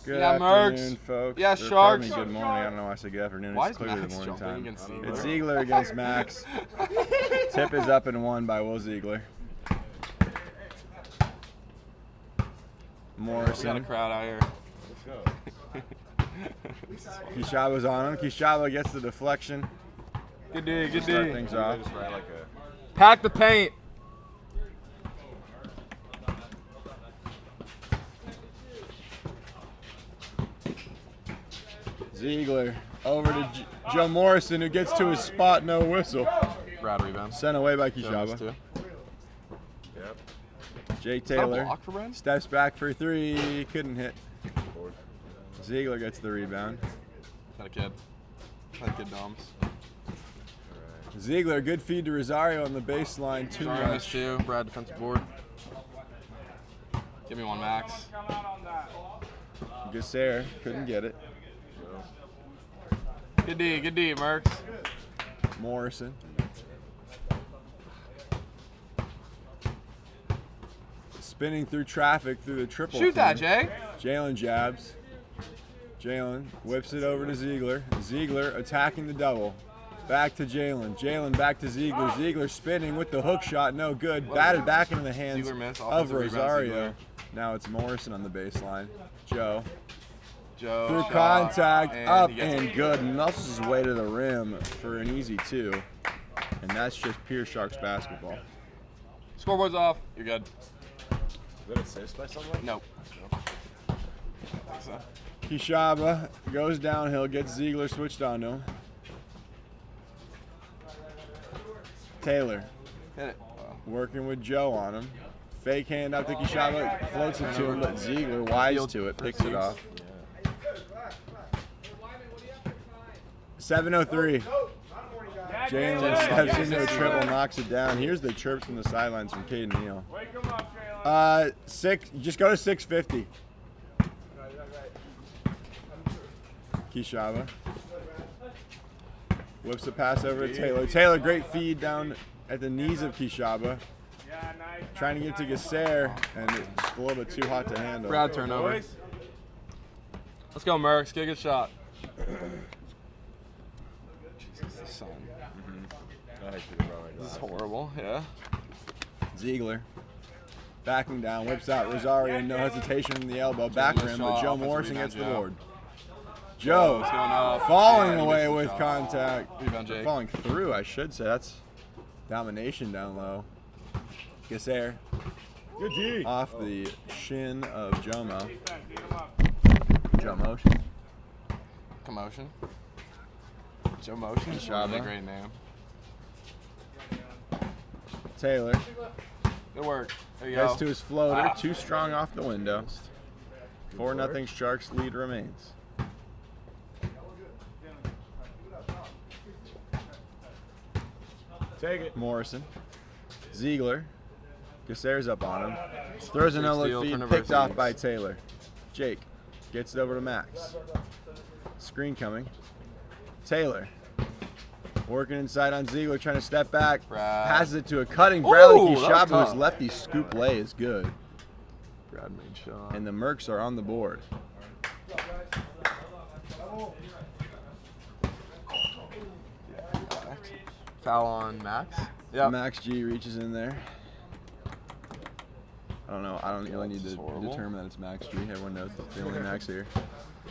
Good Yeah, afternoon, Mercs. folks. Yeah, Or Sharks. pardon me, good morning. I don't know why I said good afternoon. Why It's is clearly Max the morning jumping time. against Ziegler? It's Ziegler against Max. Tip is up and won by Will Ziegler. We got a Morrison. crowd out here. Kishaba's on him. Kishaba gets the deflection. Good D, good Start D. things off. Pack the paint. Ziegler over to Joe Morrison, who gets to his spot, no whistle. Brad rebound. Sent away by Jones, Kishaba. too. Jake Is that a Taylor block for Brad? steps back for three, couldn't hit. Ziegler gets the rebound. That a kid. That kid Doms. Ziegler, good feed to Rosario on the baseline, too Sorry, missed much. two. Brad defensive board. Give me one, Max. Gasser couldn't get it. Good D, Mercs. Morrison. Spinning through traffic through the triple. Shoot that, team. Jay. Jalen jabs. Jalen whips it over to Ziegler. Ziegler attacking the double. Back to Jalen. Jalen back to Ziegler. Ziegler spinning with the hook shot. No good. Batted back into the hands Ziegler missed. of Offensive rebound, Rosario. Ziegler. Now it's Morrison on the baseline. Joe. Joe. Through shot, contact, and up he gets and it. good. Muscles his way to the rim for an easy two. And that's just pure Sharks basketball. Scoreboard's off. You're good. Is that assist by someone? Nope. So, Kishaba goes downhill, gets Ziegler switched onto him. Taylor hit it. working with Joe on him. Fake hand out to Kishaba, floats it to him, but Ziegler wise to it, picks it off. 7:03. Jalen steps into a triple, knocks it down. Here's the chirps from the sidelines from Caden Neal. Just go to 650. Kishaba whips a pass over to Taylor. Taylor, great feed down at the knees of Kishaba. Trying to get to Gasser, and it's a little bit too hot to handle. Brad turnover. Let's go, Mercs. Get a good shot. Jesus, the sun. This is horrible. Yeah. Ziegler backing down, whips out Rosario, no hesitation from the elbow, back rim, but Joe Morrison gets the board. Joe It's going up. falling And he away misses the with shot. contact. Rebound, Jake. Falling through, I should say. That's domination down low. Gasser Good D. off the shin of Jomo. Joe motion. Commotion. Joe Motion. Shaba. Really great name. Taylor Good work. There you gets go. to his floater, too strong off the window. 4-0 Sharks lead remains. Take it. Morrison. Ziegler. Gasser's up on him. Throws a no-look steal, feed, turnover picked off Ziegs. by Taylor. Jake gets it over to Max. Screen coming. Taylor working inside on Ziegler, trying to step back. Brad. Passes it to a cutting Bradley Ooh, that was Kishaba, whose tough. lefty scoop lay is good. Brad made shot. And the Mercs are on the board. Foul on Max. Yeah. Max G reaches in there. I don't know. I don't really need This to is horrible. determine that it's Max G. Everyone knows that's the only Max here.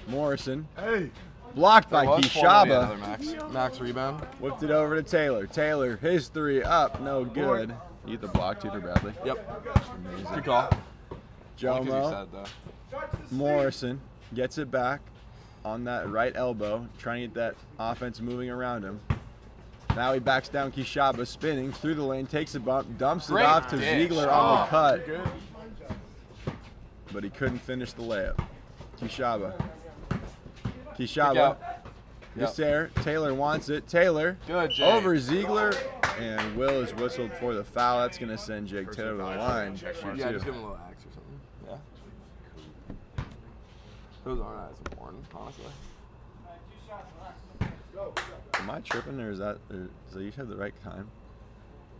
Morrison. Hey. Blocked by There was formerly another Kishaba. Max. Max rebound. Whipped it over to Taylor. Taylor, his three up, no good. You get the block too for Bradley. Yep. Amazing. Good call. Like you Jomo. said, though. Morrison gets it back on that right elbow, trying to get that offense moving around him. Now he backs down Kishaba, spinning through the lane, takes a bump, dumps Great it off to dish. Ziegler on the Oh, cut, Good. but he couldn't finish the layup. Kishaba. Kick Kishaba. out. Yep. Gasser. Taylor wants it. Taylor Good, Jake. over Ziegler, and Will is whistled for the foul. That's going to send Jake Taylor to the line. Yeah, just give him a little axe or something. Yeah. Those aren't as important, honestly. Am I tripping, or does they each have the right time?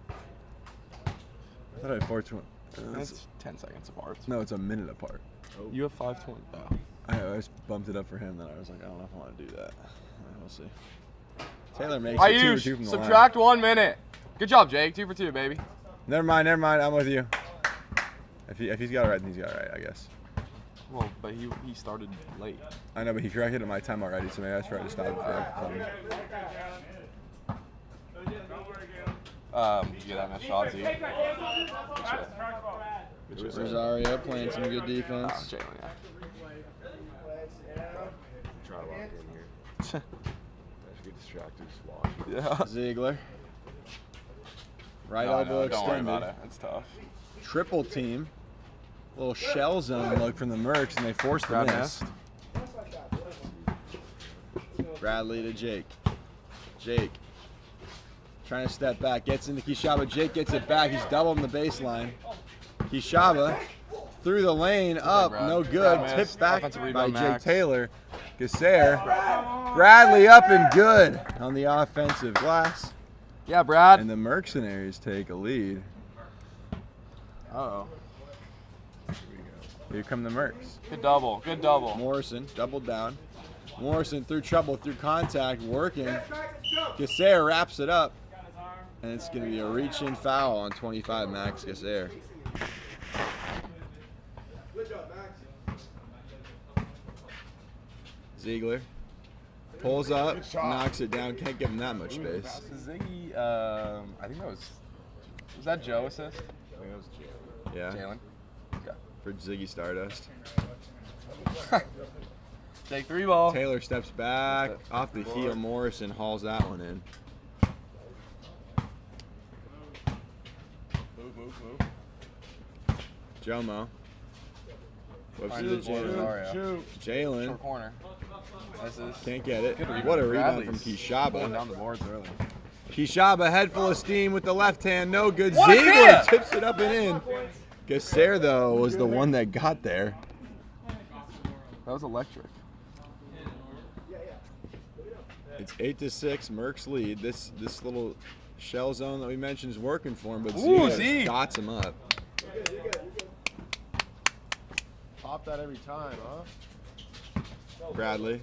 I thought I had 420. It's 10 seconds apart. No, it's a minute apart. You have 5:20. Oh. I just bumped it up for him, then I was like, I don't know if I want to do that. We'll see. Taylor makes it 2 for 2 from the line. Subtract 1 minute. Good job, Jake. 2 for 2, baby. Never mind. I'm with you. If he's got it right, then he's got it right, I guess. Well, but he started late. I know, but he corrected at my time already, so maybe I tried to stop it for something. Did you get that missed shot, Z? Good shit. Rosario playing some good Oh, defense. Jalen, yeah. Try to lock in here. I should get distracted. Just watch. Yeah. Ziegler. Right No, I elbow know, don't worry extended. about it. It's tough. Triple team. Little shell zone look from the Mercs, and they forced the Grab miss. Bradley to Jake. Jake. Trying to step back. Gets into Kishaba. Jake gets it back. He's doubling the baseline. Kishaba through the lane. Up. Brad. No good. Brad Tipped missed. back Offensive by rebound, Jake Max. Taylor. Gasser. Bradley up and good on the offensive glass. Yeah, Brad. And the Mercenaries take a lead. Uh-oh. Here come the Mercs. Good double. Good double. Morrison doubled down. Morrison through trouble, through contact, working. Gasser wraps it up. And it's going to be a reach-in foul on 25, Max Gasser. Ziegler pulls up, knocks it down. Can't give him that much space. Ziggy, I think that was that Joe assist? I think that was Jalen. Yeah, Jalen. Okay. for Ziggy Stardust. Take 3 ball. Taylor steps back off the heel. Morrison hauls that one in. Move. Jomo. Whoops Find to it, Jalen. Rosario. Jalen Short corner. This is can't get it. Good rebound. What a rebound Bradley's from going Kishaba. down the boards early. Kishaba head full of steam with the left hand. No good. What a Ziegler tip! tips it up and in. Gasser, though, was the one that got there. That was electric. It's 8-6. Mercs lead. This little shell zone that we mentioned is working for him, but Ooh, Ziegler Z. dots him up. Pop that every time, huh? Bradley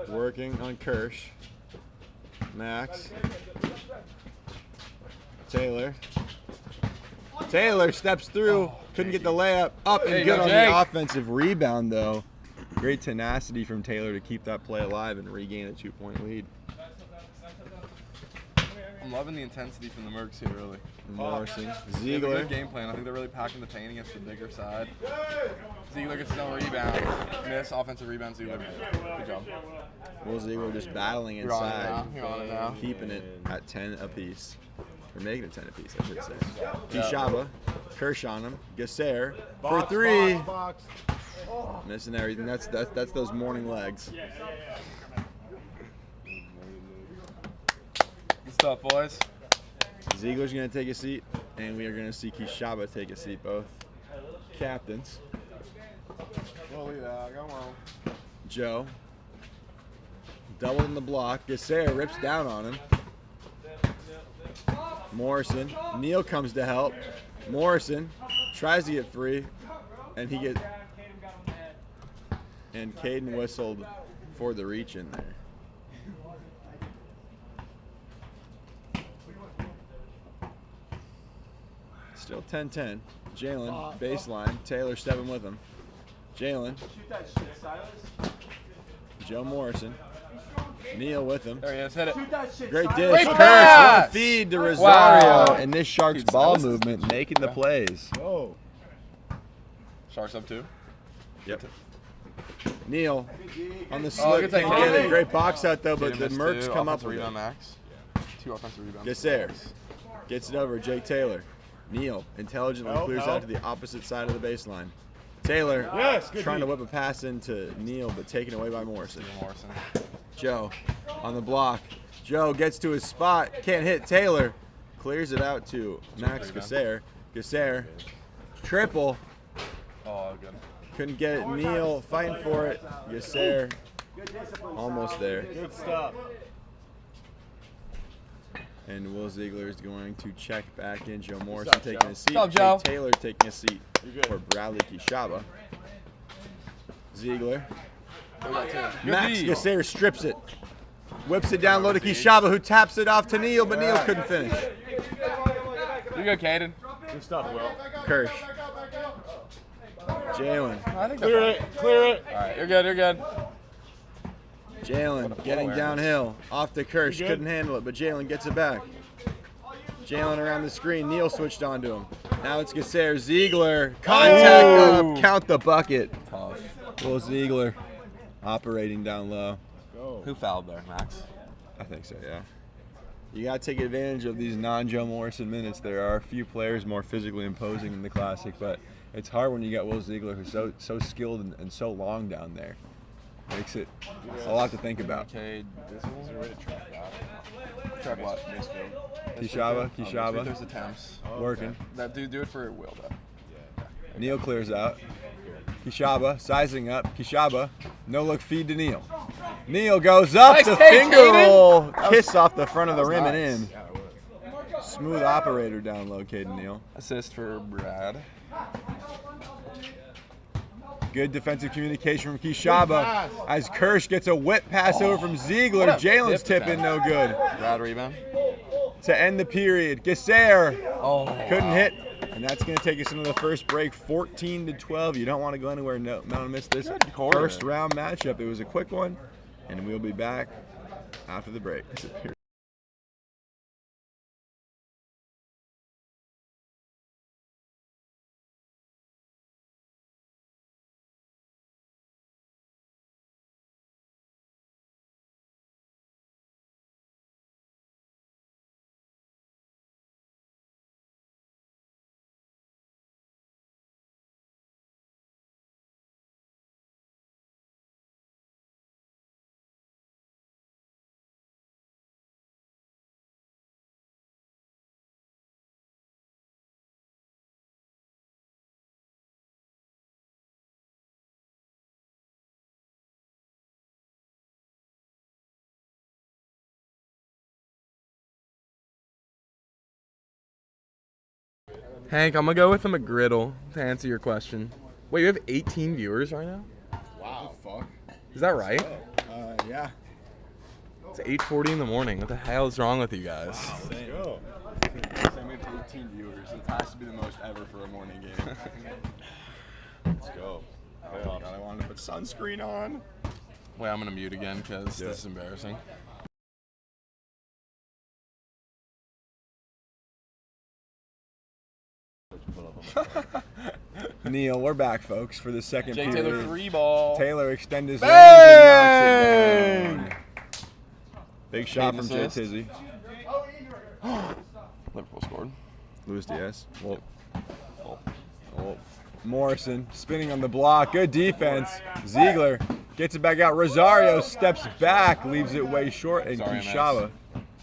working on Kirsch. Max. Taylor. Taylor steps through. Couldn't get the layup. Up There and you good go, on Jake. the offensive rebound, though. Great tenacity from Taylor to keep that play alive and regain a 2-point lead. I'm loving the intensity from the Mercs here early. Morrison. They have a Ziegler. good game plan. I think they're really packing the paint against the bigger side. Ziegler gets his own rebound. Miss, offensive rebound, Ziegler. Good job. Will Ziegler just battling You're on it inside. now. You're on it now. Keeping it at 10 apiece. Or making it 10 apiece, I should say. Kishaba. Kirsch on him. Gasser for Box, 3. box. Missing everything. That's those morning legs. Good stuff, boys. Ziegler's going to take a seat, and we are going to see Kishaba take a seat, both captains. Come on. Joe. Doubled in the block. Gasser rips down on him. Morrison. Neal comes to help. Morrison tries to get free, and he gets. And Caden whistled for the reach in there. Still 10-10. Jalen, baseline. Taylor stepping with him. Jalen. Joe Morrison. Neal with him. There he is. Hit it. Great dish. Great Kirsch, pass! one feed to Rosario. Wow. And this Sharks Dude, ball that was- movement making the plays. Oh. Sharks up 2. Yep. Neal on the Oh, slip. good take, Can't get it. Kate. Great box out though, but Kaden the missed Mercs 2. come up Offensive with rebound, it. Max. 2 offensive rebounds. Gasser gets it over. Jake Taylor. Neal intelligently Help, clears help. out to the opposite side of the baseline. Taylor Yes, good trying to D. whip a pass into Neal, but taken away by Morrison. Morrison. Joe on the block. Joe gets to his spot. Can't hit Taylor. Clears it out to Max rebound. Gasser. Gasser. Triple. Oh, good. Couldn't get it. Neal fighting for it. Gasser almost there. Good stuff. And Will Ziegler is going to check back in. Joe Morrison up, taking Joe? a seat. What's up, Joe? Jake Taylor taking a seat You're good. for Bradley Kishaba. Ziegler. We got two. Good Max D. Gasair strips it. Whips it down low to Kishaba, who taps it off to Neal, but Neal couldn't finish. You good, Caden? Good stuff, Will. Kirsch. Jalen. I think Clear it. Clear it. All right, you're good. You're good. Jalen getting downhill. Off to Kirsch. good? Couldn't handle it, but Jalen gets it back. Jalen around the screen. Neal switched onto him. Now it's Gasair. Ziegler. Contact up. Count the bucket. Tough. Will Ziegler operating down low. Go. Who fouled there, Max? I think so, yeah. You got to take advantage of these non-Joe Morrison minutes. There are a few players more physically imposing in the Classic, but it's hard when you got Will Ziegler, who's so skilled and so long down there. Makes it a lot to think about. Cade. This is a way to track that. Track what? Kishaba There's attempts. working. That dude, do it for Will, though. Neal clears out. Kishaba sizing up. Kishaba, no look feed to Neal. Neal goes up Nice to take, finger Caden. roll. Kiss off the front of the rim nice. and in. Yeah, it was. Smooth operator down low, Caden Neal. Assist for Brad. Good defensive communication from Kishaba as Kirsch gets a whip pass over from Ziegler. Jalen's tipping no good. Brad rebound. To end the period, Gasair Oh. couldn't hit, and that's going to take us into the first break, 14-12. You don't want to go anywhere. No, don't miss this Good quarter. first round matchup. It was a quick one, and we'll be back after the break. Hank, I'm gonna go with a McGriddle to answer your question. Wait, you have 18 viewers right now? Wow. Fuck. Is that right? Yeah. It's 8:40 in the morning. What the hell is wrong with you guys? Let's go. Same with 18 viewers. It has to be the most ever for a morning game. Let's go. Oh, God, I wanted to put sunscreen on. Wait, I'm gonna mute again because Yeah. this is embarrassing. Neal, we're back, folks, for the second Jake period. Taylor 3-ball. Taylor extends his Bang! range and knocks it down. Big shot Hayden from Jay assist. Tizzy. Liverpool scored. Luis Diaz. Morrison spinning on the block. Good defense. Ziegler gets it back out. Rosario steps back, leaves it way short, and Sorry, Kishaba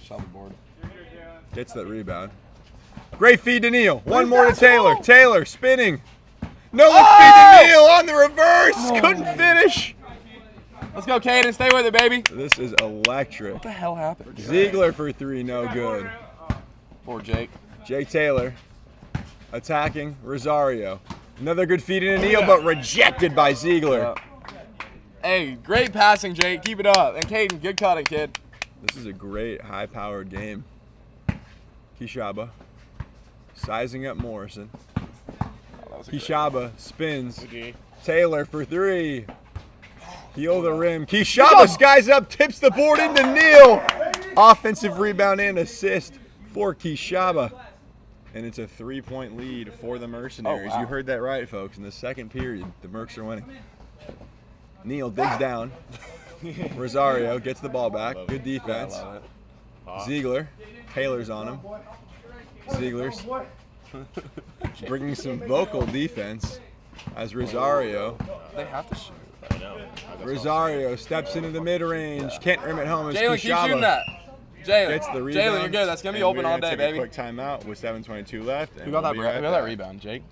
Shot the board. gets that rebound. Great feed to Neal. One more to Taylor. Taylor spinning. No look feed to Neal on the reverse. Couldn't finish. Let's go, Caden. Stay with it, baby. This is electric. What the hell happened? Ziegler for three, no good. Poor Jake. Jay Taylor attacking Rosario. Another good feed into Neal, but rejected by Ziegler. Hey, great passing, Jake. Keep it up. And Caden, good cutting, kid. This is a great high-powered game. Kishaba sizing up Morrison. Kishaba spins. Taylor for three. Heel the rim. Kishaba skies up, tips the board into Neal. Offensive rebound and assist for Kishaba. And it's a 3-point lead for the Mercenaries. Oh, wow. You heard that right, folks. In the second period, the Mercs are winning. Neal digs down. Rosario gets the ball back. Good defense. Ziegler. Taylor's on him. Ziegler's bringing some vocal defense as Rosario. They have to shoot. I know. Rosario steps into the mid-range. Can't rim it home as Jalen, keep shooting Kishaba that. Jalen, gets the rebound. Jalen, you're good. That's gonna be And open we're all gonna day, take baby. A quick timeout with 7:22 left. and Who got we'll that? be right Who got that back. rebound, Jake?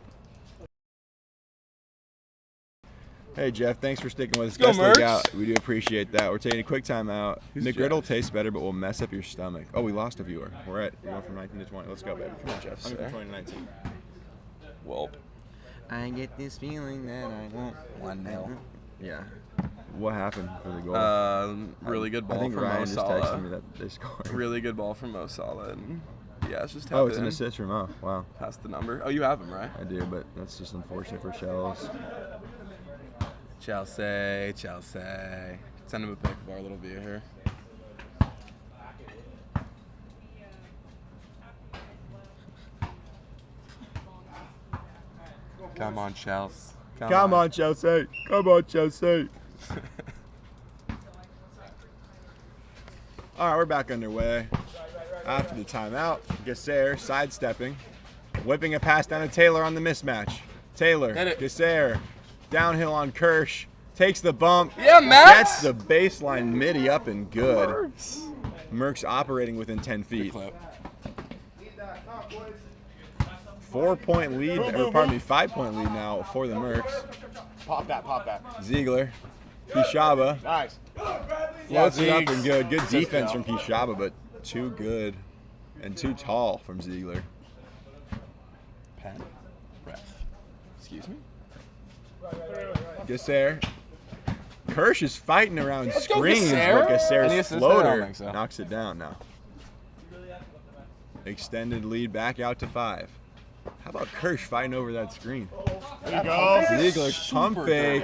Hey Jeff, thanks for sticking with us. Let's Best go, league Mercs. out. We do appreciate that. We're taking a quick timeout. Who's McGriddle Jeff? tastes better, but will mess up your stomach. Oh, we lost a viewer. We're going from 19 to 20. Let's go, baby. Come on, Jeff. I'm Sir. from 20 to 19. Well, I get this feeling that I won't. 1-0. Yeah. What happened for the goal? Really good ball I think from Ryan Mo just Salah. texted me that they scored. Really good ball from Mo Salah. And yeah, it's just Oh, it's tapped an in. assist from Mo. Wow. Past the number. Oh, you have him, right? I do, but that's just unfortunate for Shells. Chelsea. Send him a pic of our little view here. Come on, Chelsea. Come on, Chelsea. Come on, Chelsea. All right, we're back underway. After the timeout, Gasser sidestepping, whipping a pass down to Taylor on the mismatch. Taylor, Hit it. Gasser, downhill on Kirsch, takes the bump. Yeah, Max. Gets the baseline midi up and good. Merckx operating within 10 feet. Clip. 4-point lead, or pardon me, 5-point lead now for the Mercs. Pop that. Ziegler, Kishaba, Nice. floats it up Ziegs. and good. Good defense go. from Kishaba, but too good and too tall from Ziegler. Pen. Ref. Excuse me? Gasser. Kirsch is fighting around Let's go, screens, Gasser. but Gasser's Any assist there? I don't floater think so. knocks it down now. Extended lead back out to 5. How about Kirsch fighting over that screen? There you go. Ziegler's pump Super fake.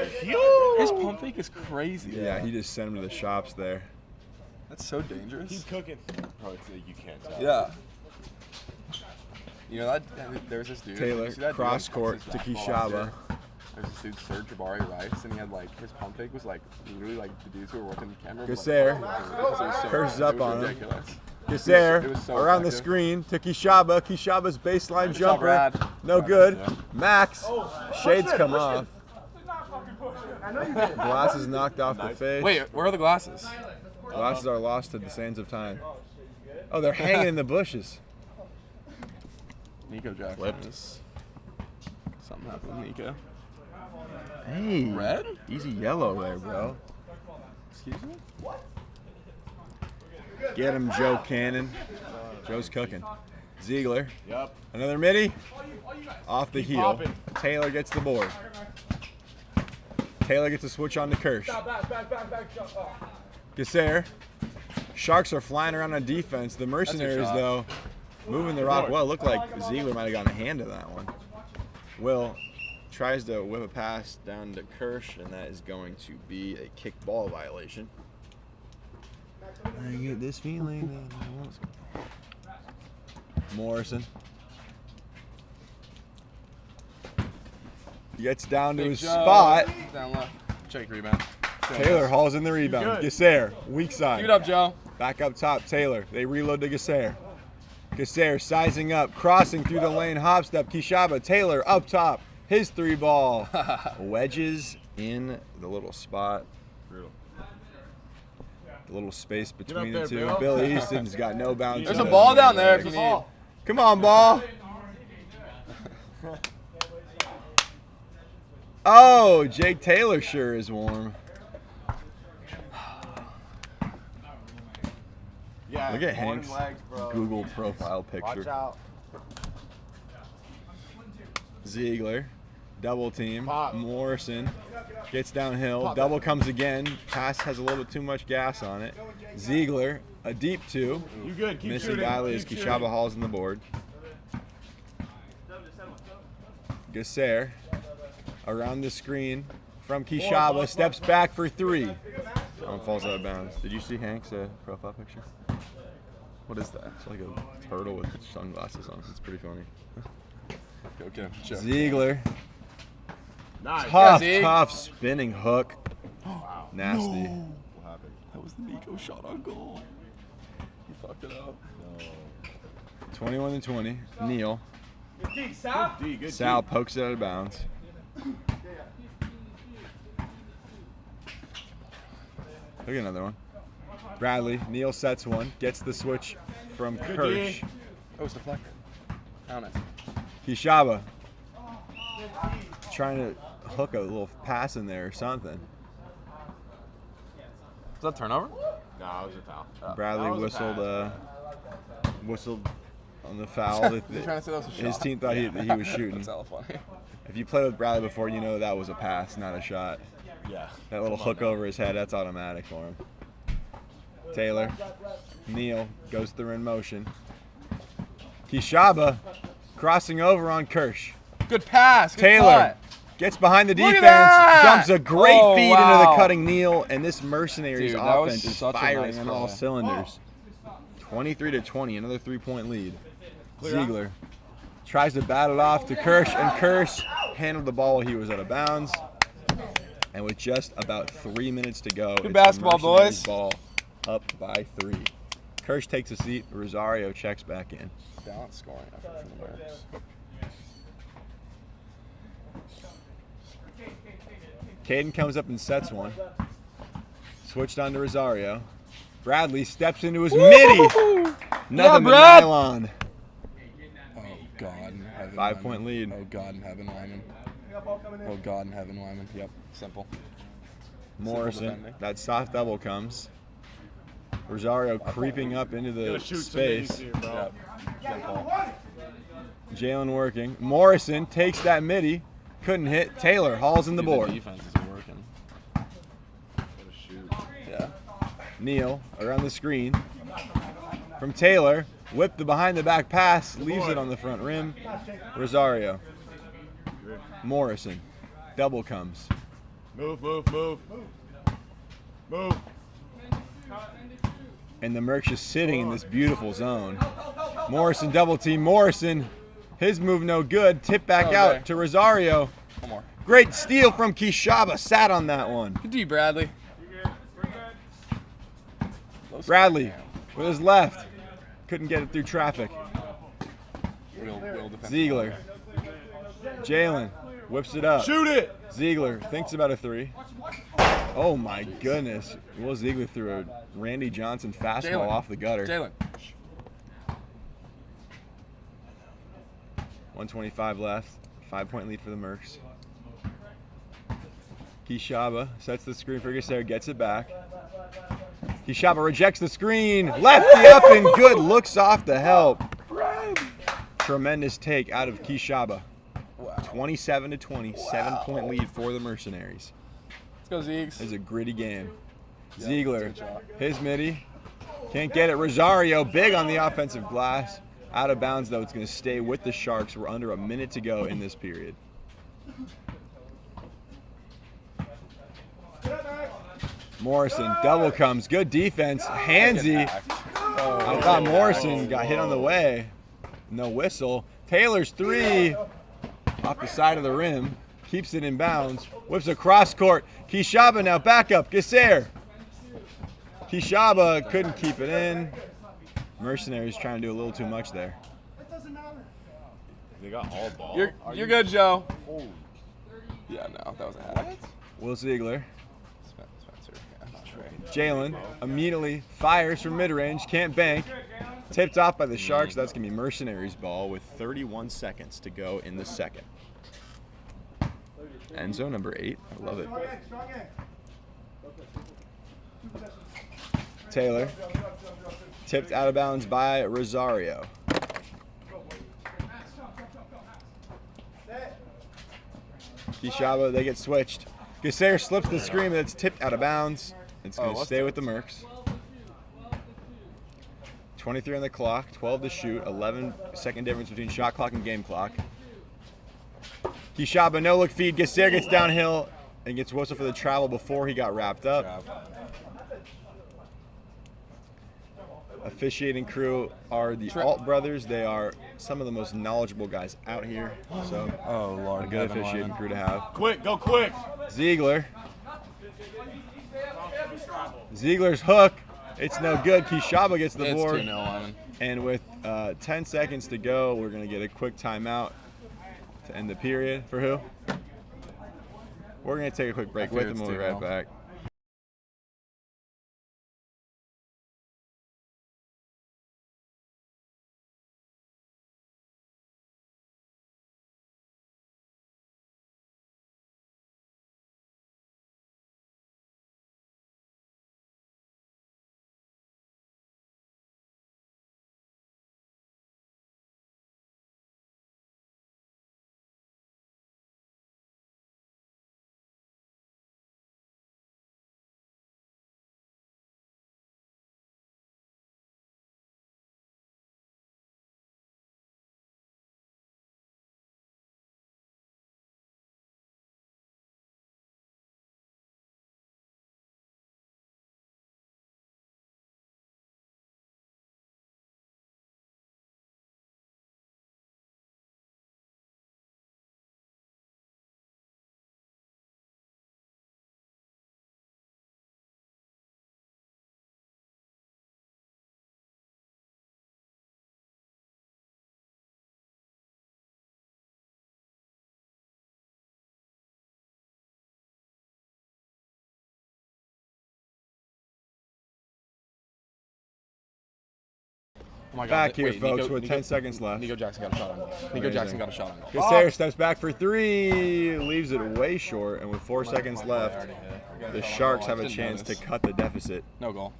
His pump fake is crazy. Yeah, he just sent him to the shops there. That's so dangerous. He's cooking. Oh, you can't tell. Yeah. You know that there's this dude. Taylor, you see that dude cross that court pumps to his basketball out Kishaba. there? There's this dude, Serge Jabari Rice, and he had like his pump fake was like literally like the dudes who were working the camera. Gasser. Curses up on him. ridiculous. Gasser It was so around the effective. screen to Kishaba. Kishaba's baseline Good job, jumper. Brad. No Brad, good. yeah. Max. Shades come off. Glasses knocked off the face. Wait, where are the glasses? Glasses are lost to the sands of time. Oh, they're hanging in the bushes. Nico Jackson. Flipped. is- Something happened with Nico. Hey. Red? Easy yellow there, bro. Excuse me? Get him, Joe Cannon. Joe's cooking. Ziegler. Yep. Another midi. Off the heel. popping. Taylor gets the board. Taylor gets a switch on to Kirsch. Gasser. Sharks are flying around on defense. The Mercenaries, shot. though, moving the rock well. It looked like Ziegler might have gotten a hand to that one. Will tries to whip a pass down to Kirsch, and that is going to be a kick ball violation. I get this feeling that I want Morrison gets down to Big his Joe. spot. Down left. Check rebound. Taylor hauls in the rebound. Good. Gasser, weak side. Keep it up, Joe. Back up top, Taylor. They reload to Gasser. Gasser sizing up, crossing through the lane, hop step. Kishaba, Taylor up top. His 3 ball. Wedges in the little spot. Brutal. The little space between there, the two. Bill. Billy Easton's got no bounce. There's in a it. ball down there if you need. Come on, ball. Oh, Jake Taylor sure is warm. Yeah. Look at morning Hank's legs, bro. Google profile picture. Watch out. Ziegler, double team. Pop. Morrison gets downhill. Pop. Double comes again. Pass has a little bit too much gas on it. Ziegler, a deep 2. You good. Keep Missing shooting. Guiley as Keep Kishaba shooting. hauls in the board. Gasser around the screen from Kishaba, steps back for 3. That one falls out of bounds. Did you see Hank's profile picture? What is that? It's like a turtle with sunglasses on. It's pretty funny. Go get him. Joe. Ziegler, Nice. tough, Zeke. tough spinning hook. Wow. Nasty. What happened? That was the Nico shot on goal. He fucked it up. No. 21-20. Neal. Good D. Good Sal D. pokes it out of bounds. Look at another one. Bradley. Neal sets one. Gets the switch from Kirsch. Oh, it's deflected. Down it. Kishaba. Trying to hook a little pass in there or something. Is that turnover? No, it was a foul. Bradley that was a whistled on the foul. that You're trying to say that was a shot. his team thought that he was shooting. That's hella funny. If you played with Bradley before, you know that was a pass, not a shot. Yeah. That little Come on hook now. over his head, that's automatic for him. Taylor. Neal goes through in motion. Kishaba crossing over on Kirsch. Good pass. Good Taylor cut. gets behind the Look at defense, that! dumps a great Oh, feed into wow. the cutting Neal, and this Mercenaries Dude, that was offense is such a firing nice on all play. cylinders. 23-20, another 3-point lead. Ziegler tries to bat it off to Kirsch, and Kirsch handled the ball while he was out of bounds. And with just about 3 minutes to go, Good it's basketball, the Mercenaries boys. ball up by 3. Kirsch takes a seat. Rosario checks back in. Balanced scoring effort from the Mercs. Caden comes up and sets one. Switched on to Rosario. Bradley steps into his midi. Nothing but Brad. nylon. Oh, God in heaven. 5-point Wyman. lead. Oh, God in heaven, Wyman. Oh, God in heaven, Wyman. Yep, simple. Morrison, defending. that soft double comes. Rosario creeping up into the Gotta shoot some space. minis here, bro. Yep. Simple. Jalen working. Morrison takes that midi. Couldn't hit. Taylor hauls in the Dude, board. defense is working. Gotta shoot. Yeah. Neal around the screen. From Taylor. Whip the behind the back pass. Leaves it on the front rim. Rosario. Morrison. Double comes. Move, move, move. Move. And the Mercs just sitting in this beautiful zone. Morrison double team. Morrison. His move no good. Tip back Okay. out to Rosario. One more. Great steal from Kishaba. Sat on that one. Good D, Bradley. Bradley with his left. Couldn't get it through traffic. Real defensive. Ziegler. Jalen whips it up. Shoot it. Ziegler thinks about a 3. Oh my goodness. Will Ziegler threw a Randy Johnson fastball Jalen. off the gutter. Jalen. 125 left. 5-point lead for the Mercs. Kishaba sets the screen for Gasser, gets it back. Kishaba rejects the screen. Lefty up and good. Looks off the help. Tremendous take out of Kishaba. 27-20. 7-point lead for the Mercenaries. Let's go, Ziegs. This is a gritty game. Yeah, Ziegler, good shot. his midi. Can't get it. Rosario, big on the offensive glass. Out of bounds, though. It's going to stay with the Sharks. We're under a minute to go in this period. Morrison, double comes. Good defense. Handsy. I thought Morrison got hit on the way. No whistle. Taylor's 3 off the side of the rim. Keeps it in bounds. Whips across court. Kishaba now back up. Gasser. Kishaba couldn't keep it in. Mercenaries trying to do a little too much there. They got all ball. You're good, Joe. Holy. Yeah, no, that was a hack. Will Ziegler. Spencer. Yeah, Jalen immediately fires from mid-range. Can't bank. Tipped off by the Sharks. That's going to be Mercenaries ball with 31 seconds to go in the second. End zone number 8. I love it. Taylor. Tipped out of bounds by Rosario. Kishaba, they get switched. Gasser slips the screen, but it's tipped out of bounds. It's going to stay with the Mercs. 23 on the clock, 12 to shoot, 11-second difference between shot clock and game clock. Kishaba, no look feed. Gasser gets downhill and gets whistled for the travel before he got wrapped up. Officiating crew are the Alt brothers. They are some of the most knowledgeable guys out here. So, Oh, Lord. a good officiating crew to have. Quick, go quick. Ziegler. Ziegler's hook. It's no good. Kishaba gets the It's board. 2-0, Wyman. And with 10 seconds to go, we're going to get a quick timeout to end the period. For who? We're going to take a quick break I with figured them. We'll be it's right 2-0. back. Oh my God. Back here, Wait, folks, with 10 seconds left. Nico Jackson got a shot on goal. Nico Amazing. Jackson got a shot on goal. Casares steps back for 3, leaves it way short, and with 4 seconds left, the Sharks have a chance to cut the deficit. No goal.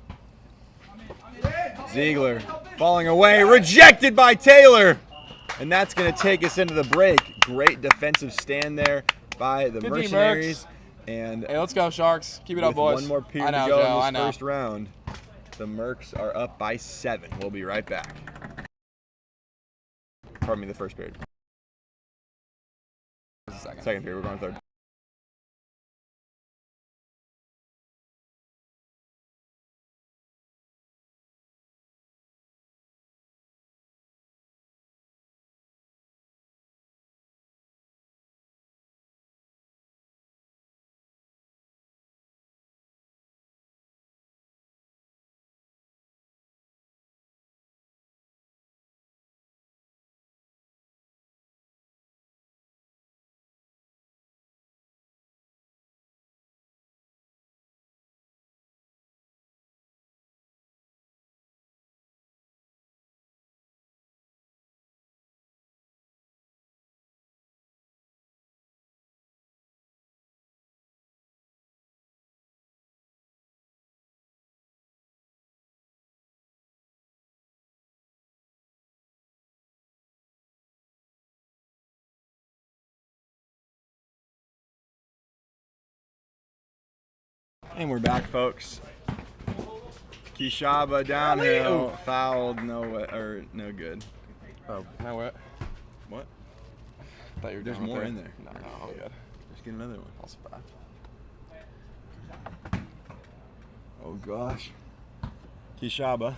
Ziegler falling away, rejected by Taylor, and that's going to take us into the break. Great defensive stand there by the Good D, Mercenaries, and Hey, let's go, Sharks. Keep it up, with boys. one more period I know, to go Joe, I in this know. first round, the Mercs are up by 7. We'll be right back. Pardon me, the first period. Second period, we're going third. And we're back, folks. Kishaba downhill, fouled, no good. Oh, now what? What? Thought you were There's done more with in it. there. No, I'm good. Let's get another one. Also bad. Oh gosh. Kishaba.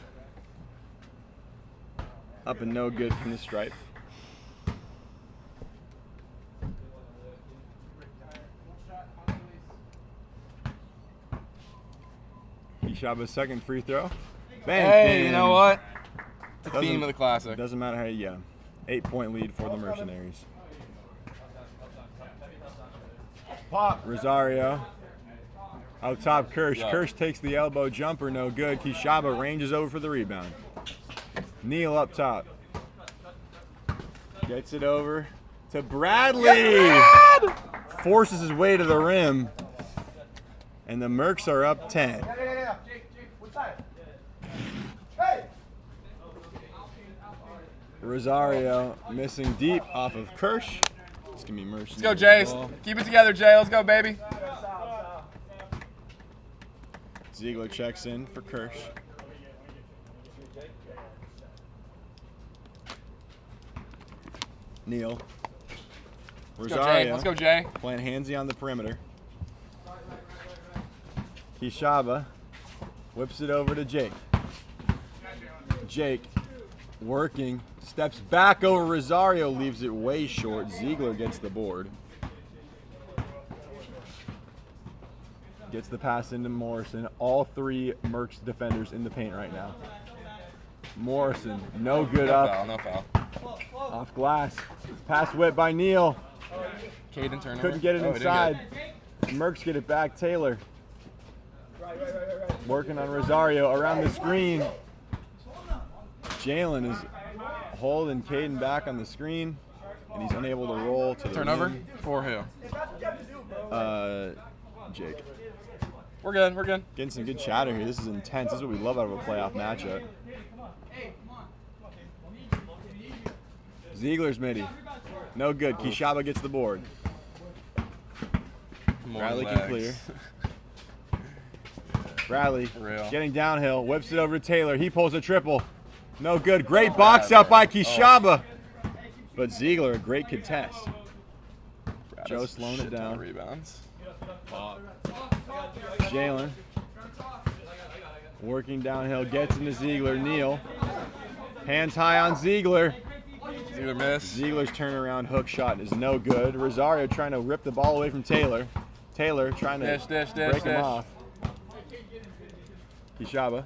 Up and no good from the stripe. Kishaba's second free throw. Banked Hey, you in. know what? The Doesn't- theme of the classic. Doesn't matter how you get 'em. 8-point lead for the Mercenaries. Pop. Rosario. Out top, Kirsch. Yeah. Kirsch takes the elbow jumper, no good. Kishaba ranges over for the rebound. Neal up top. Gets it over to Bradley. Forces his way to the rim. And the Mercs are up 10. Rosario missing deep off of Kirsch. It's going to be Mercenaries. Let's go, Jay. ball. Keep it together, Jay. Let's go, baby. Ziegler checks in for Kirsch. Neal. Let's go, Jay. Let's go, Jay. Playing handsy on the perimeter. Kishaba whips it over to Jake. Jake working, steps back over Rosario, leaves it way short. Ziegler gets the board. Gets the pass into Morrison. All 3 Mercs defenders in the paint right now. Morrison, no good No up. foul, no foul. Off glass. Pass whip by Neal. Caden turnover. Couldn't get it Oh, he did inside. Mercs get it back. Taylor. Working on Rosario around the screen. Jalen is holding Caden back on the screen, and he's unable to roll to the good. Turnover rim. for who? Jake. We're good. We're good. Getting some good chatter here. This is intense. This is what we love out of a playoff matchup. Ziegler's midi. No good. Kishaba gets the board. More Bradley legs. can clear. Bradley Real. getting downhill, whips it over to Taylor. He pulls a triple. No good. Great box out by Kishaba. But Ziegler, a great contest. Brad Joe has slowing it shit ton down. of Rebounds. Jalen working downhill, gets into Ziegler. Neal. Hands high on Ziegler. Ziegler miss. Ziegler's turnaround hook shot is no good. Rosario trying to rip the ball away from Taylor. Taylor trying to Dish, break him dish. off. Kishaba.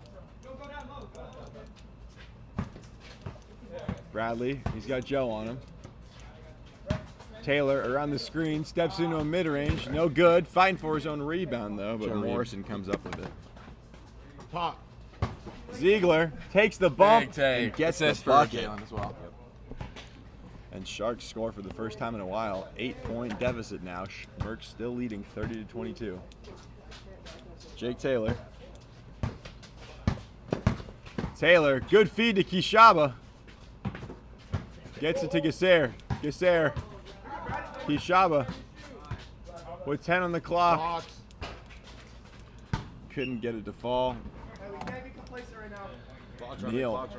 Bradley, he's got Joe on him. Taylor around the screen, steps into a mid-range, no good. Fighting for his own rebound though, but Joe Reed. Morrison comes up with it. Pop. Ziegler takes the bump Big take. and gets the Assist for bucket. Jalen as well. And Sharks score for the first time in a while. 8-point deficit now. Merch still leading 30-22. Jake Taylor. Taylor, good feed to Kishaba. Gets it to Gasser. Gasser. Kishaba with 10 on the clock. Couldn't get it to fall. Neal,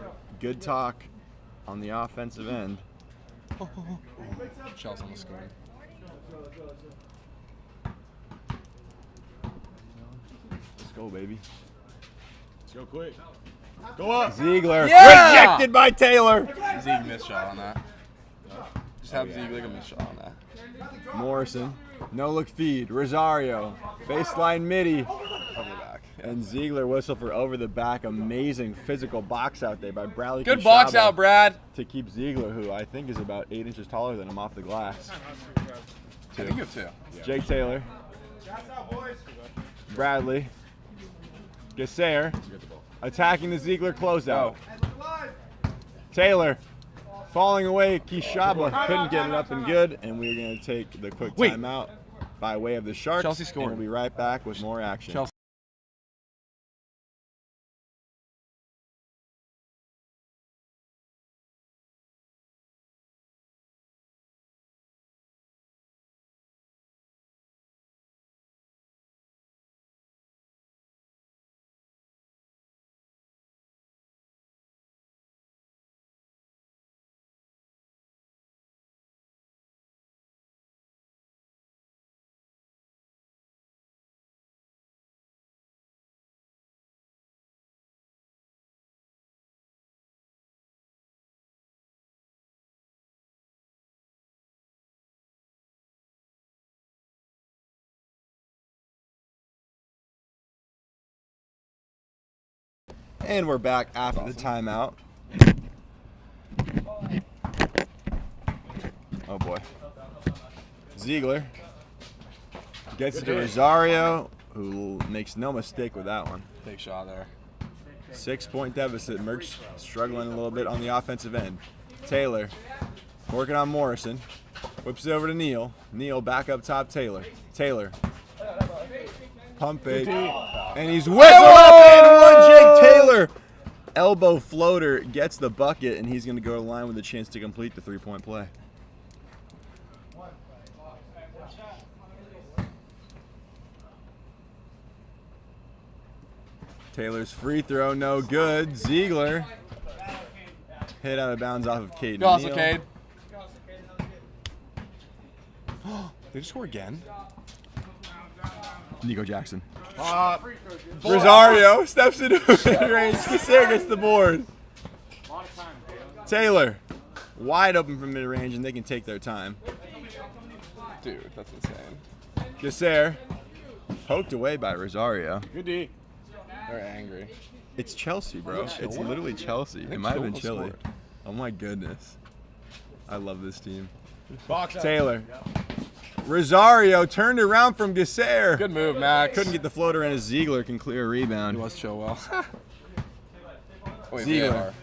good talk on the offensive end. Chelsea almost scored. Let's go, baby. Let's go quick. Go up. Ziegler. Yeah! Rejected by Taylor. Zieg missed shot on that. Just have Zieg like a missed shot on that. Morrison. No look feed. Rosario. Baseline midi. Over the back. And Ziegler whistle for over the back. Amazing physical box out there by Bradley. Good Kishaba box out, Brad. to keep Ziegler, who I think is about 8 inches taller than him, off the glass. I think you have 2. Jake Taylor. Bradley. Gasser. Attacking the Ziegler closeout. Taylor. Falling away. Kishaba couldn't get it up and good. And we're going to take the quick Wait. timeout by way of the Sharks. Chelsea scored. And we'll be right back with more action. Chelsea. And we're back after the timeout. Oh boy. Ziegler gets it to Rosario, who makes no mistake with that one. Big shot there. 6-point deficit. Merch struggling a little bit on the offensive end. Taylor working on Morrison. Whips it over to Neal. Neal back up top. Taylor. Taylor. Pump fake. And he's whistled up and one. Jake Taylor. Elbow floater gets the bucket, and he's going to go to the line with a chance to complete the 3-point play. Taylor's free throw, no good. Ziegler hit out of bounds off of Caden. Go also, Neal. Cade. They just score again? Nico Jackson. Rosario steps into mid-range. Casser gets the board. Taylor, wide open from mid-range, and they can take their time. Dude, that's insane. Casser, poked away by Rosario. Good D. They're angry. It's Chelsea, bro. Was it It's Chilwell? literally Chelsea. It think might have been Chilwell Chile. scored. Oh my goodness. I love this team. Box out. Taylor. Rosario turned around from Gasser. Good move, Max. Couldn't get the floater, and a Ziegler can clear a rebound. He was chill well. Wait, Ziegler. VAR.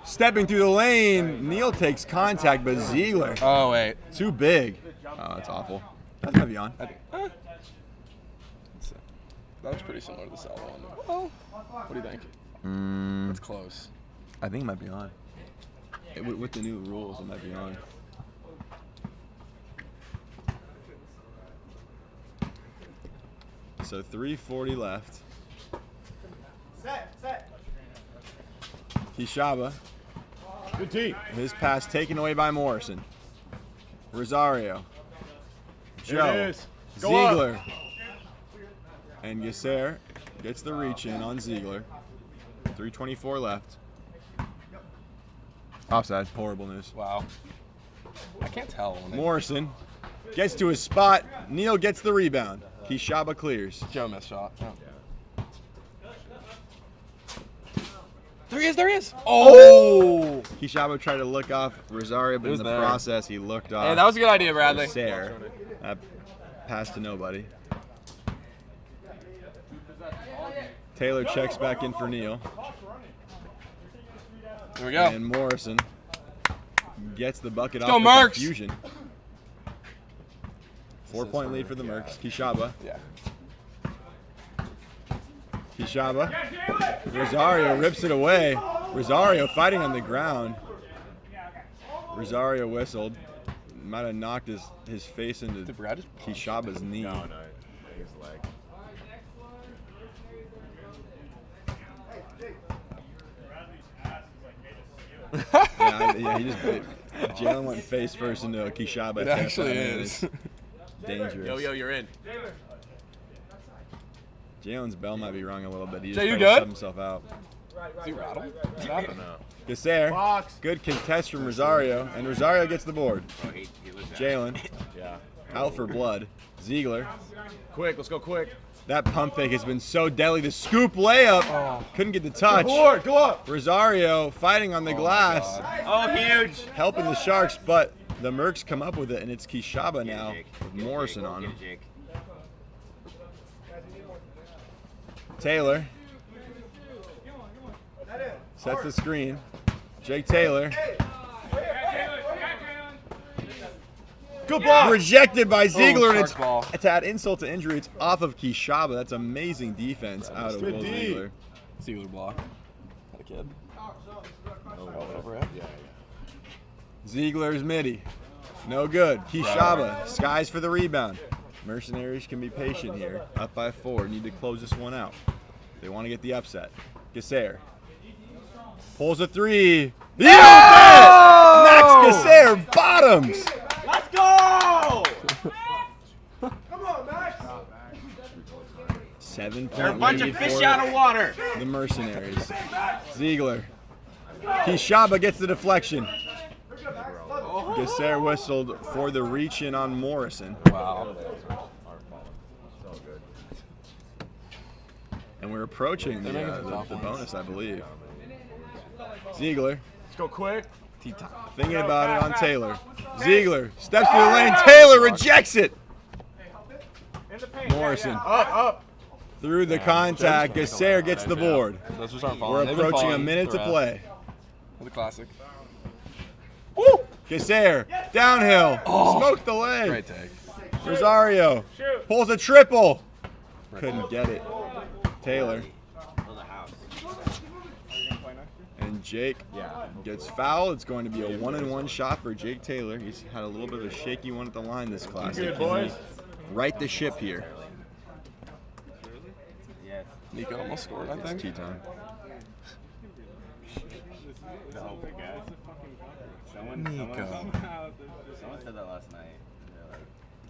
Stepping through the lane, Neal takes contact, but Ziegler Oh, wait. too big. Oh, that's awful. That might be on. I think, that was pretty similar to the Salvo one. Well, what do you think? That's close. I think it might be on. With the new rules, it might be on. So 3:40 left. Kishaba, Good D. his pass taken away by Morrison. Rosario. There Joe. it is. Go Ziegler. And Gasser gets the reach in on Ziegler. 3:24 left. Offside. Horrible news. Wow. I can't tell. When they, Morrison gets to his spot. Neal gets the rebound. Kishaba clears. Joe missed shot. Oh. There he is. There he is. Oh! Kishaba tried to look off Rosario, but It in was the there. process, he looked off. Hey, that was a good idea, Bradley. Gasser. That pass to nobody. Taylor checks back in for Neal. Here we go. And Morrison gets the bucket Let's off go, the Mercs. confusion. 4-point lead for the Mercs. Kishaba. Yeah. Kishaba. Rosario rips it away. Rosario fighting on the ground. Rosario whistled. Might have knocked his face into Did Brad just Kishaba's knee. No, his leg. Yeah, he just Jalen went face first into a Kishaba. It hip. actually I mean, is. it's dangerous. You're in. Jalen's bell might be rung a little bit. He just Jay, you tried to good? shove himself out. Is he rattled? What's happening? No. Gasser, good contest from Rosario, and Rosario gets the board. Oh, he lives out. Jalen, Yeah. out for blood. Ziegler, Quick, let's go quick. that pump fake has been so deadly. The scoop layup, couldn't get the touch. Go up. Rosario fighting on the glass, Oh, huge. helping the Sharks, but the Mercs come up with it, and it's Kishaba now with Morrison on him. Taylor sets the screen. Jake Taylor. Good ball. Rejected by Ziegler, and Sharks it's ball. to add insult to injury. It's off of Kishaba. That's amazing defense out of Good Will D. Ziegler. Ziegler block. Had a kid. Whatever. Ziegler's midi. No good. Kishaba. Skies for the rebound. Mercenaries can be patient here. Up by 4. Need to close this one out. They want to get the upset. Gasser. Pulls a 3. Max Gasser bottoms. Let's go. 7-point Bunch of lead fish for out of water. the Mercenaries. Ziegler. Kishaba gets the deflection. Gasser whistled for the reach in on Morrison. Wow. And we're approaching They're making some the tough ones. bonus, I believe. Ziegler Let's go quick. thinking about it on Taylor. Ziegler steps through the lane. Taylor rejects it. Morrison Up. through the contact. Gasser gets the board. Those just aren't We're falling. They've been approaching a falling minute to the rest. play. The classic. Gasser downhill. Smoked the leg. Great take. Rosario pulls a triple. Couldn't get it. Taylor. And Jake gets fouled. It's going to be a 1-and-1 shot for Jake Taylor. He's had a little bit of a shaky one at the line this class. Good, boys. Right the ship here. Nico almost scored, I It's think. tea time. Nico. Someone said that last night. They're like,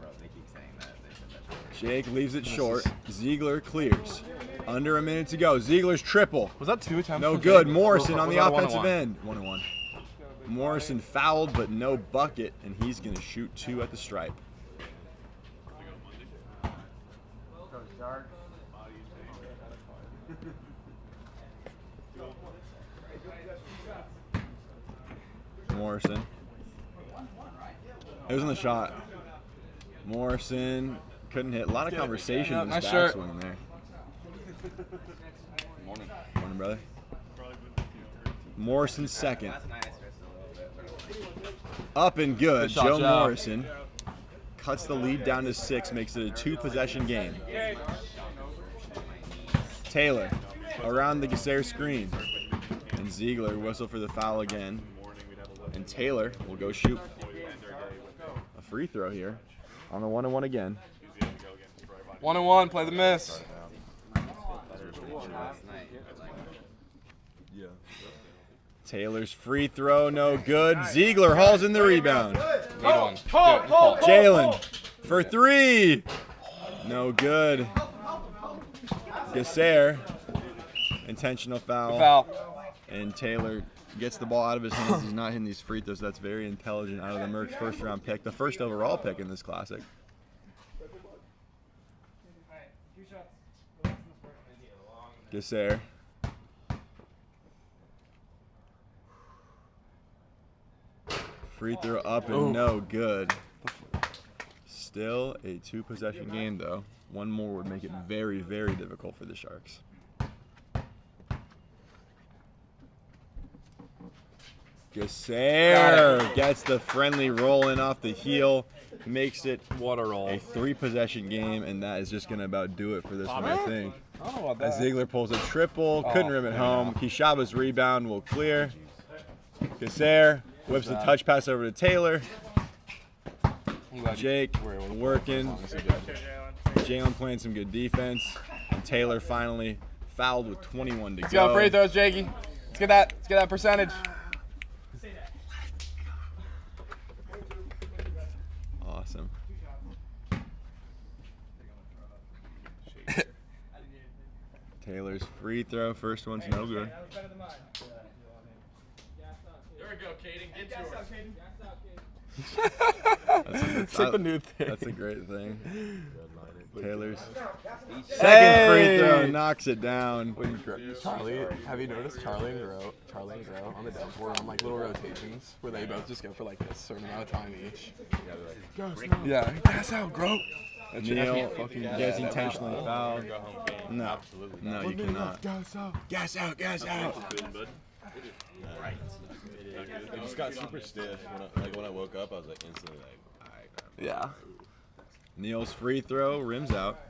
bro, they keep saying that. They said that. Jake leaves it short. Ziegler clears. Under a minute to go. Ziegler's triple. Was that 2 attempts? No from good. Jake? Morrison Or on was the that a offensive 1-on-1? end. 1-1. Morrison fouled, but no bucket, and he's going to shoot 2 at the stripe. Morrison. It was in the shot. Morrison couldn't hit. A lot of conversation in nice his shirt. backswing there. Morning. Morning, brother. Morrison second. Last night I stressed a little bit. Up and good. Good shot, Joe Joe. Morrison cuts the lead down to 6, makes it a 2-possession game. Taylor around the Gasser screen. And Ziegler whistle for the foul again. And Taylor will go shoot a free throw here on the 1-and-1 again. 1-and-1. Play the miss. Last night. Taylor's free throw, no good. Ziegler hauls in the rebound. Need one. Do it. Paul. Jalen for 3. No good. Gasser, intentional foul. Foul. And Taylor gets the ball out of his hands. He's not hitting these free throws. That's very intelligent out of the Mercs first round pick. The first overall pick in this classic. Gasser. Free throw up and no good. Still a 2-possession game though. One more would make it very, very difficult for the Sharks. Gasser gets the friendly roll in off the heel, makes it What a roll. a 3-possession game, and that is just going to about do it for this one, I think. Oh, As Ziegler pulls a triple, couldn't rim it home. Kishaba's rebound will clear. Gasser whips the touch pass over to Taylor. Jake working. Jalen playing some good defense. And Taylor finally fouled with 21 to Let's go free throws, Jakey. Let's get that percentage. Awesome. Taylor's free throw, first one's no good. There we go, Caden. Get yours. That's like the new thing. That's a great thing. Taylor's second free throw knocks it down. Charlie, have you noticed Charlie and Grow on the depth board on like little rotations where they both just go for like a certain amount of time each? Yeah, gas out, Grow. Neil gets intentionally fouled. No, no, you cannot. Gas out, gas out. It just got super stiff. When I woke up, I was like instantly like, alright. Yeah. Neil's free throw rims out.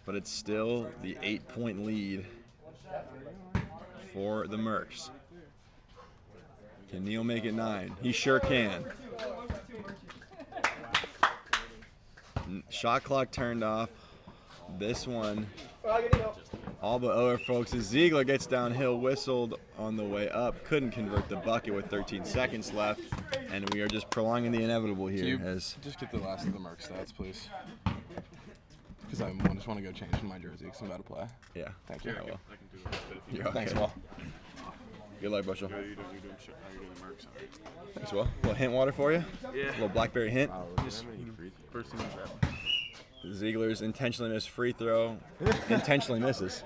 But it's still the 8-point lead for the Mercs. Can Neil make it 9? He sure can. Shot clock turned off. This one, all but over, folks. As Ziegler gets downhill, whistled on the way up, couldn't convert the bucket with 13 seconds left, and we are just prolonging the inevitable here. Can you as just get the last of the Merc stats, please? Because I just want to go change in my jersey because I'm about to play. yeah, Thank you. I will. I can do it. You're okay. Thanks, Will. Good luck, Bushel. How are you doing the Mercs? Thanks, Will. A little hint water for you? Yeah. A little blackberry hint. First thing that. Ziegler's intentionally missed free throw. Intentionally misses.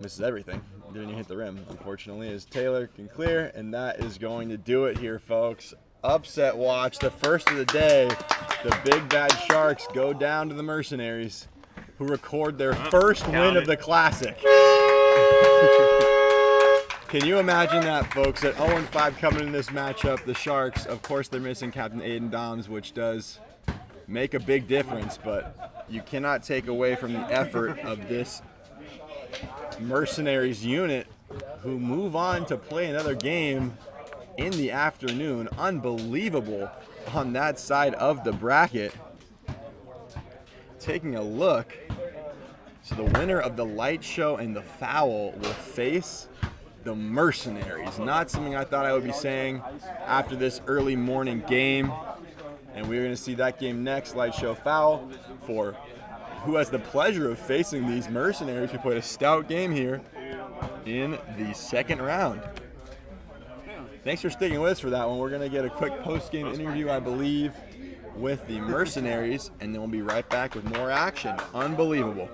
Misses everything. Didn't even hit the rim, unfortunately, as Taylor can clear, and that is going to do it here, folks. Upset watch, the first of the day. The Big Bad Sharks go down to the Mercenaries, who record their first win of the Classic. Can you imagine that, folks? At 0-5 coming in this matchup, the Sharks, of course, they're missing Captain Aiden Doms, which does make a big difference, but you cannot take away from the effort of this Mercenaries unit, who move on to play another game in the afternoon. Unbelievable on that side of the bracket. Taking a look, so the winner of the light show and the foul will face the Mercenaries. Not something I thought I would be saying after this early morning game. And we're going to see that game next, light show foul, for who has the pleasure of facing these Mercenaries who played a stout game here in the second round. Thanks for sticking with us for that one. We're going to get a quick post-game interview, I believe, with the Mercenaries, and then we'll be right back with more action. Unbelievable.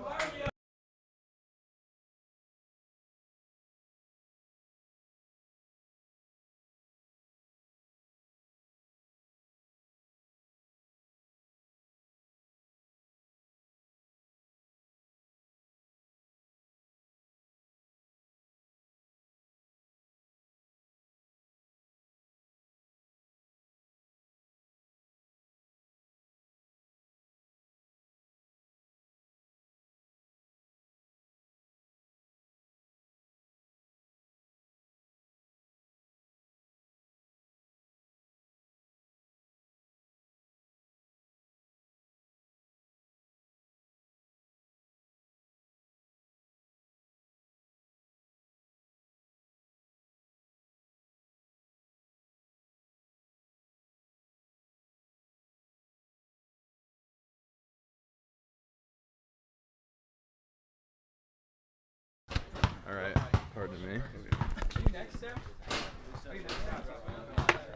All right, pardon me. All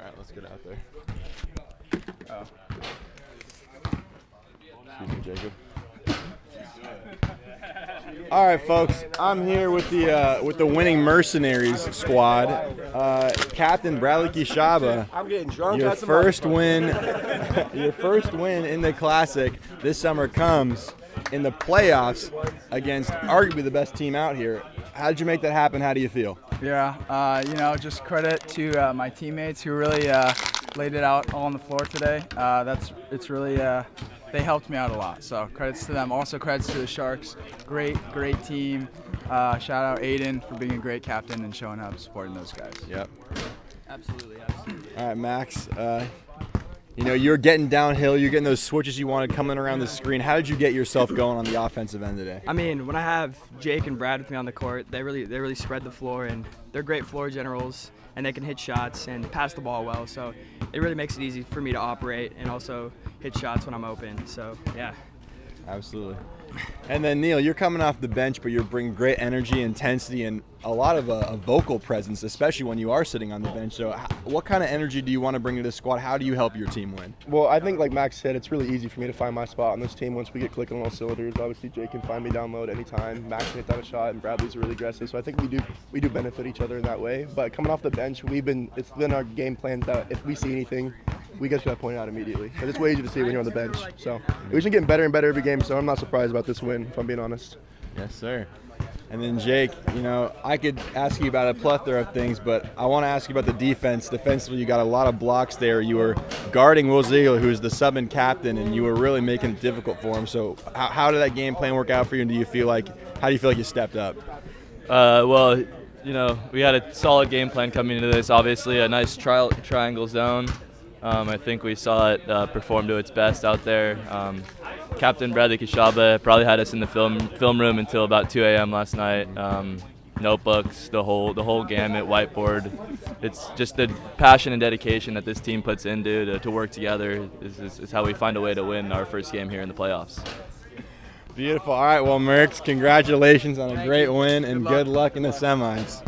right, let's get out there. Excuse me, Jacob. All right, folks. I'm here with the winning Mercenaries squad. Captain Bradley Kishaba. I'm getting drunk. Your first win, your first win in the Classic this summer comes in the playoffs against arguably the best team out here. How did you make that happen? How do you feel? Yeah, just credit to my teammates who really laid it out all on the floor today. It's really they helped me out a lot. So credits to them. Also credits to the Sharks. Great team. Shout out Aiden for being a great captain and showing up supporting those guys. Yep. Absolutely. All right, Max. You're getting downhill. You're getting those switches you wanted coming around the screen. How did you get yourself going on the offensive end today? I mean, when I have Jake and Brad with me on the court, they really spread the floor, and they're great floor generals, and they can hit shots and pass the ball well. So it really makes it easy for me to operate and also hit shots when I'm open. So yeah. Absolutely. And then Neil, you're coming off the bench, but you're bringing great energy, intensity, and a lot of a vocal presence, especially when you are sitting on the bench. So what kind of energy do you want to bring to the squad? How do you help your team win? Well, I think like Max said, it's really easy for me to find my spot on this team once we get clicking on all cylinders. Obviously, Jake can find me down low at any time. Max can hit down a shot, and Bradley's really aggressive. So I think we do benefit each other in that way. But coming off the bench, it's been our game plan that if we see anything, we just got to point it out immediately. But it's way easier to see when you're on the bench. So we've been getting better and better every game, so I'm not surprised about this win, if I'm being honest. Yes, sir. And then Jake, I could ask you about a plethora of things, but I want to ask you about the defense. Defensively, you got a lot of blocks there. You were guarding Will Ziegler, who's the sub-in captain, and you were really making it difficult for him. So how did that game plan work out for you, and how do you feel like you stepped up? Well, we had a solid game plan coming into this. Obviously, a nice triangle zone. I think we saw it perform to its best out there. Captain Bradley Kashaba probably had us in the film room until about 2 a.m. last night. Notebooks, the whole gamut, whiteboard. It's just the passion and dedication that this team puts into to work together is how we find a way to win our first game here in the playoffs. Beautiful. All right, well, Merks, congratulations on a great win, and good luck in the semis.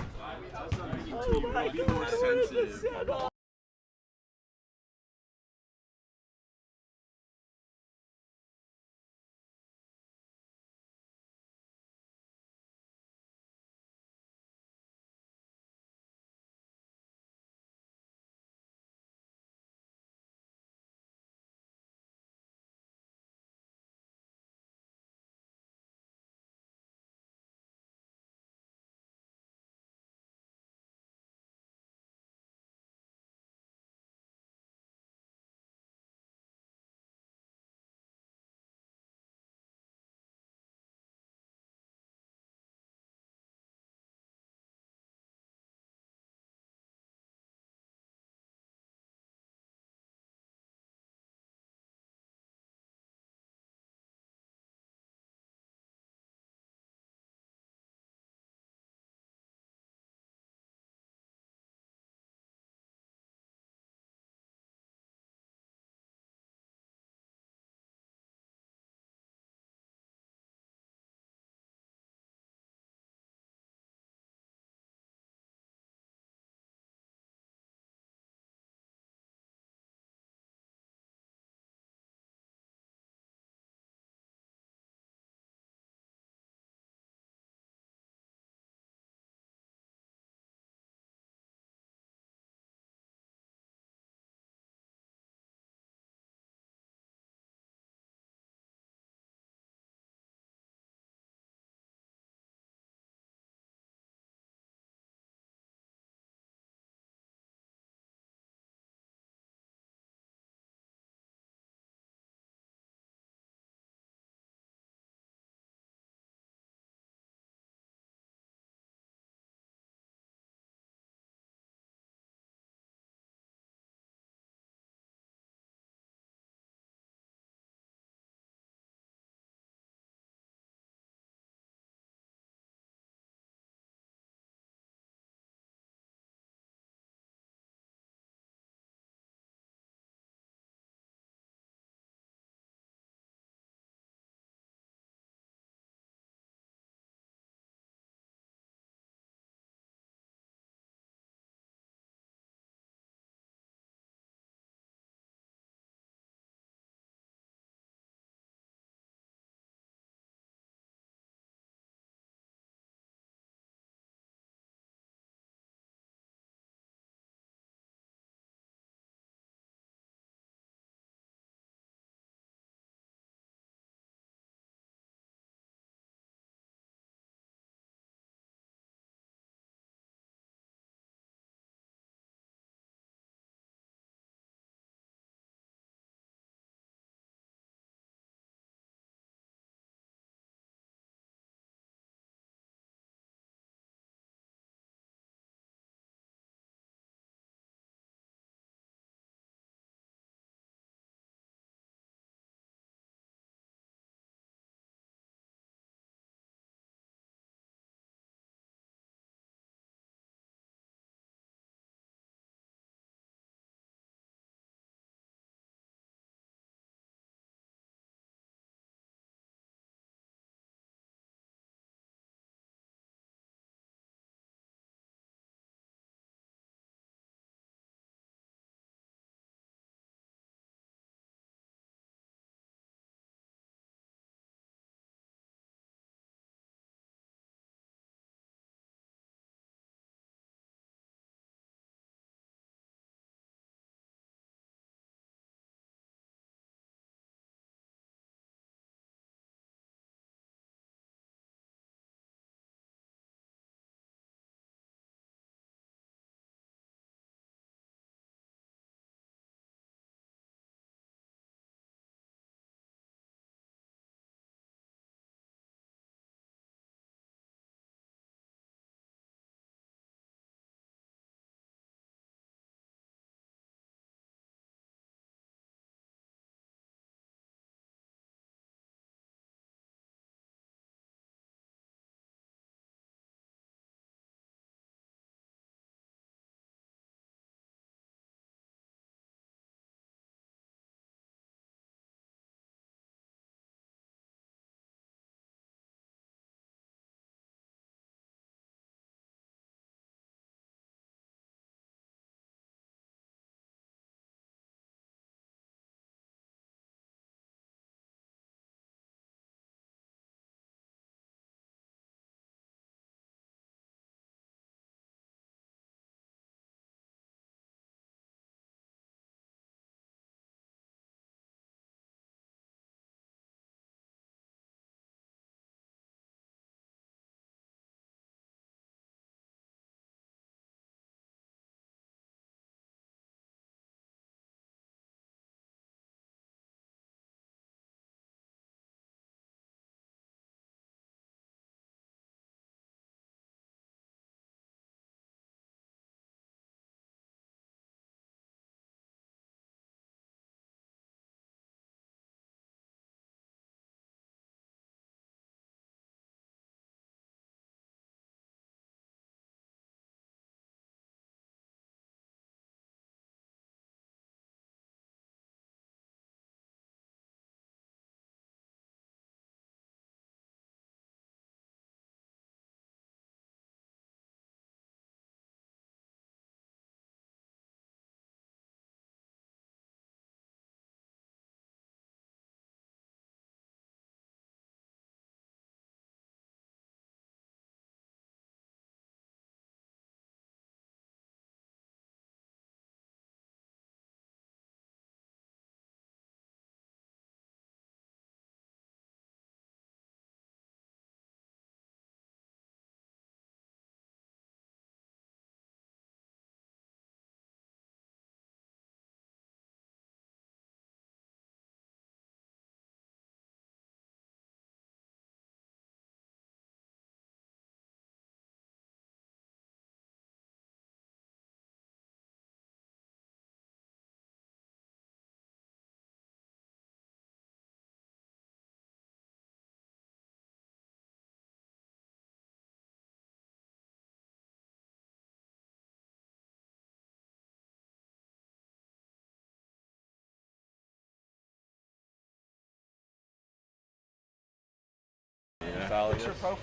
All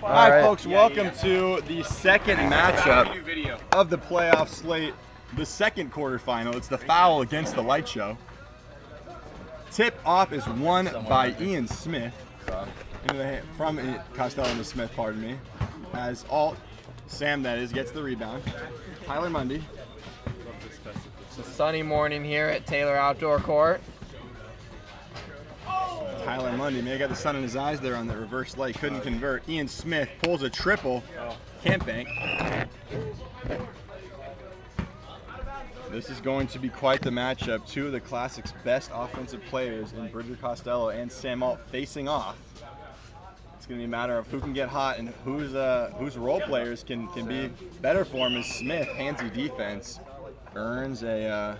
right, folks, welcome to the second matchup of the playoff slate, the second quarterfinal. It's the foul against the light show. Tip off is won by Ian Smith from Costello into Smith, pardon me. As Sam, that is, gets the rebound. Tyler Mundy. It's a sunny morning here at Taylor Outdoor Court. Tyler Mundy may have got the sun in his eyes there on the reverse light, couldn't convert. Ian Smith pulls a triple, can't bank. This is going to be quite the matchup. Two of the Classic's best offensive players in Bridger Costello and Sam Alt facing off. It's going to be a matter of who can get hot and whose role players can be better for him. As Smith, handsy defense, earns a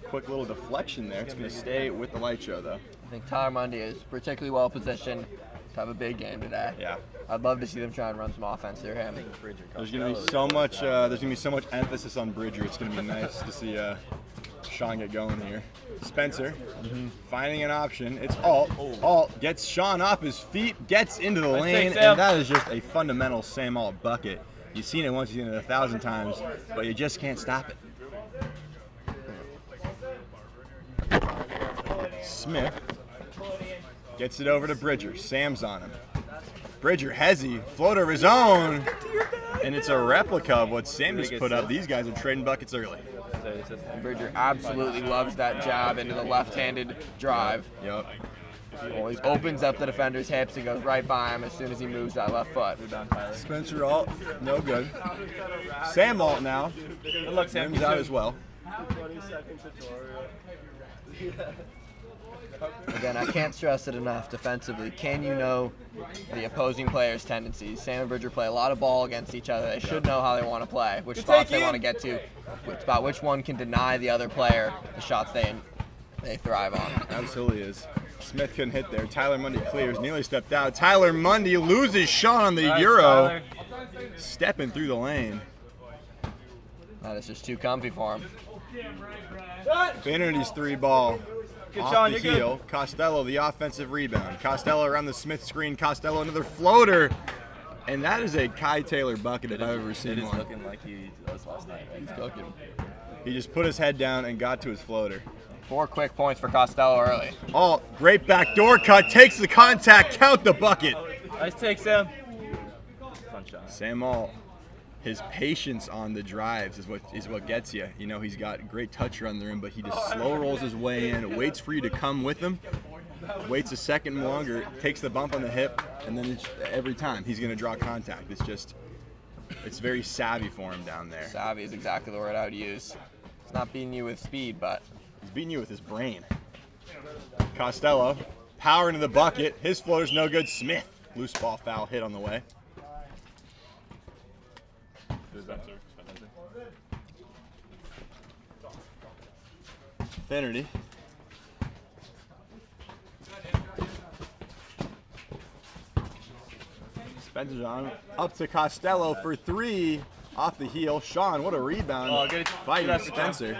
quick little deflection there. It's going to stay with the light show, though. I think Tyler Mundy is particularly well positioned to have a big game today. Yeah. I'd love to see them try and run some offense through him. There's going to be so much. There's going to be so much emphasis on Bridger. It's going to be nice to see Sean get going here. Spencer finding an option. It's Alt. Alt gets Sean off his feet, gets into the lane, and that is just a fundamental Sam Alt bucket. You've seen it once, you've seen it 1,000 times, but you just can't stop it. Smith gets it over to Bridger. Sam's on him. Bridger, hezzy, floater of his own, and it's a replica of what Sam just put up. These guys are trading buckets early. And Bridger absolutely loves that jab into the left-handed drive. Yep. Well, he opens up the defender's hips and goes right by him as soon as he moves that left foot. Spencer Alt, no good. Sam Alt now. Good luck, Sam. Sam's out as well. Again, I can't stress it enough defensively. Can you know the opposing players' tendencies? Sam and Bridger play a lot of ball against each other. They should know how they want to play, which spots they want to get to. It's about which one can deny the other player the shots they thrive on. Absolutely is. Smith couldn't hit there. Tyler Mundy clears, nearly stepped out. Tyler Mundy loses Sean on the Euro. Tyler. Stepping through the lane. That is just too comfy for him. Finnerty's three ball. Good, off Sean, the you're heel. good. Costello, the offensive rebound. Costello around the Smith screen. Costello, another floater. And that is a Kai Taylor bucket if I've ever seen one. looking like he was last night. He's cooking. He just put his head down and got to his floater. 4 quick points for Costello early. Oh, great backdoor cut. Takes the contact. Count the bucket. Nice take, Sam. Fun shot. Sam Alt, his patience on the drives is what gets you. You know, he's got great touch around the rim, but he just slow rolls his way in, waits for you to come with him, waits a second longer, takes the bump on the hip, and then every time he's going to draw contact. It's very savvy for him down there. Savvy is exactly the word I would use. He's not beating you with speed, but he's beating you with his brain. Costello, power into the bucket. His floater's no good. Smith, loose ball foul hit on the way. Finnerty. Spencer's on. Up to Costello for 3. Off the heel. Sean, what a rebound. Oh, good. Fighting Spencer.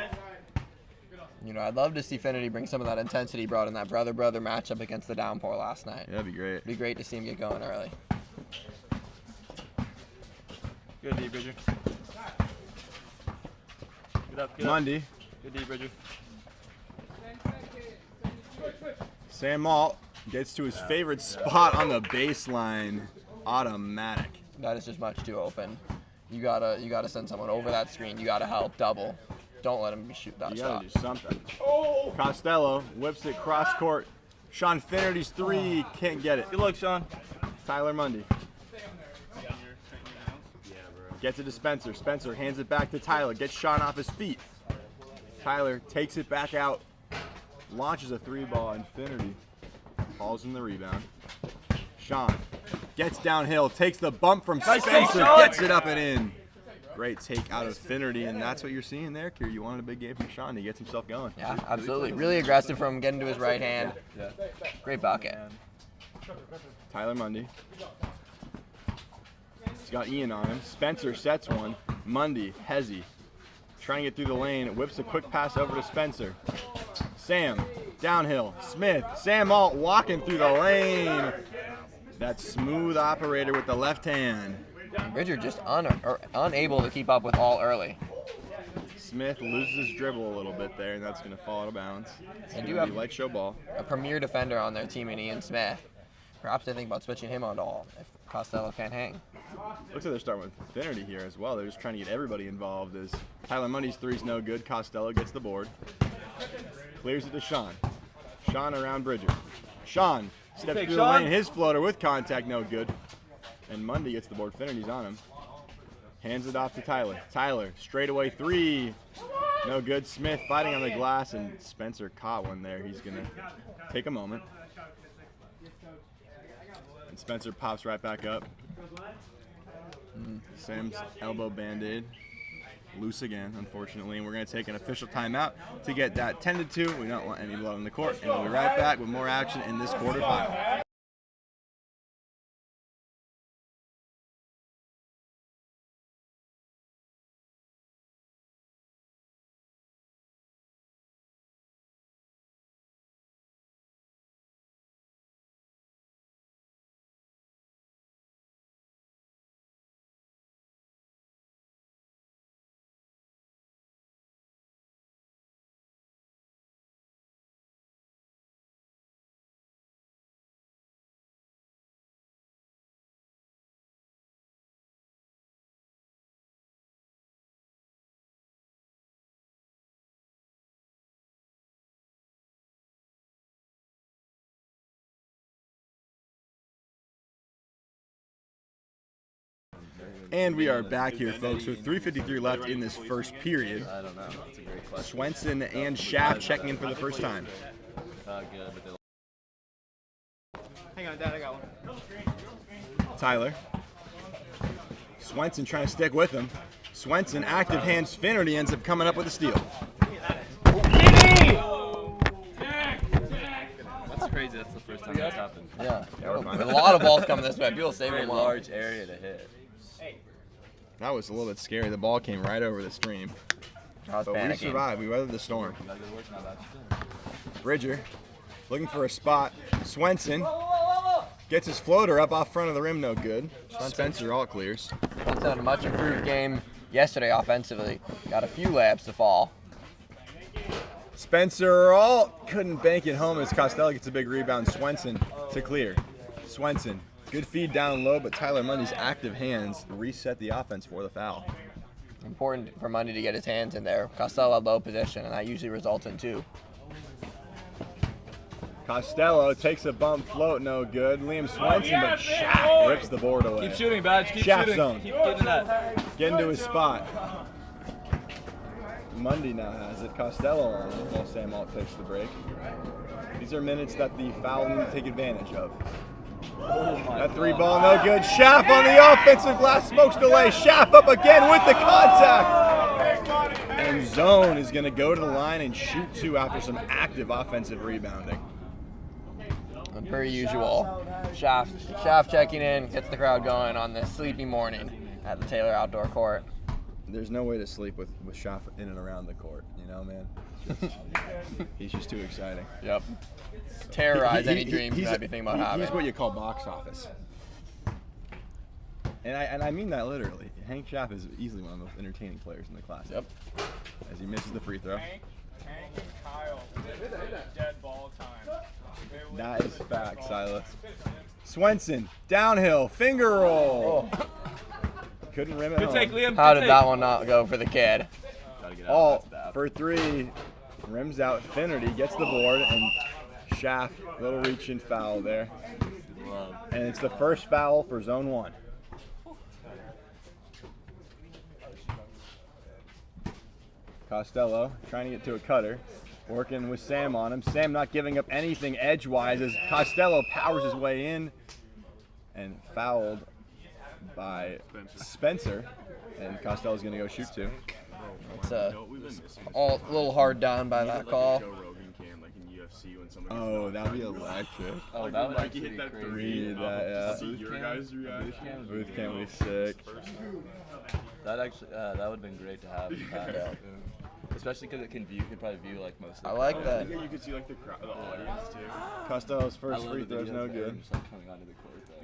you know, I'd love to see Finnerty bring some of that intensity he brought in that brother-brother matchup against the Downpour last night. Yeah, that'd be great. It'd be great to see him get going early. Good D, Bridger. Good up, Mundy. Good D, Bridger. Sam Alt gets to his favorite spot on the baseline. Automatic. That is just much too open. You gotta send someone over that screen. You gotta help double. Don't let him shoot that You shot. gotta do something. Costello whips it cross court. Sean Finnerty's 3, can't get it. Good luck, Sean. Tyler Mundy. Gets it to Spencer. Spencer hands it back to Tyler. Gets Sean off his feet. Tyler takes it back out. Launches a 3-ball, and Finnerty falls in the rebound. Sean gets downhill, takes the bump from Spencer, gets it up and in. Great take out of Finnerty, and that's what you're seeing there, Kier. You wanted a big game from Sean. He gets himself going. Yeah, absolutely. Really aggressive from getting to his right hand. Yeah. Great bucket. Tyler Mundy. He's got Ian on him. Spencer sets one. Mundy, hezzy. Trying to get through the lane. Whips a quick pass over to Spencer. Sam, downhill. Smith. Sam Alt walking through the lane. That smooth operator with the left hand. Bridger just unable to keep up with all early. Smith loses his dribble a little bit there, and that's going to fall out of bounds. They do have light show ball. a premier defender on their team in Ian Smith. Perhaps they think about switching him onto all if Costello can't hang. Looks like they're starting with Finnerty here as well. They're just trying to get everybody involved. As Tyler Mundy's three's no good. Costello gets the board. Clears it to Sean. Sean around Bridger. Sean steps through the lane. His floater with contact, no good. And Mundy gets the board. Finnerty's on him. Hands it off to Tyler. Tyler, straightaway three. No good. Smith fighting on the glass, and Spencer caught one there. He's going to take a moment. And Spencer pops right back up. Sam's elbow band-aid loose again, unfortunately, and we're going to take an official timeout to get that 10-2. We don't want any blood on the court, and we'll be right back with more action in this quarterfinal. And we are back here, folks, with 3:53 left in this first period. I don't know. That's a great question. Swenson and Schaff checking in for the first time. Not good, but Hang on, Dad, I got one. Tyler. Swenson trying to stick with him. Swenson, active hands, Finnerty ends up coming up with a steal. that's crazy. That's the first time that's happened. Yeah, a lot of balls coming this way. People save Very them well. large area to hit. That was a little bit scary. The ball came right over the stream. I was But we panicking. survived. We weathered the storm. Bridger looking for a spot. Swenson gets his floater up off front of the rim, no good. Spencer all clears. Swenson had a much improved game yesterday offensively. Got a few layups to fall. Spencer all couldn't bank it home as Costello gets a big rebound. Swenson to clear. Swenson, good feed down low, but Tyler Mundy's active hands reset the offense for the foul. Important for Mundy to get his hands in there. Costello had low position, and that usually results in two. Costello takes a bump float, no good. Liam Swenson, but Schaff rips the board away. Keep shooting, Badge. Keep Schaff shooting. zone. Keep getting that. Get into his spot. Mundy now has it. Costello on it while Sam Alt takes the break. These are minutes that the foul need to take advantage of. That three ball, no good. Schaff on the offensive glass, smokes delay. Schaff up again with the contact. And Zone is going to go to the line and shoot two after some active offensive rebounding. And per usual, Schaff checking in, gets the crowd going on this sleepy morning at the Taylor Outdoor Court. There's no way to sleep with Schaff in and around the court, you know, man. He's just too exciting. Yep. Terrorize any dreams you might be thinking about having. He's what you call box office. And I mean that literally. Hank Schaff is easily one of the most entertaining players in the class. Yep. As he misses the free throw. Hank and Kyle. Dead ball time. That is fact, Silas. Swenson, downhill, finger roll. Couldn't rim it home. Take, Liam. How did that one not go for the kid? Alt for three. Rims out. Finnerty gets the board, and Schaff, little reach and foul there. And it's the first foul for zone one. Costello trying to get to a cutter. Working with Sam on him. Sam not giving up anything edgewise as Costello powers his way in and fouled by Spencer. And Costello's going to go shoot two. It's a little hard done by that call. Oh, that'd be electric. Oh, that would actually hit be that crazy. Read that, yeah. See your guys' reaction. Booth camp would be sick. That actually, that would have been great to have. especially because it can probably view like most. I like that. Yeah, you can see like the crowd, the audience too. Costello's first free throw's no good. Just, like, coming onto the court, though.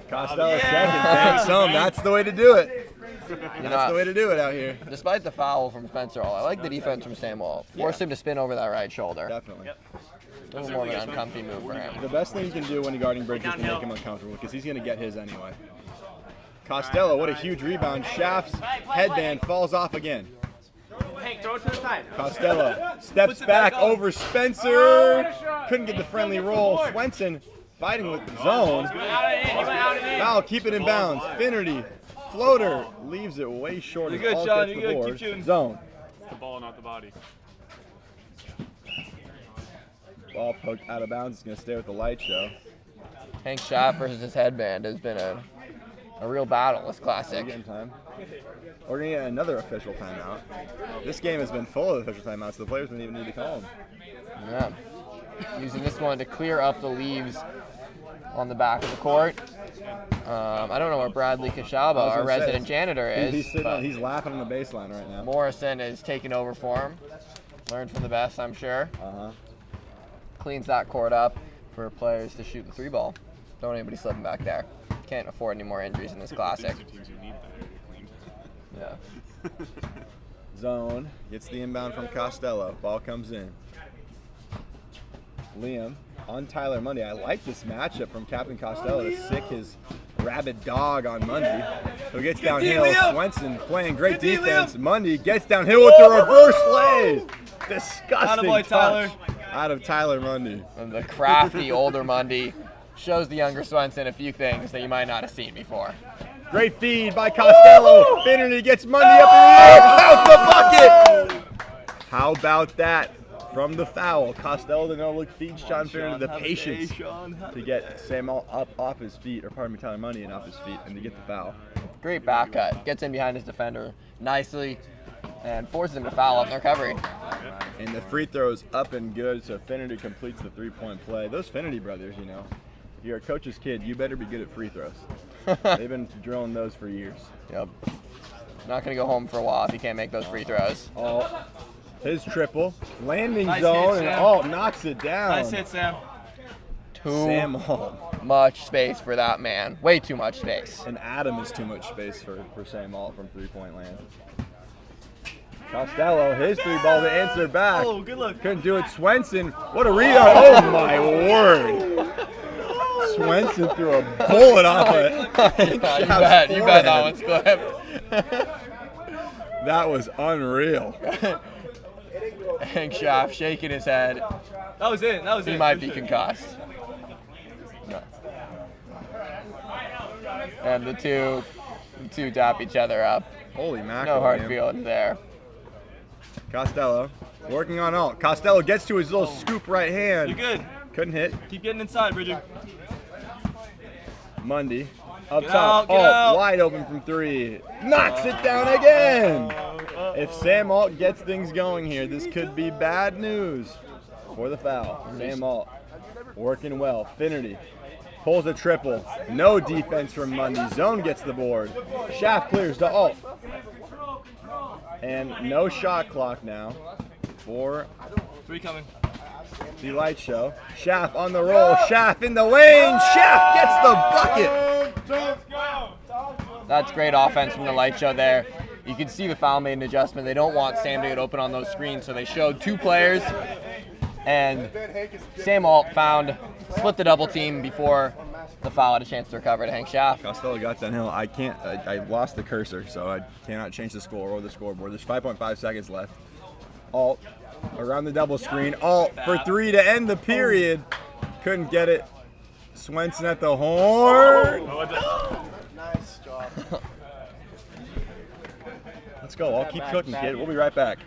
Costello second, thanks home. That's the way to do it. That's the way to do it out here. Despite the foul from Spencer Hall, I like the defense from Sam Wall. Forced him to spin over that right shoulder. Definitely. A little more of an uncomfy move for him. The best thing you can do when you're guarding Bridges is to make him uncomfortable because he's going to get his anyway. Costello, what a huge rebound. Shaft's headband falls off again. Hank, throw it to the side. Costello steps back over Spencer. Couldn't get the friendly roll. Swenson fighting with the zone. Foul, keep it in bounds. Finnerty, floater, leaves it way short. You're good, Sean. You're good. Keep shooting. Zone. It's the ball, not the body. Ball poked out of bounds. It's going to stay with the light show. Hank Schaff versus his headband has been a real battle this classic. Again time. We're going to get another official timeout. This game has been full of official timeouts, so the players don't even need to call them. Yeah. Using this one to clear up the leaves on the back of the court. I don't know where Bradley Kashaba, our resident janitor, is. He's laughing on the baseline right now. Morrison is taking over for him. Learned from the best, I'm sure. Cleans that court up for players to shoot the three ball. Don't anybody slipping back there. Can't afford any more injuries in this classic. Yeah. Zone gets the inbound from Costello. Ball comes in. Liam on Tyler Mundy. I like this matchup from Captain Costello to sick his rabid dog on Mundy. Who gets downhill. Swenson playing great defense. Mundy gets downhill with the reverse lay. Disgusting touch Tyler. out of Tyler Mundy. And the crafty older Mundy shows the younger Swenson a few things that you might not have seen before. Great feed by Costello. Finnerty gets Mundy up in the air. Out the bucket. How about that? From the foul, Costello, the no-look feed Sean Finnerty the patience to get Sam up off his feet, or pardon me, Tyler Mundy off his feet, and to get the foul. Great back cut. Gets in behind his defender nicely and forces him to foul up the recovery. And the free throw's up and good, so Finnerty completes the three-point play. Those Finnerty brothers, you know, if you're a coach's kid, you better be good at free throws. They've been drilling those for years. Yep. Not going to go home for a while if he can't make those free throws. His triple, landing zone, and Alt knocks it down. Nice hit, Sam. Sam Alt. Much space for that man. Way too much space. And Adam is too much space for Sam Alt from three-point land. Costello, his three ball to answer back. Oh, good look. Couldn't do it. Swenson, what a rebound. Oh, my word. Swenson threw a bullet off it. You bet that one's clipped. That was unreal. Hank Schaff shaking his head. That was it. He might be concussed. No. And the two tap each other up. Holy mackerel. No hard man. feelings there. Costello working on Alt. Costello gets to his little scoop right hand. You're good. Couldn't hit. Keep getting inside, Bridger. Mundy up Get top. out, get out. Wide open from three. Knocks it down again. If Sam Alt gets things going here, this could be bad news for the foul. Sam Alt working well. Finnerty pulls a triple. No defense from Mundy. Zone gets the board. Shaft clears to Alt. And no shot clock now for Three coming. the light show. Shaft on the roll. Shaft in the lane. Shaft gets the bucket. That's great offense from the light show there. You can see the foul made an adjustment. They don't want Sam to get open on those screens, so they showed two players. And Sam Alt split the double team before the foul had a chance to recover to Hank Schaff. Costello got downhill. I lost the cursor, so I cannot change the score or the scoreboard. There's 5.5 seconds left. Alt around the double screen. Alt for three to end the period. Couldn't get it. Swenson at the horn. Nice job. Let's go. I'll keep cooking, kid. We'll be right back.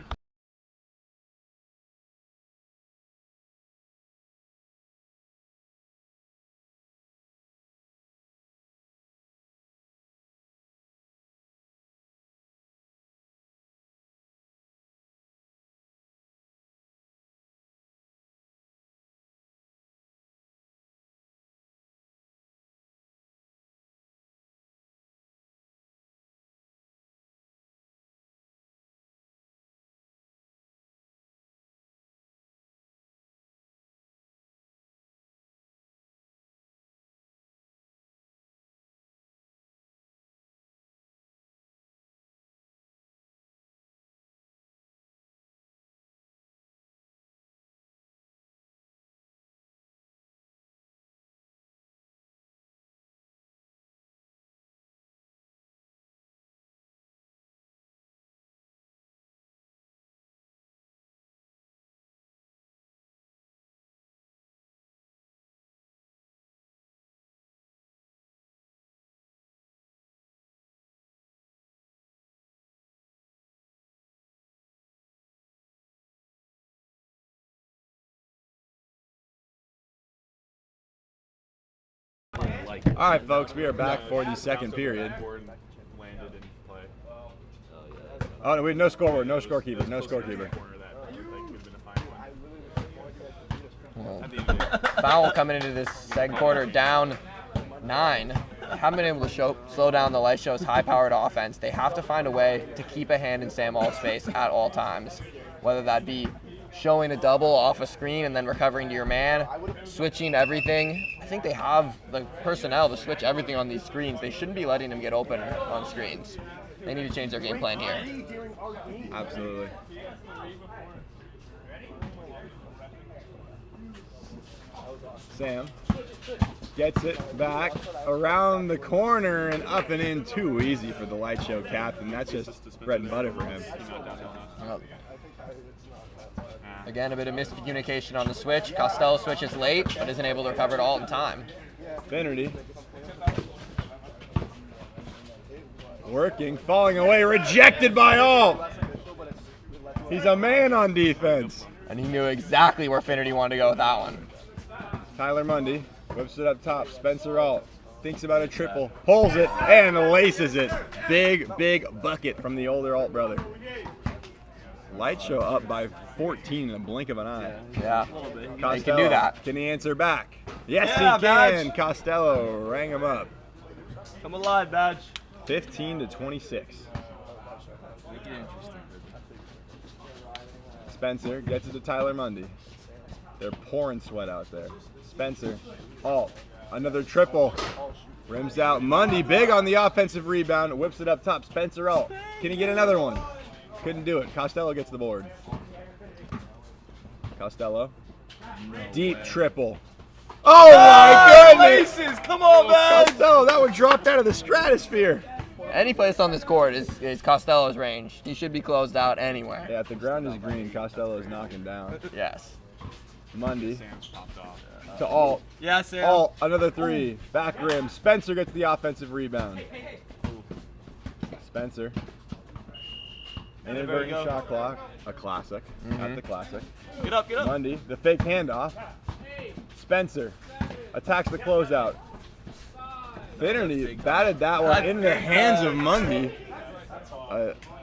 All right, folks, we are back for the second period. Oh, no, no scoreboard, no scorekeeper, no scorekeeper. Foul coming into this second quarter, down 9. Haven't been able to slow down the Light Show's high-powered offense. They have to find a way to keep a hand in Sam Alt's face at all times, whether that be showing a double off a screen and then recovering to your man, switching everything. I think they have the personnel to switch everything on these screens. They shouldn't be letting them get open on screens. They need to change their game plan here. Absolutely. Sam gets it back around the corner and up and in. Too easy for the Light Show captain. That's just bread and butter for him. Again, a bit of miscommunication on the switch. Costello switches late, but isn't able to recover it all in time. Finnerty working, falling away, rejected by Alt. He's a man on defense. And he knew exactly where Finnerty wanted to go with that one. Tyler Mundy whips it up top. Spencer Alt thinks about a triple, pulls it, and laces it. Big, big bucket from the older Alt brother. Light Show up by 14 in a blink of an eye. Yeah, Costello, he can do that. Can he answer back? Yes, he can. Badge. Costello rang him up. Come alive, Badge. 15 to 26. Make it interesting. Spencer gets it to Tyler Mundy. They're pouring sweat out there. Spencer, Alt, another triple. Rims out. Mundy big on the offensive rebound. Whips it up top. Spencer Alt. Can he get another one? Couldn't do it. Costello gets the board. Costello. Deep triple. Oh my goodness! Laces. Come on, man! Costello, that one dropped out of the stratosphere. Any place on this court is Costello's range. He should be closed out anywhere. Yeah, if the ground is green, Costello is knocking down. Yes. Mundy to Alt. Yeah, Sam. Alt, another three. Back rim. Spencer gets the offensive rebound. Spencer. Inadvertent shot clock. A classic. Not the classic. Get up, get up. Mundy, the fake handoff. Spencer attacks the closeout. Finnerty batted that one in the hands of Mundy.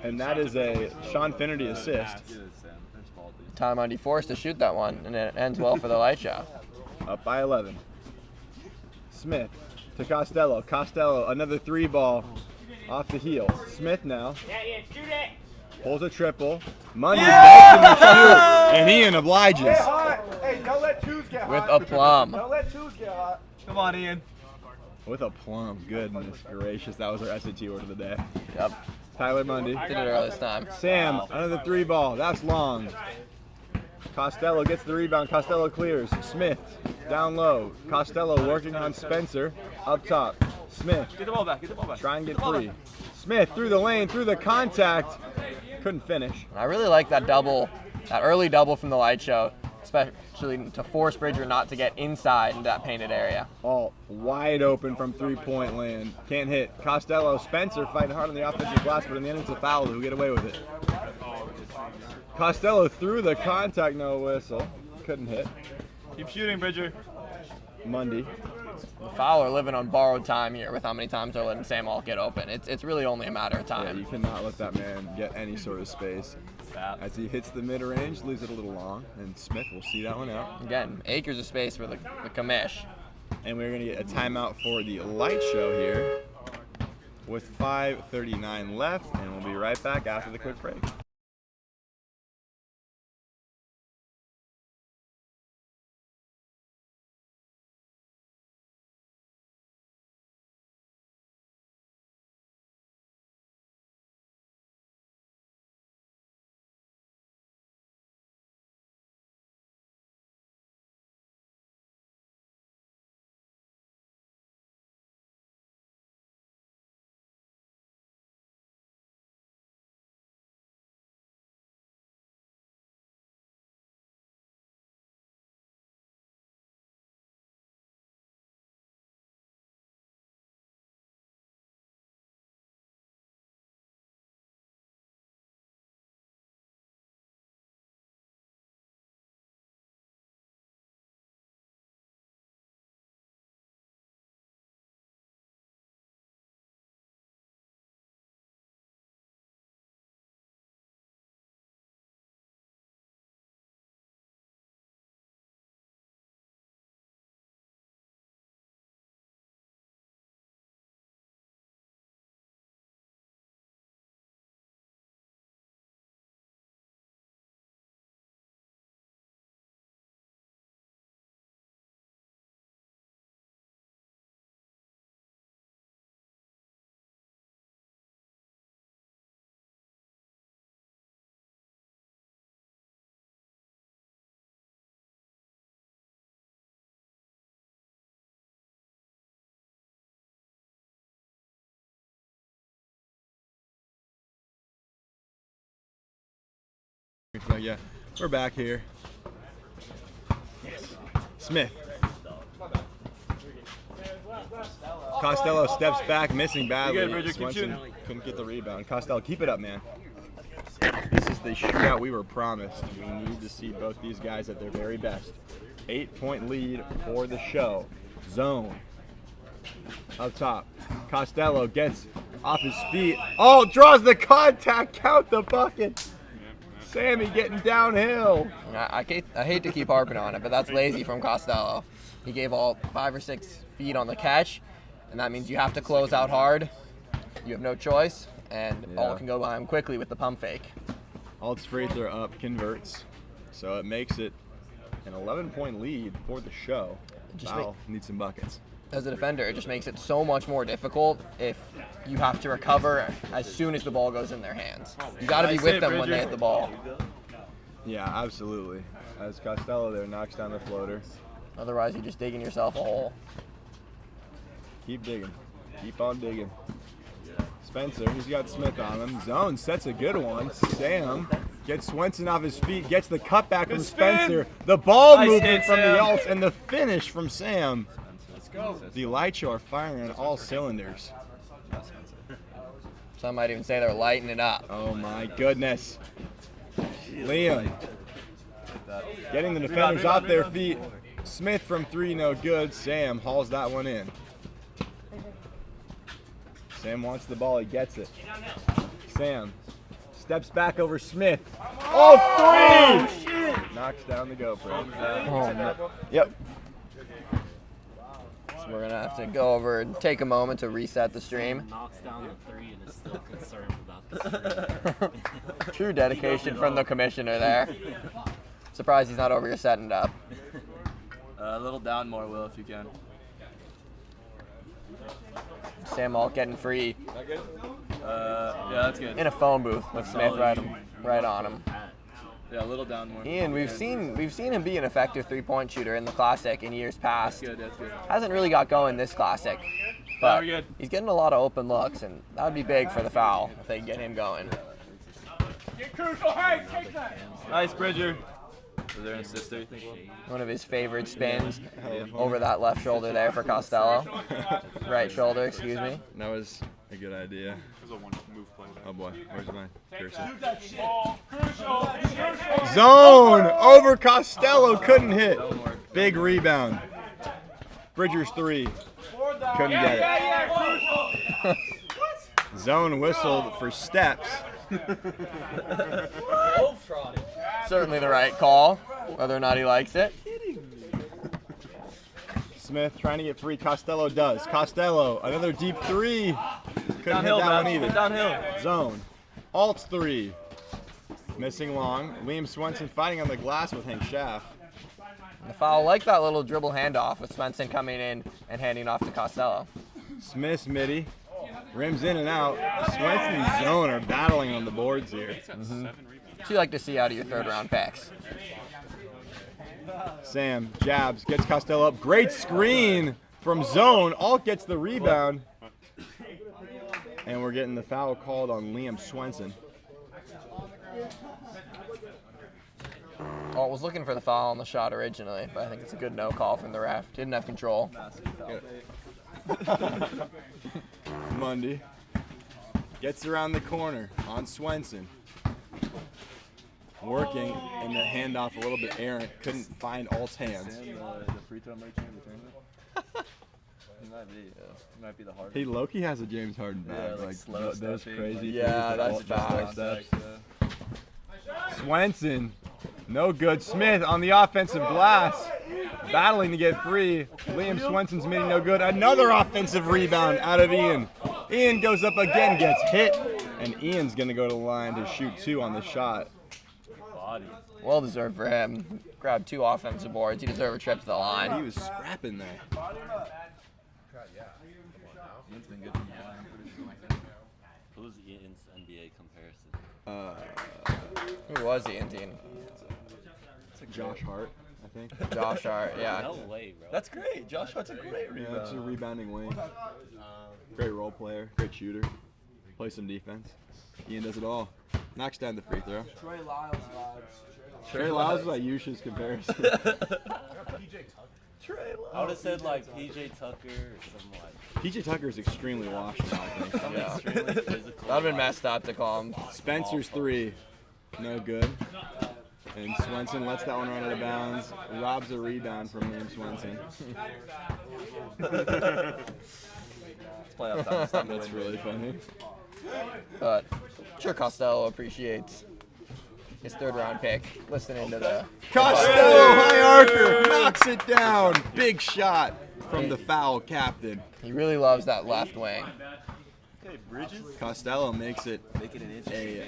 And that is a Sean Finnerty assist. Tyler Mundy forced to shoot that one, and it ends well for the Light Show. Up by 11. Smith to Costello. Costello, another three ball off the heel. Smith now. Pulls a triple. Mundy begs him to shoot, and Ian obliges. Hey, don't let twos get hot. With aplomb. Don't let twos get hot. Come on, Ian. With a plum. Goodness gracious. That was our SAT word of the day. Yep. Tyler Mundy. Did it early this time. Sam, another three ball. That's long. Costello gets the rebound. Costello clears. Smith down low. Costello working on Spencer up top. Smith. Get the ball back. Get the ball back. Try and get free. Smith through the lane, through the contact. Couldn't finish. I really like that double, that early double from the Light Show, especially to force Bridger not to get inside into that painted area. All wide open from three-point land. Can't hit. Costello, Spencer fighting hard on the offensive glass, but in the end it's a foul. Who get away with it? Costello through the contact, no whistle. Couldn't hit. Keep shooting, Bridger. Mundy. The Fowler living on borrowed time here with how many times they're letting Sam Alt get open. It's really only a matter of Yeah, time. you cannot let that man get any sort of space. As he hits the mid-range, leaves it a little long, and Smith will see that one out. Again, acres of space for the commish. And we're going to get a timeout for the Light Show here with 5:39 left, and we'll be right back after the quick break. Yeah, we're back here. Yes. Smith. Costello steps back, missing badly. You good, Bridger? Keep Swenson shooting. couldn't get the rebound. Costello, keep it up, man. This is the shootout we were promised. We need to see both these guys at their very best. 8-point lead for the show. Zone. Up top. Costello gets off his feet. Oh, draws the contact. Count the bucket. Sammy getting downhill. I hate to keep harping on it, but that's lazy from Costello. He gave all 5 or 6 feet on the catch, and that means you have to close out hard. You have no choice, and Alt can go by him quickly with the pump fake. Alt's free throw up converts, so it makes it an 11-point lead for the show. Foul needs some buckets. As a defender, it just makes it so much more difficult if you have to recover as soon as the ball goes in their hands. You got to be with them when they hit the ball. Yeah, absolutely. As Costello there knocks down the floater. Otherwise, you're just digging yourself a hole. Keep digging. Keep on digging. Spencer, he's got Smith on him. Zone sets a good one. Sam gets Swenson off his feet, gets the cutback from Spencer. The ball movement from the Alts and the finish from Sam. Let's go. The light show are firing on all cylinders. Some might even say they're lighting it up. Oh my goodness. Liam getting the defenders off their feet. Smith from 3, no good. Sam hauls that one in. Sam wants the ball, he gets it. Sam steps back over Smith. Oh, 3! Knocks down the GoPro. Oh, no. Yep. So we're going to have to go over and take a moment to reset the stream. Knocks down the 3 and is still concerned about this. True dedication from the commissioner there. Surprised he's not over here setting it up. A little down more, Will, if you can. Sam Alt getting free Yeah, that's good. in a phone booth with Smith right on him. Yeah, a little down more. Ian, we've seen him be an effective 3-point shooter in the Classic in years past. That's good. Hasn't really got going this Classic, but he's getting a lot of open looks, and that would be big for the foul if they can get him going. Get crucial. Hey, take that. Nice, Bridger. Is there an assist there, you think? One of his favorite spins over that left shoulder there for Costello. Right shoulder, excuse me. That was a good idea. It was a one-move play. Oh boy, where's my cursor? Ball. Crucial. Zone over Costello, couldn't hit. Big rebound. Bridger's 3, couldn't get it. Zone whistled for steps. Certainly the right call, whether or not he likes it. Smith trying to get free. Costello does. Costello, another deep 3. Couldn't Downhill, hit that one man. either. Downhill. Zone. Alt's 3. Missing long. Liam Swenson fighting on the glass with Hank Schaff. The foul, like that little dribble handoff with Swenson coming in and handing off to Costello. Smith's midi. Rims in and out. Swenson and Zone are battling on the boards here. What you like to see out of your third-round picks? Sam jabs, gets Costello up. Great screen from Zone. Alt gets the rebound. And we're getting the foul called on Liam Swenson. Alt was looking for the foul on the shot originally, but I think it's a good no call from the ref. Didn't have control. Mundy gets around the corner on Swenson. Working, and the handoff a little bit errant. Couldn't find Alt's hands. The free throw merchant returns it? He might be. He might be the hardest. He low-key has a James Harden bag. like slow those stepping, crazy Yeah, things that's that Alt fast. steps. Swenson, no good. Smith on the offensive glass, battling to get free. Liam Swenson's made no good. Another offensive rebound out of Ian. Ian goes up again, gets hit, and Ian's gonna go to the line to shoot 2 on the shot. Well deserved for him. Grabbed 2 offensive boards. He deserved a trip to the line. He was scrapping there. Ian's been good from the line. Who's Ian's NBA comparison? Who was he, Indian? Josh Hart, I think. Josh Hart, yeah. No way, bro. That's great. Josh Hart's a great Yeah, rebound. it's a rebounding wing. Great role player, great shooter. Play some defense. Ian does it all. Knocks down the free throw. Trey Lyles vibes. Trey Lyles was like Yusha's comparison. I would have said like PJ Tucker or something like. PJ Tucker is extremely washed now, I think. Something extremely physical. That would have been messed up to call him. Spencer's 3, no good. And Swenson lets that one run out of bounds. Robs a rebound from Liam Swenson. That's really funny. But I'm sure Costello appreciates his 3rd round pick. Listening to the Costello, high archer, knocks it down. Big shot from the foul captain. He really loves that left wing. Costello makes it a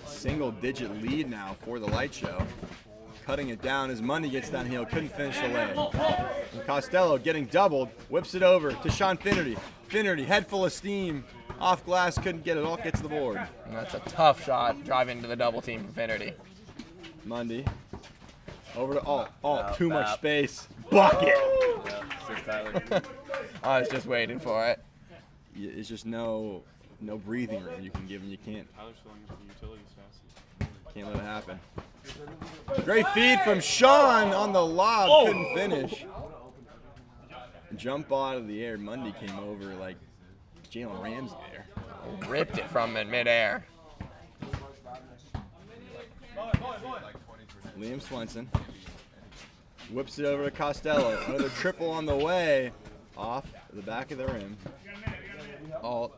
single-digit lead now for the light show. Cutting it down as Mundy gets downhill, couldn't finish the layup. And Costello getting doubled, whips it over to Sean Finnerty. Finnerty, head full of steam, off glass, couldn't get it, all gets the board. And that's a tough shot, driving into the double team from Finnerty. Mundy, over to Alt, too much space, bucket! I was just waiting for it. It's just no breathing room you can give, and you can't let it happen. Great feed from Sean on the lob, couldn't finish. Jump ball out of the air. Mundy came over like Jalen Ramsey there. Ripped it from in midair. Liam Swenson whips it over to Costello. Another triple on the way, off the back of the rim. Alt.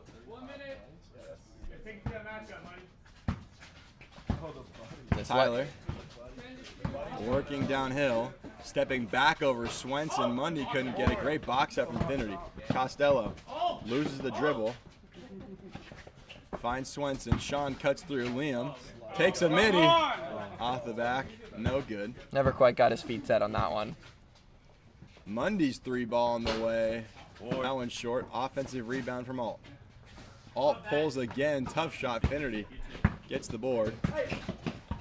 Tyler working downhill, stepping back over Swenson. Mundy couldn't get a great box up from Finnerty. Costello loses the dribble, finds Swenson. Sean cuts through. Liam takes a midi off the back, no good. Never quite got his feet set on that one. Mundy's 3 ball on the way. That one's short. Offensive rebound from Alt. Alt pulls again. Tough shot. Finnerty gets the board.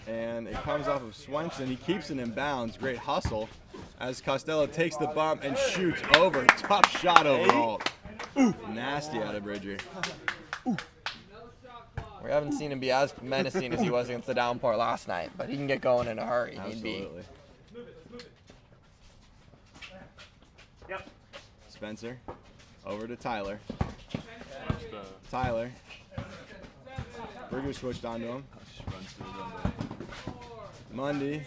And it comes off of Swenson. He keeps it in bounds. Great hustle as Costello takes the bump and shoots over. Tough shot over Alt. Nasty out of Bridger. We haven't seen him be as menacing as he was against the downpour last night, but he can get going in a hurry. Absolutely. Spencer over to Tyler. Tyler. Bridger switched onto him. Mundy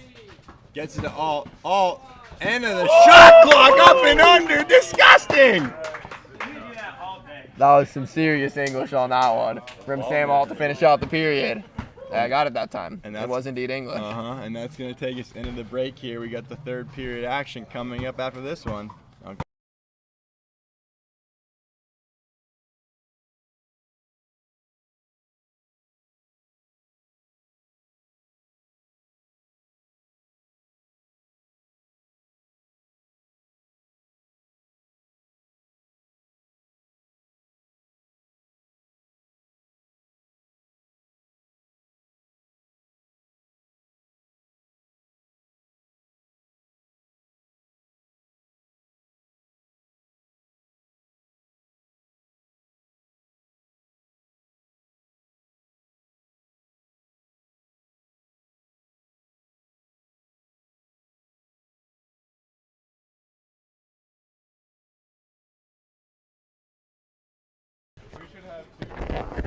gets it to Alt. Alt. End of the shot clock, up and under. Disgusting. That was some serious English on that one from Sam Alt to finish out the period. Yeah, I got it that time. And it was indeed English. And that's going to take us into the break here. We got the 3rd period action coming up after this one. Okay.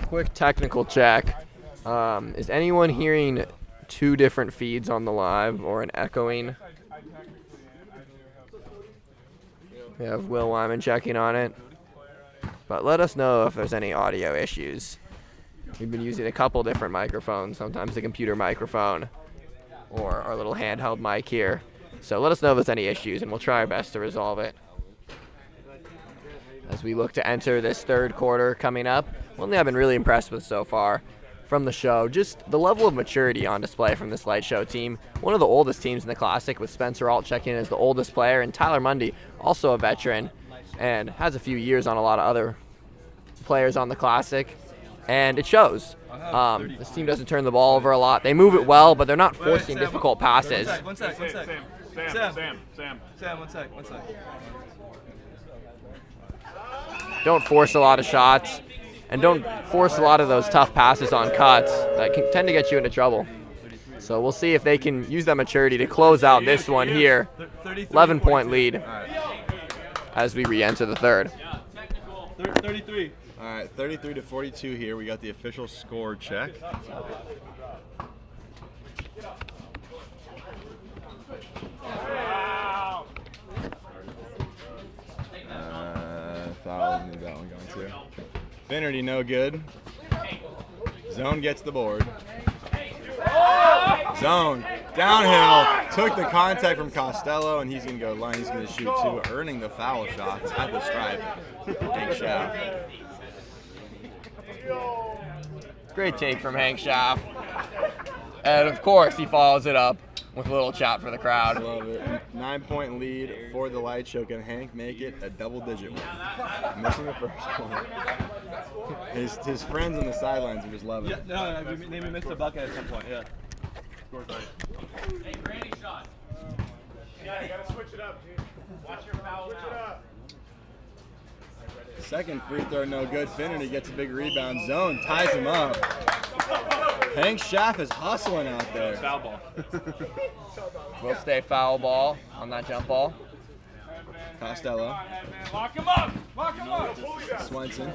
Quick technical check. Is anyone hearing 2 different feeds on the live or an echoing? We have Will Wyman checking on it. But let us know if there's any audio issues. We've been using a couple different microphones, sometimes the computer microphone or our little handheld mic here. So let us know if there's any issues and we'll try our best to resolve it. As we look to enter this 3rd quarter coming up, one thing I've been really impressed with so far from the show, just the level of maturity on display from this light show team. One of the oldest teams in the Classic, with Spencer Alt checking in as the oldest player, and Tyler Mundy, also a veteran, and has a few years on a lot of other players on the Classic, and it shows. This team doesn't turn the ball over a lot. They move it well, but they're not forcing difficult passes. One sec. Sam, one sec. Don't force a lot of shots. and don't force a lot of those tough passes on cuts that can tend to get you into trouble. So we'll see if they can use that maturity to close out this one here. 11-point lead as we re-enter the third. 33. All right, 33 to 42 here. We got the official score check. Foul, need that one going too. Finnerty, no good. Zone gets the board. Zone, downhill, took the contact from Costello, and he's going to go line. He's going to shoot two, earning the foul shots at the stripe. Hank Schaff. Great take from Hank Schaff. And of course, he follows it up with a little chat for the crowd. Love it. 9-point lead for the Light Show. Can Hank make it a double-digit one? Missing the first one. His friends on the sidelines are just loving it. No, they missed a bucket at some point. Yeah. Hey, granny shot. Yeah, you gotta switch it up, dude. Watch your foul. Switch it up. Second free throw, no good. Finnerty gets a big rebound. Zone ties him up. Hank Schaff is hustling out there. Foul ball. Will stay foul ball on that jump ball. Costello. Lock him up. Lock him up. Swenson.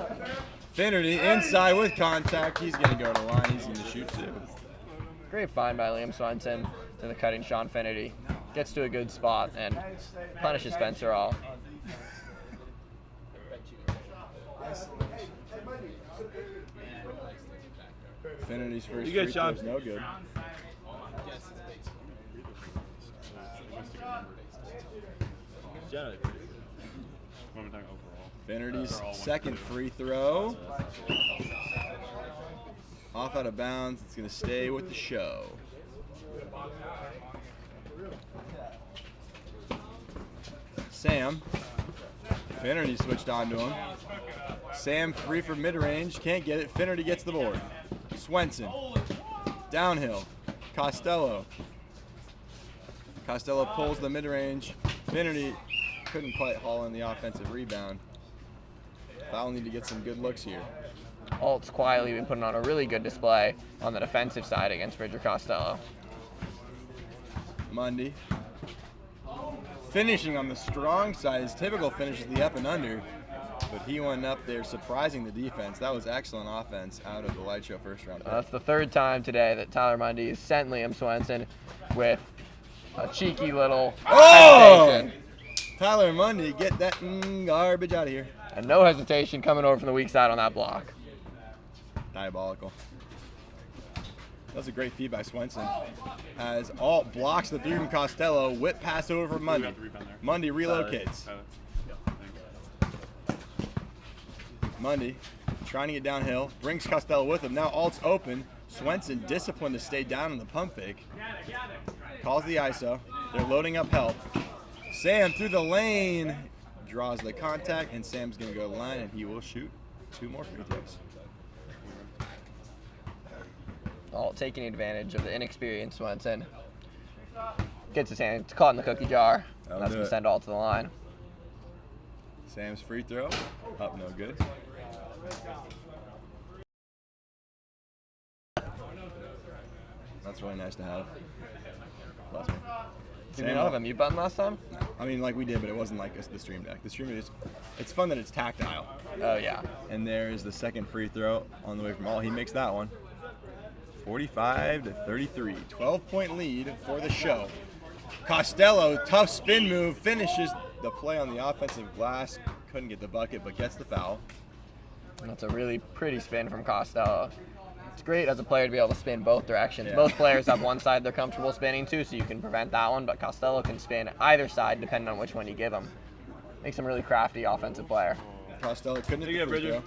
Finnerty inside with contact. He's going to go to the line. He's going to shoot two. Great find by Liam Swenson to the cutting Sean Finnerty. Gets to a good spot and punishes Spencer All. Finnerty's first You good, free Sean? throw is no good. Finnerty's second free throw. Off out of bounds. It's going to stay with the show. Sam. Finnerty switched on to him. Sam free for mid-range. Can't get it. Finnerty gets the board. Swenson. Downhill. Costello. Costello pulls the mid-range. Finnerty couldn't quite haul in the offensive rebound. Foul need to get some good looks here. Alt's quietly been putting on a really good display on the defensive side against Bridger Costello. Mundy. Finishing on the strong side. His typical finish is the up and under, but he went up there surprising the defense. That was excellent offense out of the Light Show first round. That's the third time today that Tyler Mundy has sent Liam Swenson with a cheeky little hesitation. Tyler Mundy, get that garbage out of here. And no hesitation coming over from the weak side on that block. Diabolical. That was a great feed by Swenson. As Alt blocks the three from Costello, whip pass over from Mundy. Mundy relocates. Mundy trying to get downhill, brings Costello with him. Now Alt's open. Swenson disciplined to stay down in the pump fake. Calls the ISO. They're loading up help. Sam through the lane draws the contact, and Sam's going to go to the line, and he will shoot two more free throws. Alt taking advantage of the inexperienced Swenson. Gets his hand caught in the cookie jar. That'll That's do going to it. send Alt to the line. Sam's free throw, up no good. That's really nice to have. Bless me. Did we not have a mute button last time? I mean, like we did, but it wasn't like the Stream Deck. The Stream Deck it's fun that it's tactile. Oh, yeah. And there's the second free throw on the way from Alt. He makes that one. 45 to 33. 12-point lead for the show. Costello, tough spin move, finishes the play on the offensive glass. Couldn't get the bucket, but gets the foul. And that's a really pretty spin from Costello. It's great as a player to be able to spin both directions. Yeah. Most players have one side they're comfortable spinning to, so you can prevent that one, but Costello can spin either side depending on which one you give him. Makes him a really crafty offensive player. Costello couldn't hit the free throw.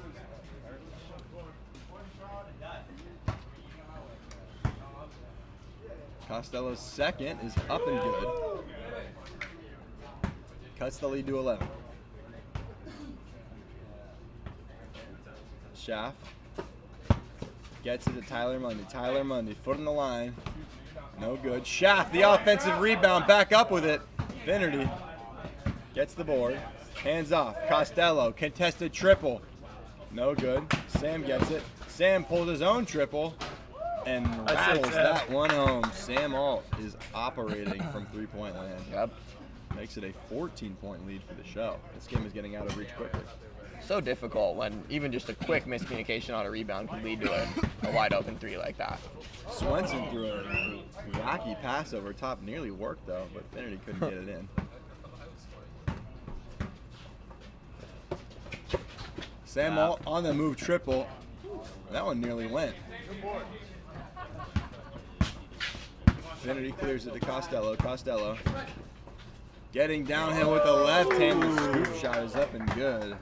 Costello's second is up and good. Cuts the lead to 11. Schaff gets it to Tyler Mundy. Tyler Mundy, foot on the line. No good. Schaff, the offensive rebound, back up with it. Finnerty gets the board. Hands off. Costello, contested triple. No good. Sam gets it. Sam pulls his own triple and rattles that one home. Sam Alt is operating from three-point land. Yep. Makes it a 14-point lead for the show. This game is getting out of reach quickly. So difficult when even just a quick miscommunication on a rebound can lead to a wide open three like that. Swenson threw a wacky pass over top. Nearly worked, though, but Finnerty couldn't get it in. Sam Alt on the move triple. That one nearly went. Finnerty clears it to Costello. Costello getting downhill with the left-handed scoop shot is up and good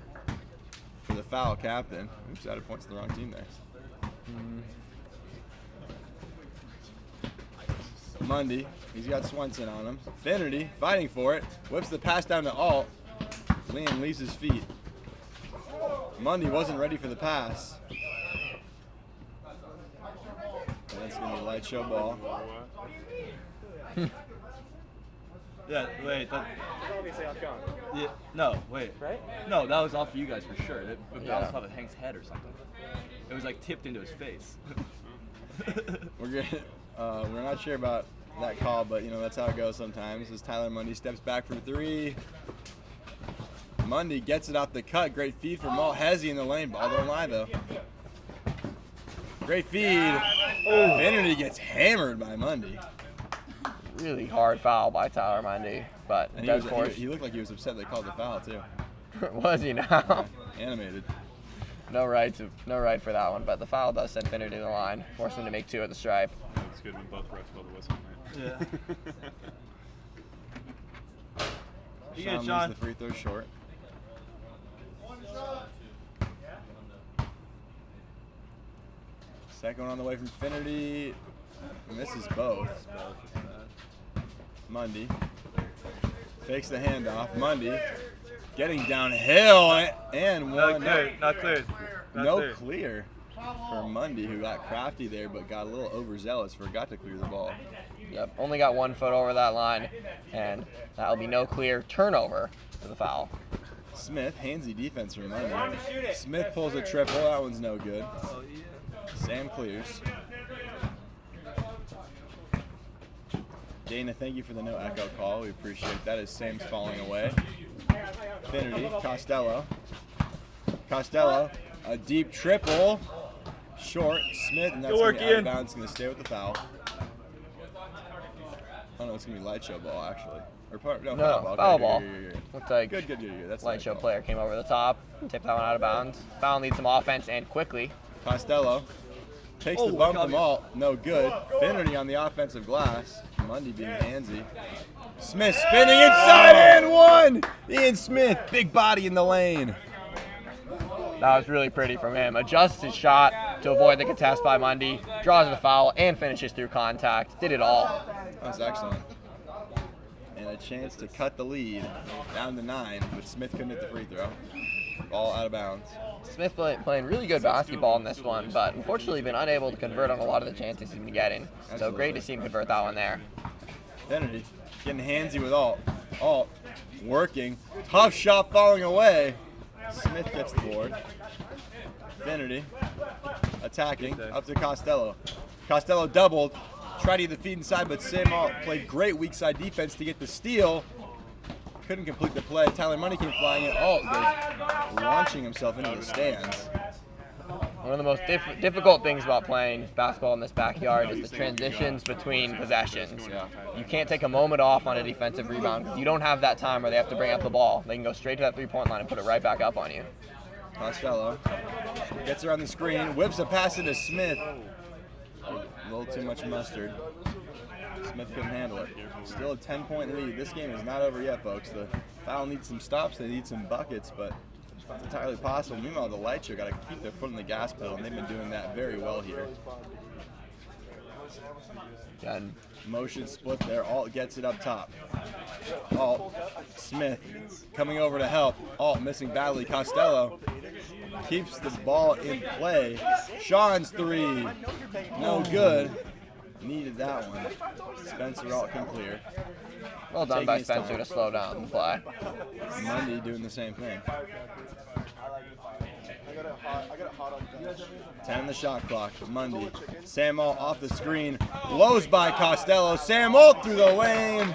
for the foul captain. Oops, added points to the wrong team there. Mundy, he's got Swenson on him. Finnerty fighting for it. Whips the pass down to Alt. Liam leaves his feet. Mundy wasn't ready for the pass. And that's going to be a light show ball. Yeah, wait. Yeah, no, wait. Right? No, that was off of you guys for sure. That bounced off of Hank's head or something. It was like tipped into his face. We're not sure about that call, but you know that's how it goes sometimes. As Tyler Mundy steps back for three. Mundy gets it off the cut. Great feed from Alt. Hezzy in the lane. Ball don't lie though. Great feed. Finnerty gets hammered by Mundy. Really hard foul by Tyler Mundy, but And he looked like he was upset they called the foul too. Was he now? Animated. No right for that one, but the foul does send Finnerty to the line, forcing him to make two at the stripe. It's good when both refs blow the whistle, right? Yeah. Sean leaves the free throw short. Second one on the way from Finnerty. Misses both. Mundy fakes the handoff. Mundy getting downhill and one. Not cleared. No clear for Mundy, who got crafty there but got a little overzealous. Forgot to clear the ball. Yep, only got 1 foot over that line, and that'll be no clear turnover for the foul. Smith, handsy defense from Mundy. Smith pulls a triple. That one's no good. Sam clears. Dana, thank you for the no echo call. We appreciate that as Sam's falling away. Finnerty, Costello. Costello, a deep triple. Short, Smith, and that's going to be out of bounds. Going to stay with the foul. Oh no, it's going to be light show ball actually. Or Foul ball. Looks like good. That's light show player came over the top, tipped that one out of bounds. Foul needs some offense and quickly. Costello takes the bump from Alt. No good. Finnerty on the offensive glass. Mundy being handsy. Smith spinning inside and one! Ian Smith, big body in the lane. That was really pretty from him. Adjusts his shot to avoid the contest by Mundy, draws the foul, and finishes through contact. Did it all. That was excellent. And a chance to cut the lead down to 9, but Smith couldn't hit the free throw. Ball out of bounds. Smith playing really good basketball in this one, but unfortunately been unable to convert on a lot of the chances he's been getting. So great to see him convert that one there. Finnerty getting handsy with Alt. Alt working. Tough shot falling away. Smith gets the board. Finnerty attacking up to Costello. Costello doubled. Tried to get the feed inside, but Sam Alt played great weak side defense to get the steal. Couldn't complete the play. Tyler Mundy came flying in. Alt goes launching himself into the stands. One of the most difficult things about playing basketball in this backyard is the transitions between possessions. You can't take a moment off on a defensive rebound because you don't have that time where they have to bring up the ball. They can go straight to that three-point line and put it right back up on you. Costello gets around the screen, whips a pass into Smith. A little too much mustard. Smith couldn't handle it. Still a 10-point lead. This game is not over yet, folks. The foul needs some stops. They need some buckets, but it's entirely possible. Meanwhile, the Light Show got to keep their foot on the gas pedal, and they've been doing that very well here. Again, motion split there. Alt gets it up top. Alt, Smith coming over to help. Alt missing badly. Costello keeps the ball in play. Sean's three, no good. Needed that one. Spencer Alt can clear. Well done by Spencer to slow down the play. Mundy doing the same thing. I got it hot on the bench. 10 on the shot clock. Mundy. Sam Alt off the screen. Blows by Costello. Sam Alt through the lane.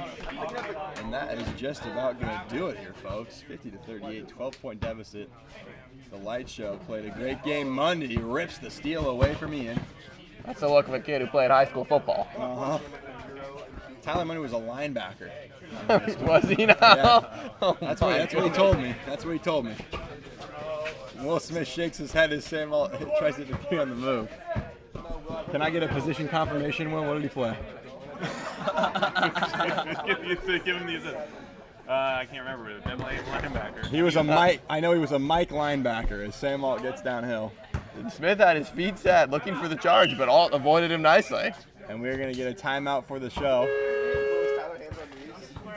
And that is just about going to do it here, folks. 50-38, 12-point deficit. The Light Show played a great game. Mundy rips the steal away from Ian. That's the look of a kid who played high school football. Tyler Mundy was a linebacker. Was he now? Yeah. Oh That's what he told me. That's what he told me. Will Smith shakes his head as Sam Alt tries to be on the move. Can I get a position confirmation, Will? What did he play? Give him the assist. I can't remember. Definitely linebacker. He was a Mike. I know he was a Mike linebacker as Sam Alt gets downhill. Smith had his feet set, looking for the charge, but Alt avoided him nicely. And we're going to get a timeout for the show.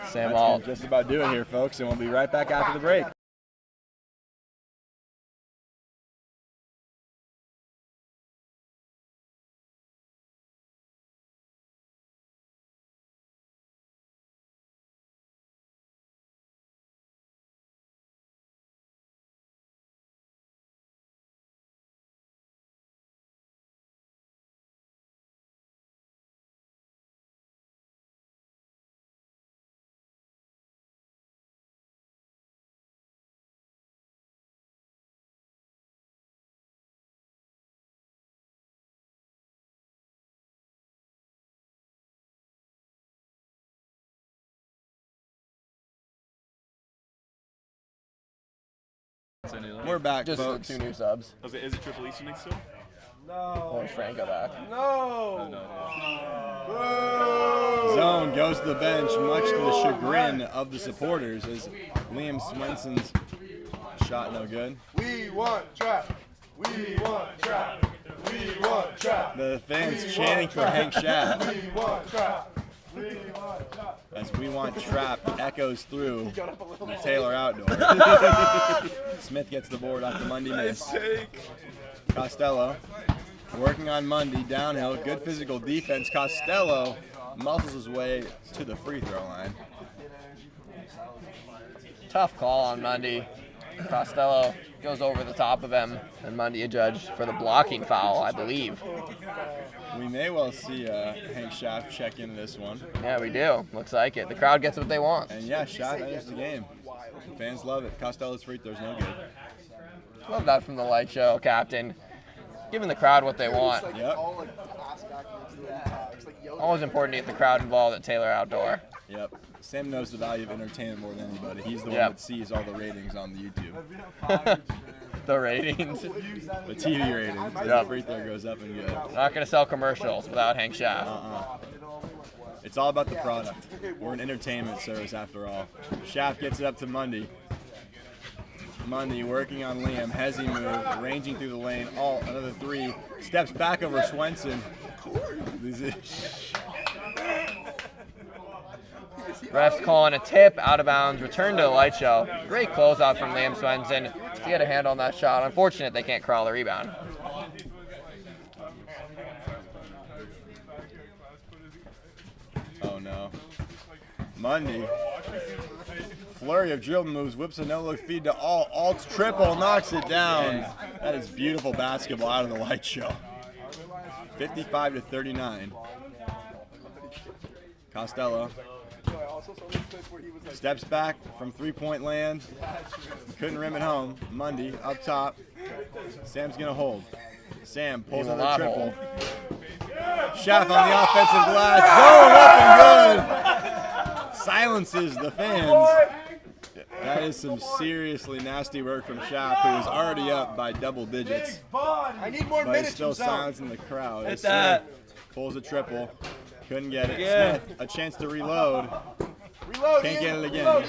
Sam That's Alt. gonna just about do it here, folks, and we'll be right back after the break. We're back, Just folks. 2 new subs. Is it Triple Eastern next still? Or is Franco back? Zone goes to the bench, much to the chagrin of the supporters, as Liam Swenson's shot no good. We want trap. We want trap. We want trap. The fans chanting for Hank Schaff We want trap. We want trap. as We Want Trap echoes through the Taylor outdoor. Smith gets the board off the Mundy miss. Costello working on Mundy, downhill, good physical defense. Costello muscles his way to the free throw line. Tough call on Mundy. Costello goes over the top of him, and Mundy adjudged for the blocking foul, I believe. We may well see Hank Schaff check in this one. Yeah, we do. Looks like it. The crowd gets what they want. And yeah, Schaff enters the game. The fans love it. Costello's free throw's no good. Love that from the Light Show captain. Giving the crowd what they want. Yep. Always important to get the crowd involved at Taylor Outdoor. Yep. Sam knows the value of entertainment more than anybody. He's the one Yep. that sees all the ratings on the YouTube. The ratings. The TV ratings. As the free throw goes up and good. Not going to sell commercials without Hank Schaff. It's all about the product. We're an entertainment service after all. Schaff gets it up to Mundy. Mundy working on Liam. Hezzy move, ranging through the lane. Another 3. Steps back over Swenson. Refs calling a tip, out of bounds, return to the Light Show. Great closeout from Liam Swenson. He had a hand on that shot. Unfortunate they can't crawl the rebound. Oh no. Mundy. Flurry of dribble moves, whips a no-look feed to Alt. Alt's triple, knocks it down. That is beautiful basketball out of the Light Show. 55-39. Costello steps back from three-point land. Couldn't rim it home. Mundy up top. Sam's gonna hold. Sam pulls on the triple. Schaff on the offensive glass. Zone up and good. Silences the fans. That is some seriously nasty work from Schaff, who is already up by double digits. I need more But minutes. he's still from zone. silencing the crowd. Hit that. Pulls a triple. Couldn't get it. Yeah. Smith, a chance to reload. Reload. Can't get it again.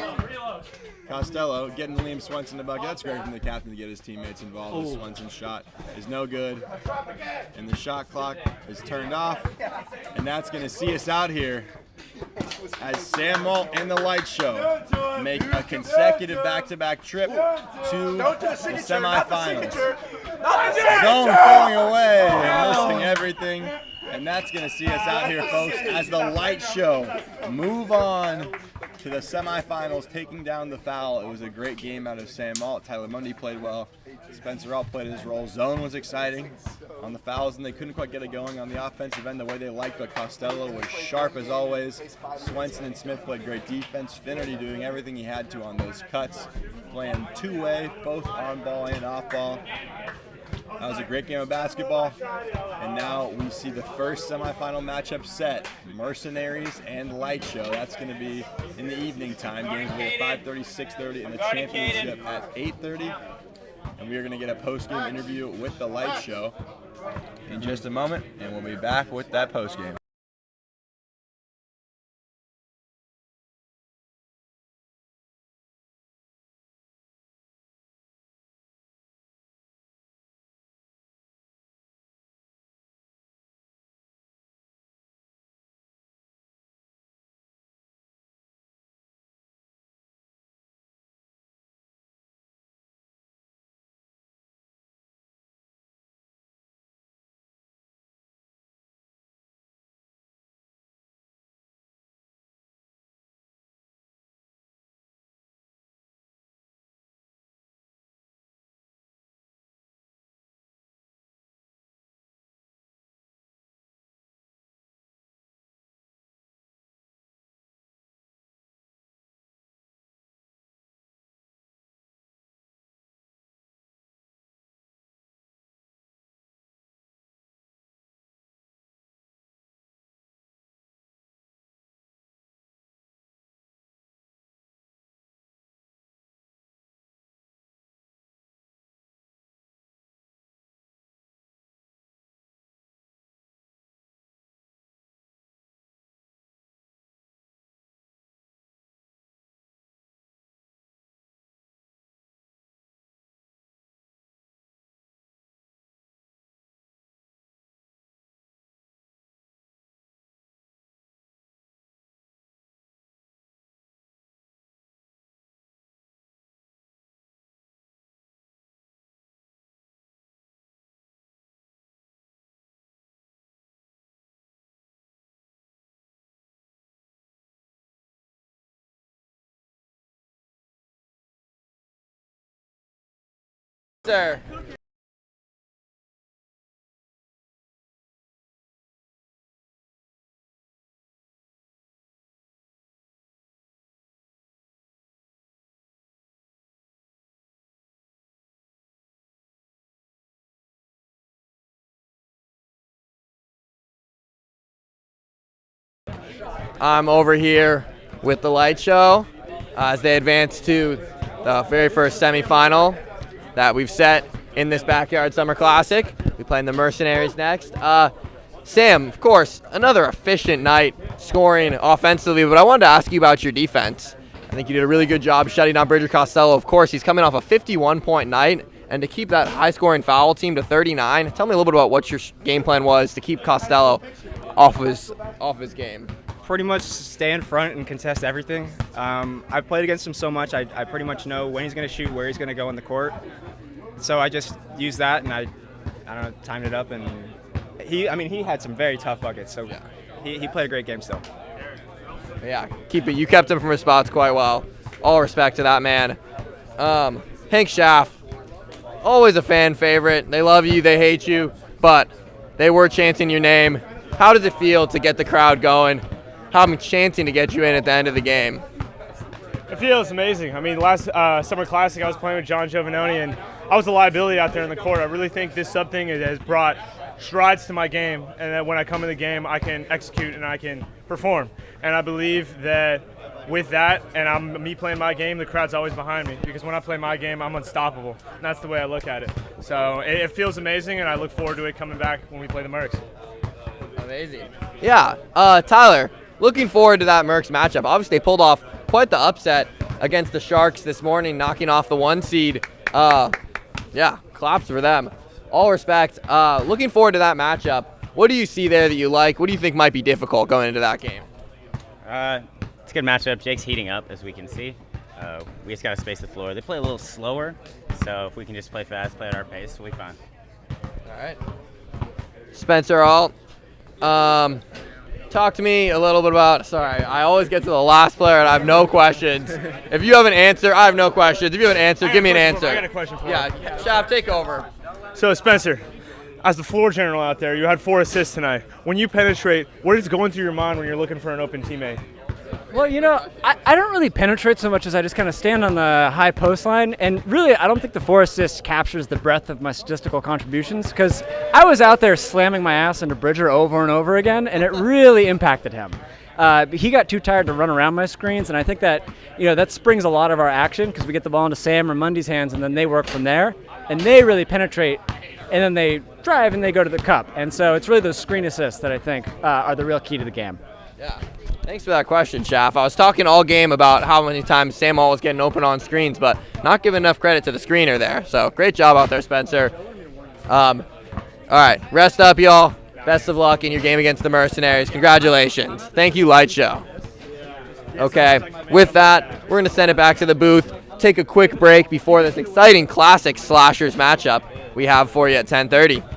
Costello getting Liam Swenson the bucket. That's great from the captain to get his teammates involved. Swenson's shot is no good. And the shot clock is turned off. And that's going to see us out here as Sam Alt and the Light Show make a consecutive back-to-back trip to the semifinals. Zone falling away and missing everything. And that's going to see us out here, folks, as the Light Show move on to the semifinals, taking down the Foul. It was a great game out of Sam Malt. Tyler Mundy played well. Spencer Alt played his role. Zone was exciting on the fouls, and they couldn't quite get it going on the offensive end the way they liked, but Costello was sharp as always. Swenson and Smith played great defense. Finnerty doing everything he had to on those cuts, playing two-way, both on ball and off ball. That was a great game of basketball, and now we see the first semifinal matchup set, Mercenaries and Light Show. That's going to be in the evening time. Games will be at 5:30, 6:30, and the championship at 8:30. And we are going to get a post-game interview with the Light Show in just a moment, and we'll be back with that post-game. Sir. I'm over here with the Light Show as they advance to the very first semifinal that we've set in this Backyard Summer Classic. We playing the Mercenaries next. Sam, of course, another efficient night scoring offensively, but I wanted to ask you about your defense. I think you did a really good job shutting down Bridger Costello. Of course, he's coming off a 51-point night, and to keep that high-scoring Foul team to 39, tell me a little bit about what your game plan was to keep Costello off his game. Pretty much stay in front and contest everything. I've played against him so much, I pretty much know when he's going to shoot, where he's going to go in the court. So I just used that, and I don't know, timed it up, and he had some very tough buckets, so yeah. He played a great game still. Yeah, keep it. You kept him from his spots quite well. All respect to that man. Hank Schaff, always a fan favorite. They love you, they hate you, but they were chanting your name. How does it feel to get the crowd going? How I'm chanting to get you in at the end of the game? It feels amazing. I mean, last Summer Classic, I was playing with John Giovanoni, and I was a liability out there in the court. I really think this sub thing has brought strides to my game, and that when I come in the game, I can execute and I can perform. And I believe that with that, and me playing my game, the crowd's always behind me, because when I play my game, I'm unstoppable. And that's the way I look at it. So it feels amazing, and I look forward to it coming back when we play the Mercs. Amazing. Yeah, Tyler, looking forward to that Mercs matchup. Obviously, they pulled off quite the upset against the Sharks this morning, knocking off the 1 seed. Yeah, claps for them. All respect. Looking forward to that matchup. What do you see there that you like? What do you think might be difficult going into that game? It's a good matchup. Jake's heating up, as we can see. We just got to space the floor. They play a little slower, so if we can just play fast, play at our pace, we'll be fine. All right. Spencer Alt, tell talk to me a little bit about. Sorry, I always get to the last player and I have no questions. If you have an answer, I have no questions. If you have an answer, give me an answer. I got a question for you. Yeah, Shaft, take over. So Spencer, as the floor general out there, you had 4 assists tonight. When you penetrate, what is going through your mind when you're looking for an open teammate? Well, I don't really penetrate so much as I just kind of stand on the high post line. And really, I don't think the 4 assists captures the breadth of my statistical contributions because I was out there slamming my ass into Bridger over and over again, and it really impacted him. He got too tired to run around my screens, and I think that that springs a lot of our action because we get the ball into Sam or Mundy's hands, and then they work from there, and they really penetrate, and then they drive and they go to the cup. And so it's really those screen assists that I think are the real key to the game. Yeah. Thanks for that question, Shaft. I was talking all game about how many times Sam Hall was getting open on screens, but not giving enough credit to the screener there. So great job out there, Spencer. All right, rest up, y'all. Best of luck in your game against the Mercenaries. Congratulations. Thank you, Light Show. Okay, with that, we're going to send it back to the booth, take a quick break before this exciting Classic Slashers matchup we have for you at 10:30.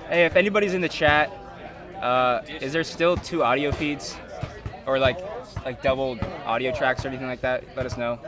Hey, if anybody's in the chat, is there still 2 audio feeds, or like double audio tracks or anything like that? Let us know.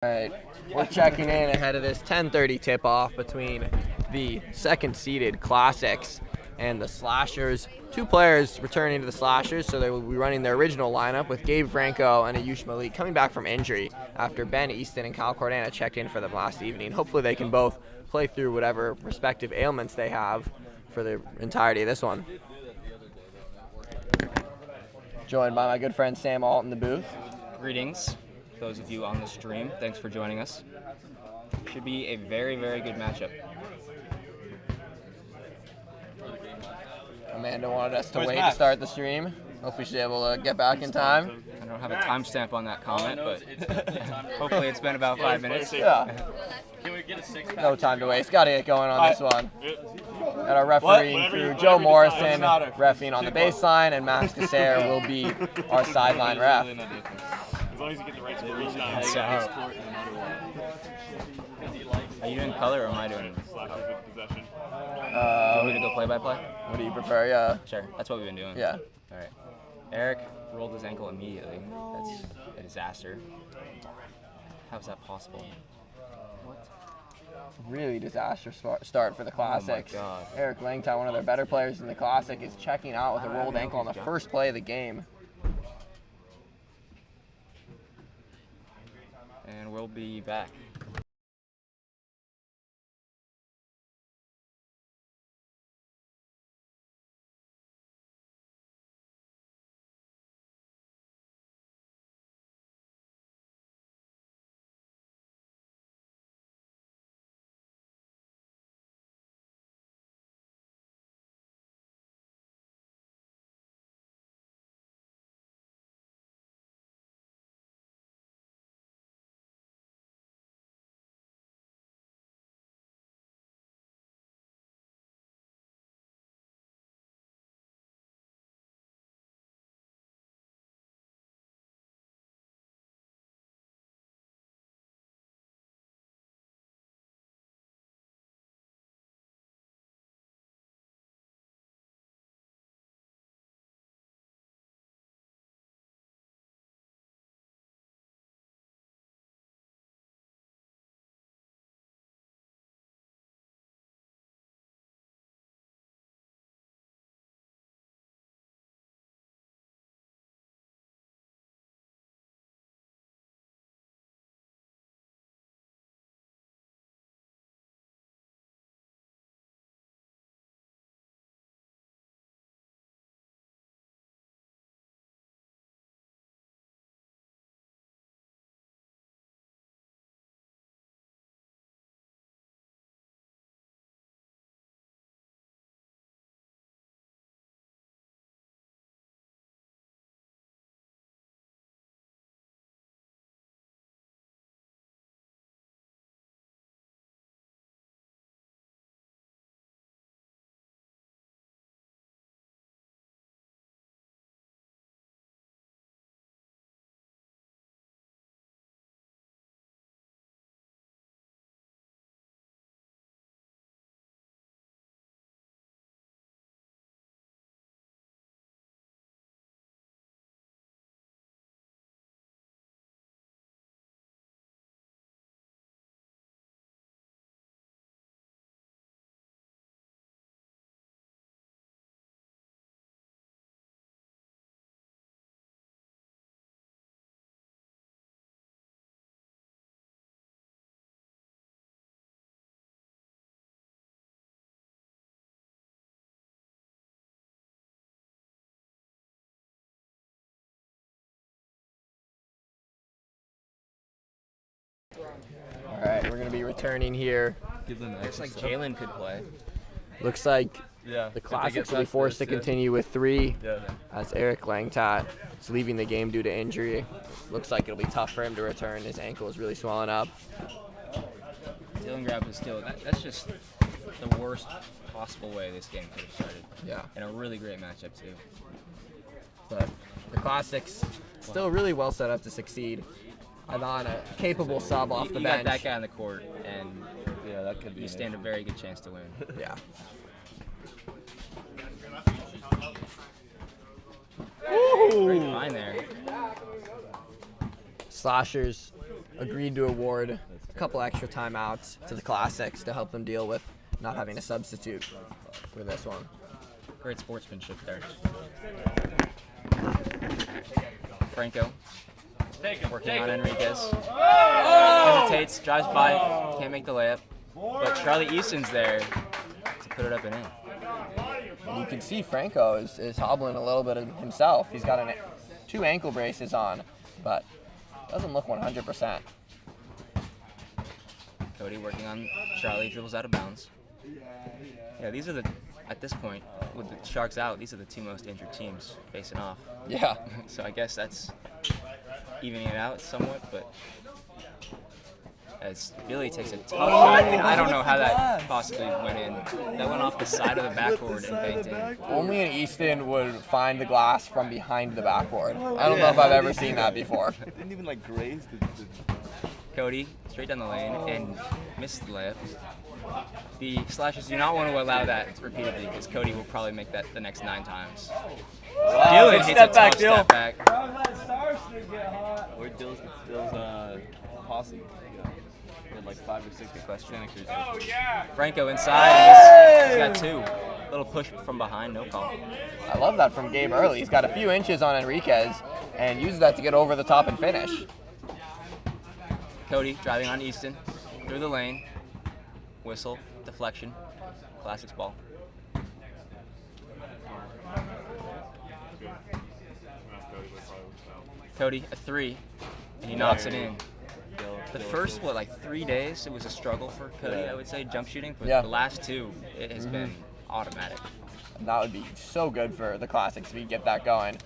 All right, we're checking in ahead of this 10:30 tip-off between the second-seeded Classics and the Slashers. 2 players returning to the Slashers, so they will be running their original lineup with Gabe Franco and Ayush Malik coming back from injury after Ben Easton and Kyle Cordana checked in for them last evening. Hopefully they can both play through whatever respective ailments they have for the entirety of this one. Joined by my good friend Sam Alt in the booth. Greetings, those of you on the stream. Thanks for joining us. Should be a very, very good matchup. Amanda wanted us to wait to start the stream. Hopefully she's able to get back in time. I don't have a timestamp on that comment, but hopefully it's been about 5 minutes. Yeah. No time to waste. Got to get going on this one. And our refereeing crew, Joe Morrison, reffing on the baseline, and Max Casser will be our sideline ref. As long as you get the right score each time. Are you doing color or am I doing Slashers with possession. Do you want me to go play-by-play? What do you prefer? Yeah. Sure. That's what we've been doing. Yeah. All right. Eric rolled his ankle immediately. That's a disaster. How is that possible? What? really disastrous start for the Classics. Eric Langton, one of their better players in the Classic, is checking out with a rolled ankle on the first play of the game. And we'll be back. All right, we're going to be returning here. Looks like Jalen could play. Looks like Yeah, the if they Classics get will be past forced this, to yeah. continue with 3 Yeah. as Eric Langtat is leaving the game due to injury. Looks like it'll be tough for him to return. His ankle is really swelling up. Dylan Grab is still, that's just the worst possible way this game could have started. Yeah. And a really great matchup, too. But the Classics still really well set up to succeed. Ivan, a capable sub off the You bench. got that guy on the court, and Yeah, that could be. you stand a very good chance to win. Yeah. Great find there. Slashers agreed to award a couple extra timeouts to the Classics to help them deal with not having a substitute for this one. Great sportsmanship there. Franco working on Enriquez. Hesitates, drives by, can't make the layup. But Charlie Easton's there to put it up and in. You can see Franco is hobbling a little bit of himself. He's got 2 ankle braces on, but doesn't look 100%. Cody working on Charlie, dribbles out of bounds. Yeah, these are at this point, with the Sharks out, these are the 2 most injured teams facing off. Yeah. So I guess that's evening it out somewhat, but as Billy takes a tough shot, and I don't know how that possibly went in. That went off the side of the backboard and banked in. Only an Easton would find the glass from behind the backboard. I don't know if I've ever seen that before. It didn't even like graze the Cody straight down the lane and missed the layup. The Slashers do not want to allow that repeatedly because Cody will probably make that the next 9 times. Dylan hits a tough step back. Where'd Dill's posse go? He had like 5 or 6 finishers. Oh, yeah. Franco inside. He's got 2. Little push from behind, no call. I love that from Gabe early. He's got a few inches on Enriquez and uses that to get over the top and finish. Cody driving on Easton through the lane. Whistle, deflection, Classics ball. Cody, a 3, and he knocks it in. The first, 3 days, it was a struggle for Cody, I would say, jump shooting, but the last 2, it has been automatic. That would be so good for the Classics if he could get that going.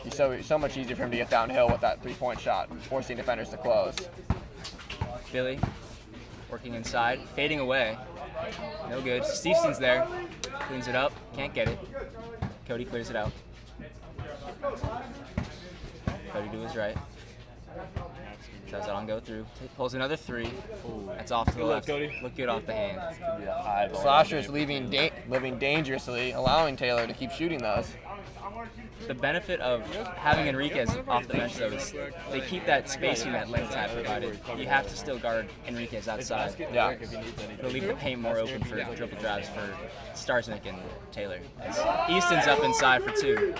It's so much easier for him to get downhill with that 3-point shot, forcing defenders to close. Billy working inside, fading away. No good. Steveson's there, cleans it up, can't get it. Cody clears it out. Cody to his right. Tries it on go through. Pulls another 3. That's off to the left. Look good off the hand. Slashers living dangerously, allowing Taylor to keep shooting those. The benefit of having Enriquez off the bench, though, is they keep that spacing that length tap provided. You have to still guard Enriquez outside. Yeah. It'll leave the paint more open for dribble drives for Starznik and Taylor. As Easton's up inside for 2.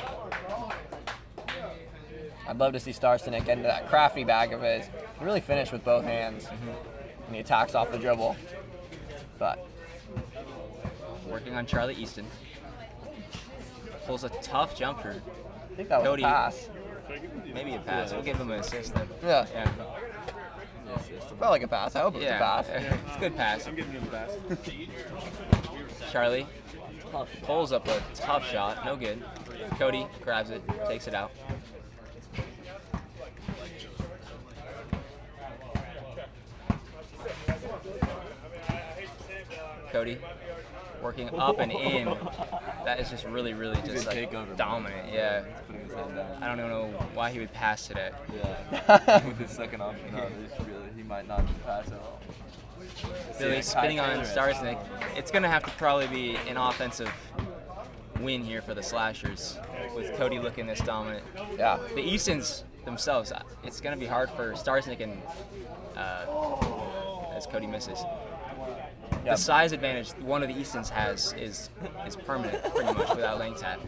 I'd love to see Starznik get into that crafty bag of his. He really finished with both hands, and he attacks off the dribble. But working on Charlie Easton. Pulls a tough jumper. I think that was Cody, a pass. Maybe a pass. We'll give him an assist then. Yeah. Felt like a pass. I hope it's a pass. It's a good pass. I'm giving him a pass. Charlie pulls up a tough shot. No good. Cody grabs it, takes it out. Cody working up and in. That is just really just dominant. Yeah. I don't even know why he would pass today. Yeah. With his second option, he might not pass at all. Billy spinning on Starznik. It's going to have to probably be an offensive win here for the Slashers with Cody looking this dominant. Yeah. The Eastons themselves, it's going to be hard for Starznik and as Cody misses. The size advantage one of the Eastons has is permanent, pretty much, without lane tap.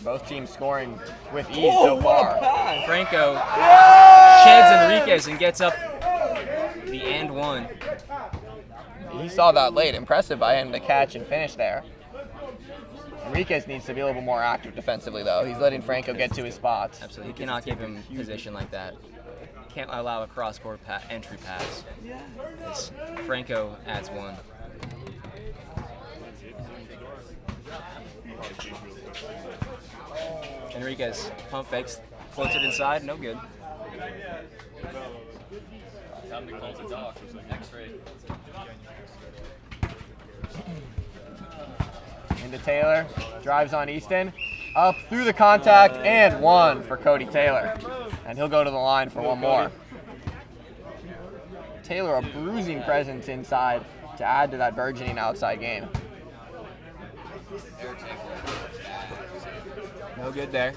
Both teams scoring with ease so far. Franco sheds Enriquez and gets up the and 1. He saw that late. Impressive by him to catch and finish there. Enriquez needs to be a little more active defensively, though. He's letting Franco get to his spots. Absolutely. He cannot give him position like that. Can't allow a cross-court entry pass. As Franco adds 1. Enriquez pump fakes, floats it inside, no good. Time to close the dock. X-ray. Into Taylor, drives on Easton, up through the contact, and 1 for Cody Taylor. And he'll go to the line for 1 more. Taylor, a bruising presence inside to add to that burgeoning outside game. No good there.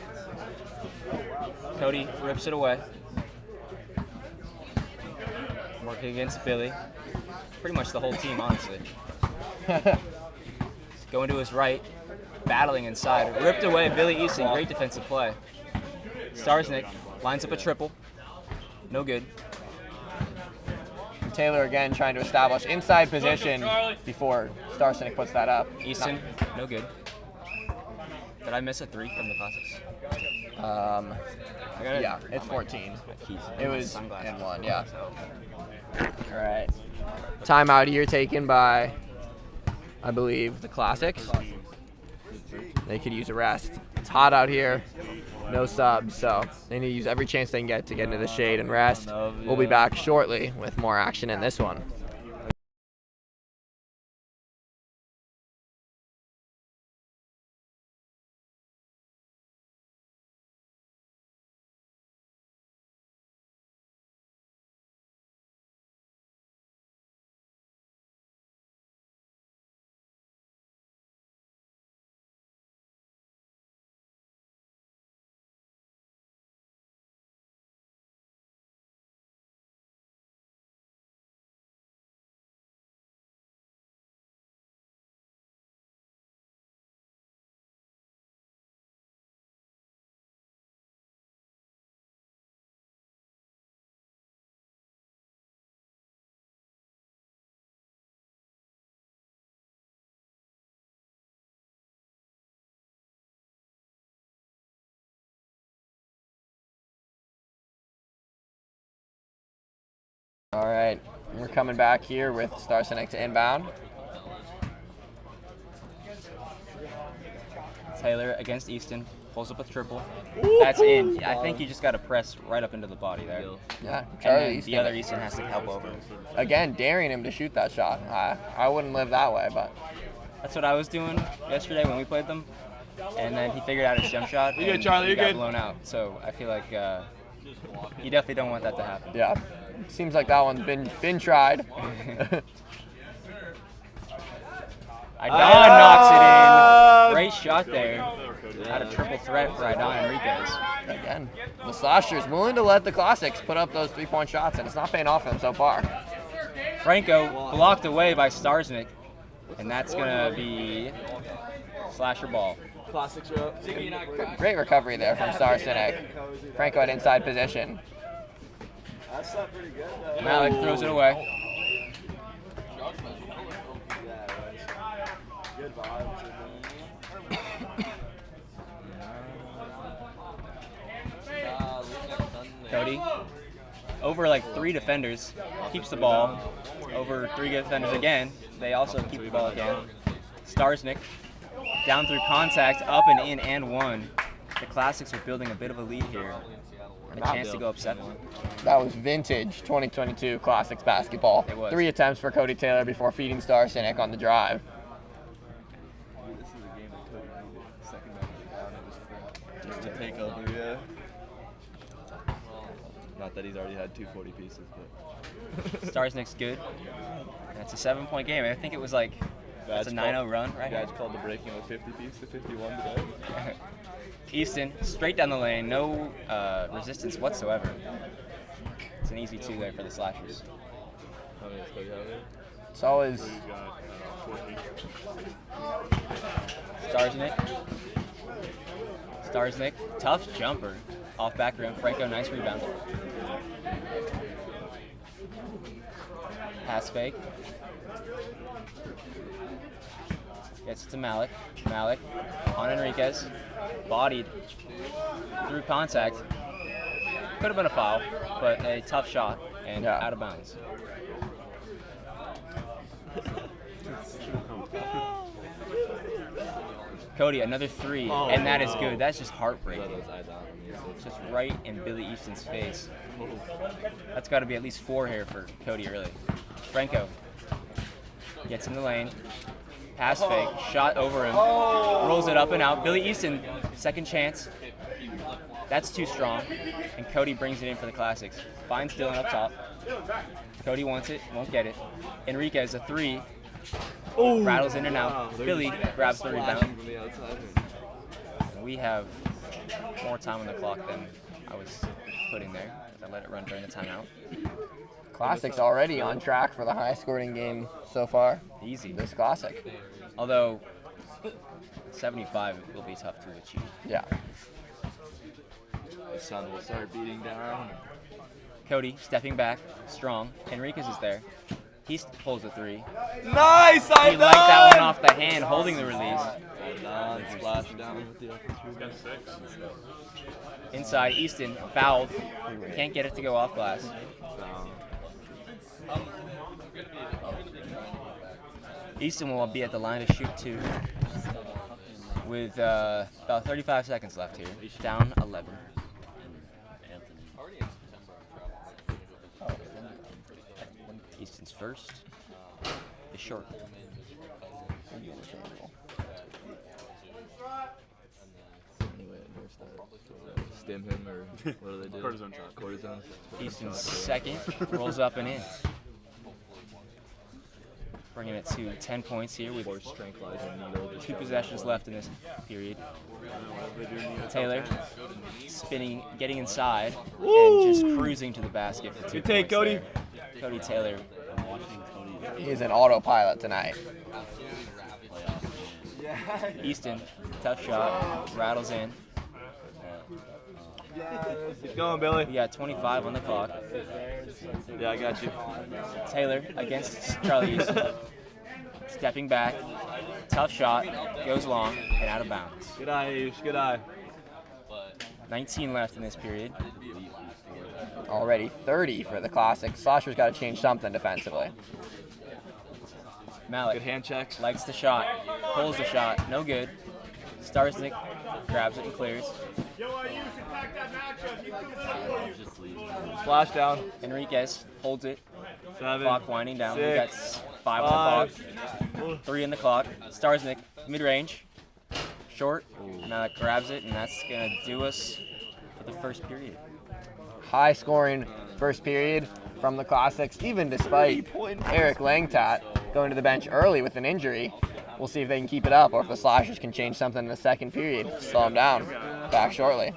Cody rips it away. Working against Billy. Pretty much the whole team, honestly. Going to his right, battling inside. Ripped away, Billy Easton, great defensive play. Starznik lines up a triple. No good. And Taylor again trying to establish inside position before Starznik puts that up. Easton, no good. Did I miss a 3 from the Classics? Yeah, it's 14. It was in 1, yeah. All right. Timeout here taken by, I believe, the Classics. They could use a rest. It's hot out here. No subs, so they need to use every chance they can get to get into the shade and rest. We'll be back shortly with more action in this one. All right, we're coming back here with Starsenik to inbound. Taylor against Easton, pulls up a triple. That's in. I think you just got to press right up into the body there. Yeah, and Charlie then Easton. the other Easton has to help over. Again, daring him to shoot that shot. I wouldn't live that way, but. That's what I was doing yesterday when we played them. And then he figured out his jump shot. You're good, and Charlie, he you're got good. blown out. So I feel like you definitely don't want that to happen. Yeah, seems like that one's been tried. Idan knocks it in. Great shot there. Had a triple threat for Idan Enriquez. Again, the Slashers willing to let the Classics put up those 3-point shots, and it's not paying off for them so far. Franco blocked away by Starsnik, and that's gonna be Slasher ball. Classics are up. Great recovery there from Starsenik. Franco at inside position. That's not pretty good. Malik throws it away. Good vibes. Cody, over like 3 defenders, keeps the ball. Over 3 defenders again, they also keep the ball again. Starsnik, down through contact, up and in and 1. The Classics are building a bit of a lead here. And a chance to go up 7. That was vintage 2022 Classics basketball. It was. 3 attempts for Cody Taylor before feeding Starsenik on the drive. This is a game that Cody needed. Second down just to take over, yeah. Not that he's already had 240 pieces, but. Starsnik's good. And it's a 7-point game. I think it was like that's a 9-0 run, right? Guys called the breaking of a 50 piece to 51 today. Easton, straight down the lane, no resistance whatsoever. It's an easy 2 there for the Slashers. How many does Cody have there? It's always. Starsnik, tough jumper. Off back rim, Franco, nice rebound. Pass fake. Gets it to Malik. Malik on Enriquez. Bodied through contact. Could have been a foul, but a tough shot and out of bounds. Cody, another 3, and that is good. That's just heartbreaking. Just right in Billy Easton's face. That's got to be at least 4 here for Cody, really. Franco gets in the lane. Pass fake, shot over him, rolls it up and out. Billy Easton, second chance. That's too strong, and Cody brings it in for the Classics. Finds Dylan up top. Cody wants it, won't get it. Enriquez, a 3. Rattles in and out. Billy grabs the rebound. We have more time on the clock than I was putting there. I let it run during the timeout. Classics already on track for the highest scoring game so far. Easy. This Classic. Although 75 will be tough to achieve. Yeah. The sun will start beating down. Cody stepping back, strong. Enriquez is there. He pulls a 3. Nice! He liked that one off the hand, holding the release. Splash down with the offensive. Inside, Easton fouled. Can't get it to go off glass. Easton will be at the line to shoot 2 with about 35 seconds left here. Down 11. Easton's first. The short. Stim him or what do they do? Cortisone shot. Cortisone. Easton's second. Rolls up and in. Bringing it to 10 points here with 2 possessions left in this period. Taylor spinning, getting inside, and just cruising to the basket for 2 Good take, points Cody. there. Cody Taylor. He's an autopilot tonight. Easton, tough shot, rattles in. Keep going, Billy. We got 25 on the clock. Yeah, I got you. Taylor against Charlie Easton. Stepping back, tough shot, goes long, and out of bounds. Good eye, Aish. Good eye. 19 left in this period. Already 30 for the Classic. Slashers got to change something defensively. Malik. Good hand checks. Likes the shot. Pulls the shot. No good. Starsnick grabs it and clears. Splash down. Enriquez holds it. 7. Clock winding down. We 6, got 5 on the clock. 3 in the clock. Starsnick, mid-range. Short. Malik grabs it, and that's going to do us for the first period. High scoring first period from the Classics, even despite Eric Langtat going to the bench early with an injury. We'll see if they can keep it up or if the Slashers can change something in the second period. Slow them down. Back shortly.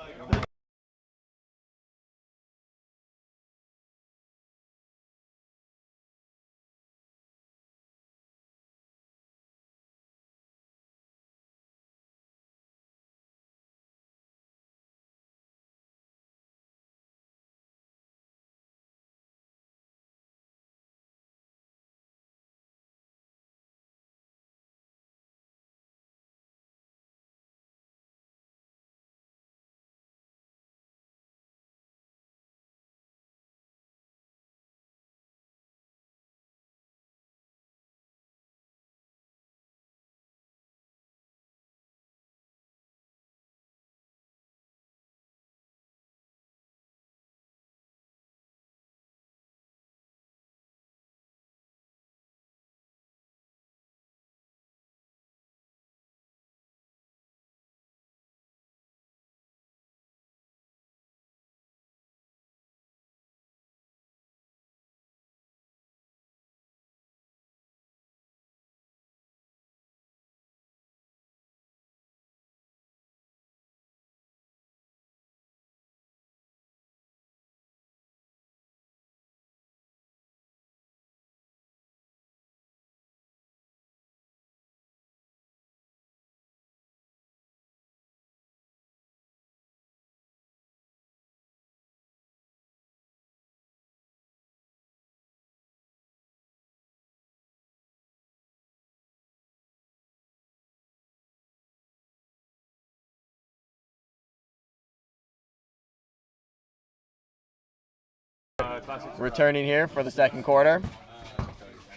Returning here for the second quarter.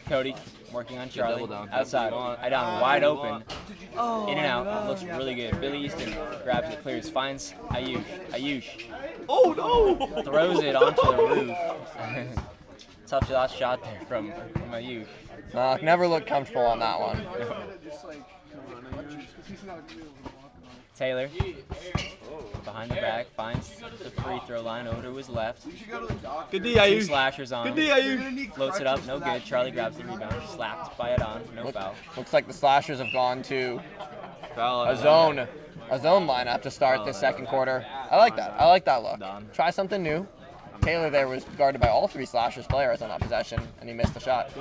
Cody working on Charlie. double down. Outside. I down wide open. In and out. Looks really good. Billy Easton grabs it, clears, finds Ayush. Ayush. Oh no! Throws it onto the roof. Tough shot there from Ayush. Never looked comfortable on that one. Taylor, behind the back, finds the free throw line over to his left. Good D, Two Ayush. slashers on. Good D, Ayush. Floats it up, no good. Charlie grabs the rebound, slapped by Adon, no foul. Looks like the Slashers have gone to Foul a zone lineup to start this second quarter. I like that. I like that look. Try something new. Taylor there was guarded by all three Slashers players on that possession, and he missed the shot.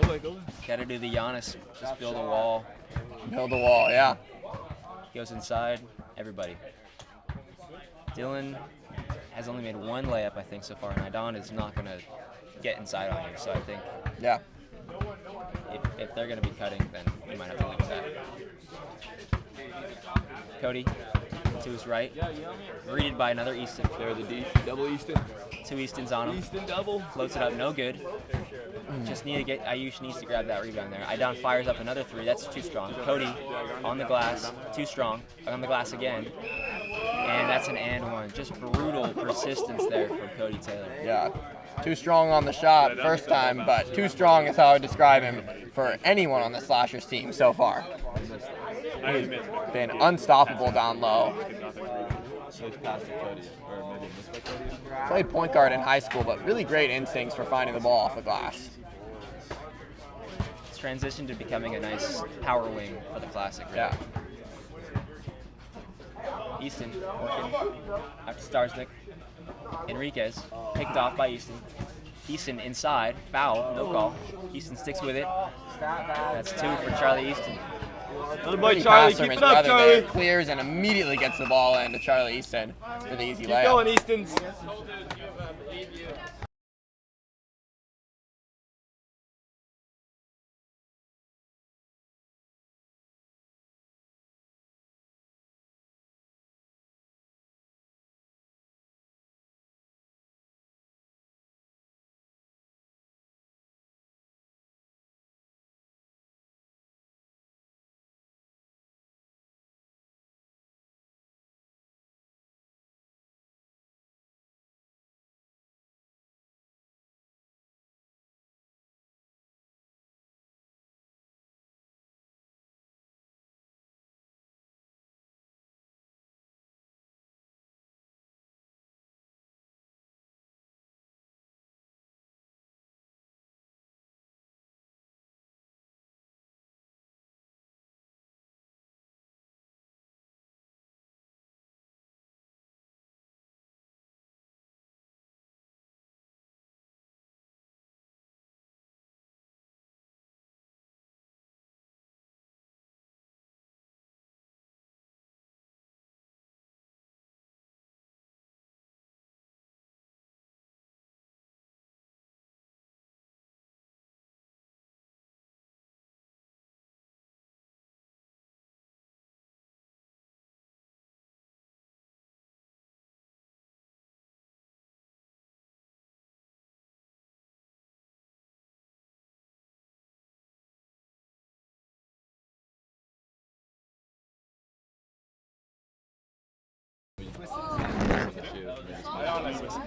Gotta do the Giannis, just build a wall. Build a wall, yeah. Goes inside, everybody. Dylan has only made one layup, I think, so far, and Adon is not gonna get inside on you, so I think yeah. If they're gonna be cutting, then we might have to limit that. Cody to his right, greeted by another Easton. There, the D, double Easton. Two Eastons on him. Easton double. Floats it up, no good. Just need to get, Ayush needs to grab that rebound there. Idon fires up another three, that's too strong. Cody on the glass, too strong, on the glass again. And that's an and one. Just brutal persistence there from Cody Taylor. Yeah, too strong on the shot first time, but too strong is how I would describe him for anyone on the Slashers team so far. He's been unstoppable down low. Played point guard in high school, but really great instincts for finding the ball off the glass. It's transitioned to becoming a nice power wing for the Classic. Right? Yeah. Easton working after Starsnick. Enriquez picked off by Easton. Easton inside, foul, no call. Easton sticks with it. That's two for Charlie Easton. Another boy, Charlie, keep it up, Charlie. There, clears and immediately gets the ball into Charlie Easton for the easy layup. Keep going, Eastons.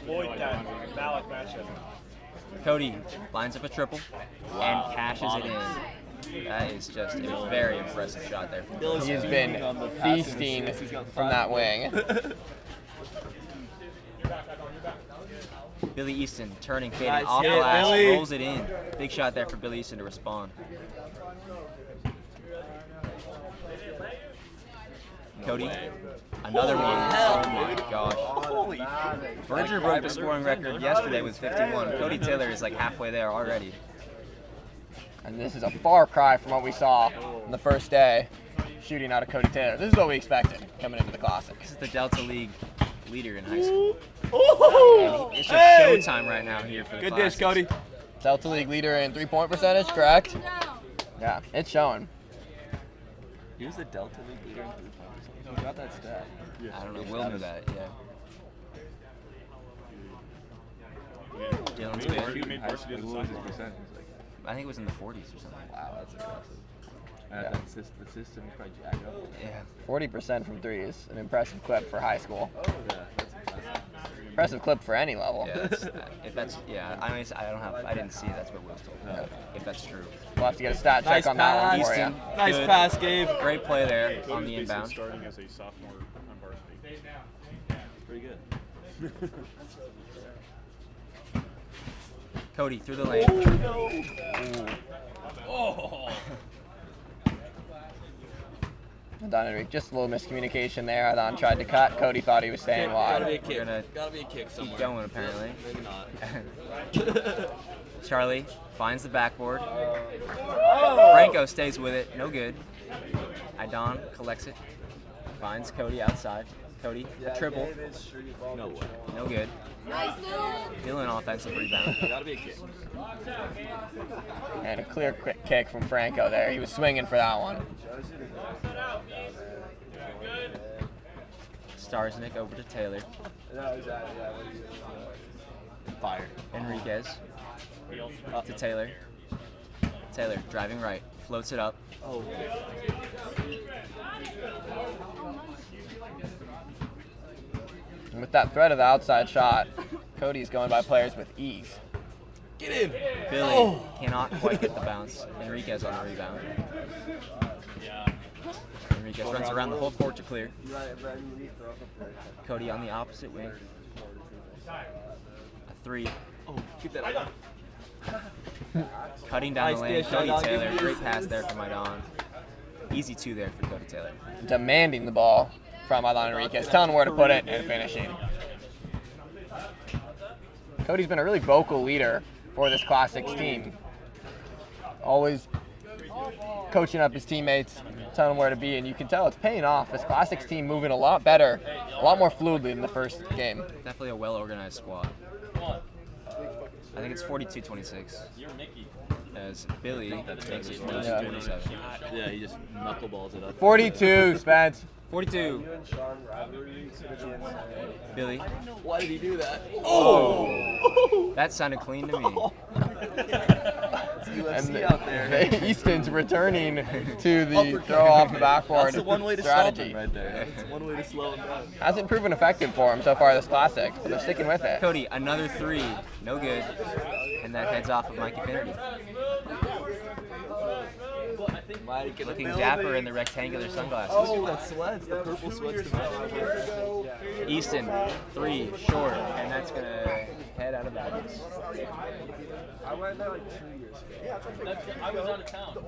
Avoid that Malik matchup. Cody lines up a triple and cashes it in. That is just a very impressive shot there. He has been feasting from that wing. Billy Easton turning, fading Nice off the hit, glass, Billy. rolls it in. Big shot there for Billy Easton to respond. Cody, another one. Oh my gosh. Berger broke the scoring record yesterday with 51. Cody Taylor is like halfway there already. And this is a far cry from what we saw on the first day shooting out of Cody Taylor. This is what we expected coming into the Classic. This is the Delta League leader in high school. And it's just showtime right now here for the Good dish, Classics. Cody. Delta League leader in three-point percentage, correct? Yeah, it's showing. He was the Delta League leader in 3-pointers. Who got that stat? I don't know. Will knew that, yeah. Dylan's good. I think it was in the 40s or something. Wow, that's impressive. Yeah. The system is probably jacked up. Yeah. 40% from three is an impressive clip for high school. Yeah, that's impressive. Impressive clip for any level. Yeah, if that's I mean, I didn't see. That's what Will's told me. If that's true. We'll have to get a stat check on that one for you. Nice Good. pass, Gabe. Great play there on the inbound. Starting as a sophomore on varsity. Pretty good. Cody through the lane. Oh. Don Enrique, just a little miscommunication there. Adon tried to cut. Cody thought he was staying Gotta be a wide. kick. We're gonna Gotta be a kick somewhere. keep going apparently. Maybe not. Charlie finds the backboard. Franco stays with it. No good. Idon collects it. Finds Cody outside. Cody, a triple. No way. No good. Dylan offensive rebound. Gotta be a kick. And a clear quick kick from Franco there. He was swinging for that one. Starznik over to Taylor. Fire. Enriquez to Taylor. Taylor driving right. Floats it up. Oh. And with that threat of the outside shot, Cody's going by players with ease. Get in. Billy cannot quite get the bounce. Enriquez on the rebound. Enriquez runs around the whole court to clear. Cody on the opposite wing. A three. Oh, keep that out. Cutting down Nice the lane. dish, Cody Idon. Taylor. Give me Great this. pass there from Idon. Easy two there for Cody Taylor. Demanding the ball from Adon Enriquez, telling him where to put it and finishing. Cody's been a really vocal leader for this Classics team. Always coaching up his teammates, telling them where to be, and you can tell it's paying off. This Classics team moving a lot better, a lot more fluidly than the first game. Definitely a well-organized squad. I think it's 42-26. As Billy takes it 42-27. Yeah, he just knuckleballs it up. 42, Spence. 42. Billy. Why did he do that? Oh! That sounded clean to me. UFC And out there. Easton's returning to the throw off the backboard That's the one way to strategy. stop him right there. That's one way to slow him down. Hasn't proven effective for him so far this Classic, but they're sticking with it. Cody, another three. No good. And that heads off of Mikey Finnerty. Looking dapper in the rectangular sunglasses. Oh, that sweats. The purple sweats. Easton, three, short, and that's going to head out of bounds.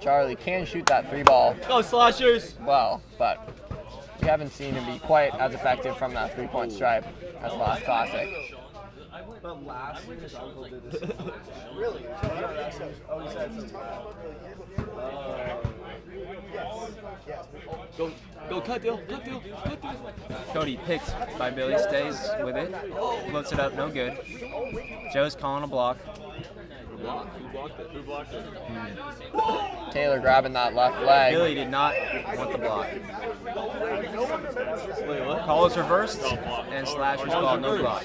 Charlie can shoot that three ball Go, Sloshers! well, but we haven't seen him be quite as effective from that three-point stripe as last Classic. But last year his uncle did this. Really? Oh, he said Go, cut deal, cut deal, cut deal. Cody picked by Billy, stays with it, floats it up, no good. Joe's calling a block. Who blocked it? Who blocked it? Taylor grabbing that left leg. Billy did not want the block. Wait, what? Call is reversed, and Slasher's called no block.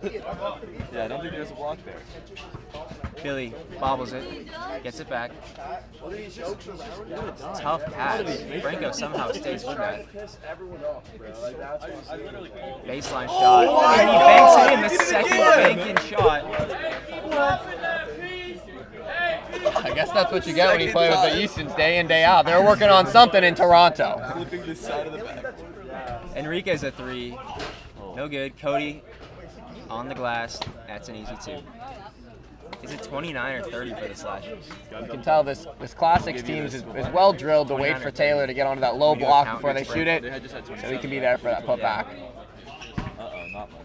Yeah, I don't think there's a block there. Philly bobbles it, gets it back. Tough pass. Franco somehow stays with that. Baseline shot. And he banks it in, the second bank-in shot. I guess that's what you get when you play with the Eastons day in, day out. They're working on something in Toronto. Flipping this side of the back. Enriquez a 3. No good. Cody on the glass. That's an easy 2. Is it 29 or 30 for the Slashers? You can tell this Classics team is well drilled to wait for Taylor to get onto that low block before they shoot it, so he can be there for that putback. Uh-oh, not money.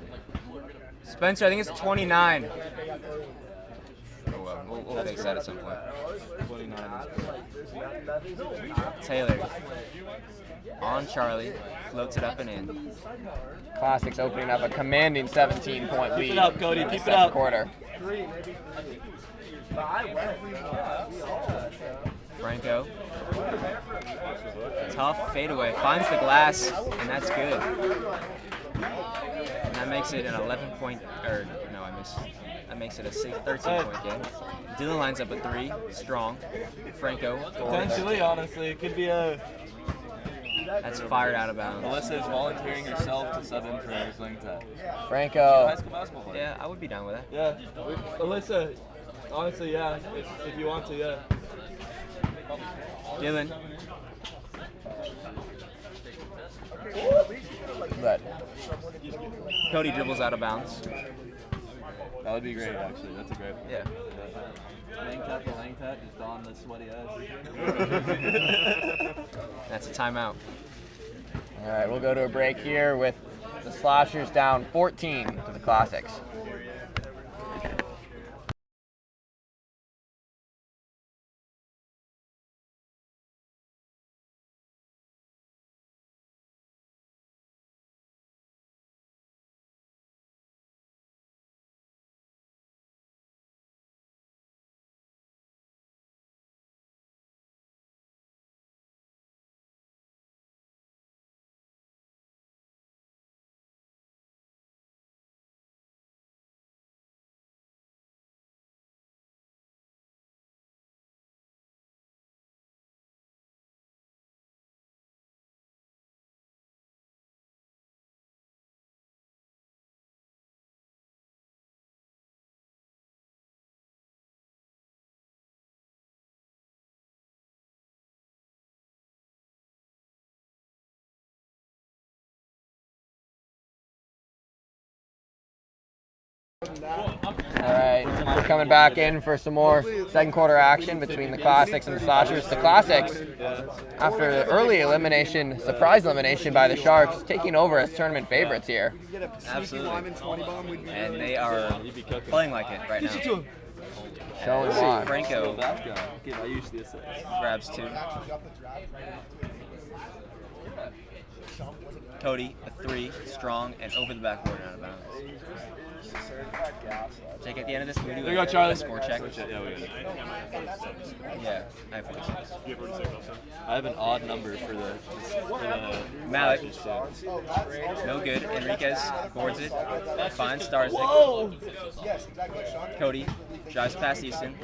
Spencer, I think it's 29. Oh, well, we'll fix that at some point. 29 Taylor on Charlie, floats it up and in. Classics opening up a commanding 17-point lead. Keep it up, Cody. in the Keep it second up. quarter. Franco. Tough fadeaway. Finds the glass, and that's good. And that makes it an 11-point, or no, I missed. That makes it a 13-point game. Dylan lines up a 3, strong. Franco. Potentially, honestly, it could be a... That's fired out of bounds. Alyssa is volunteering herself to sub in for Langtap. Franco. High school basketball player. Yeah, I would be down with that. Yeah. Alyssa, honestly, yeah. If you want to, yeah. Dylan. Good. Cody dribbles out of bounds. That would be great, actually. That's a great one. Yeah. Langtap for Langtap, just don the sweaty ass. That's a timeout. All right, we'll go to a break here with the Slashers down 14 to the Classics. All right, we're coming back in for some more second quarter action between the Classics and the Slashers. The Classics, after the early elimination, surprise elimination by the Sharks, taking over as tournament favorites here. Absolutely. And they are playing like it right now. Showing why. Franco I usually grabs 2. Cody, a 3, strong, and over the backboard and out of bounds. Jake, at the end of this, we do There you go, Charlie. a score check. Yeah, we got it. Yeah, I have 46. I have an odd number for the Malik. No good. Enriquez boards it. Finds Starzik. Cody drives past Easton.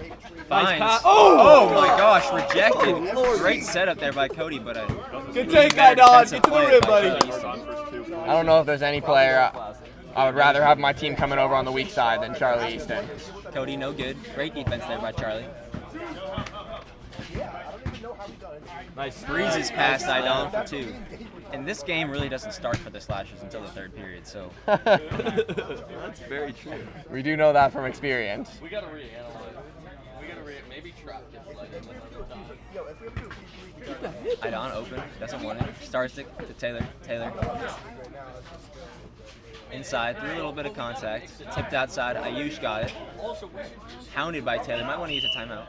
Finds. Oh my gosh, rejected. Great setup there by Cody, but a Good take, guy, Don. Get to the rim, buddy. I don't know if there's any player I would rather have my team coming over on the weak side than Charlie Easton. Cody, no good. Great defense there by Charlie. Nice. Breezes past Idon for 2. And this game really doesn't start for the Slashers until the 3rd period, so. That's very true. We do know that from experience. We gotta reanalyze. We gotta maybe trap Idon open, doesn't want it. Starzik to Taylor. Taylor. Inside, through a little bit of contact. Tipped outside. Ayush got it. Hounded by Taylor. Might want to use a timeout.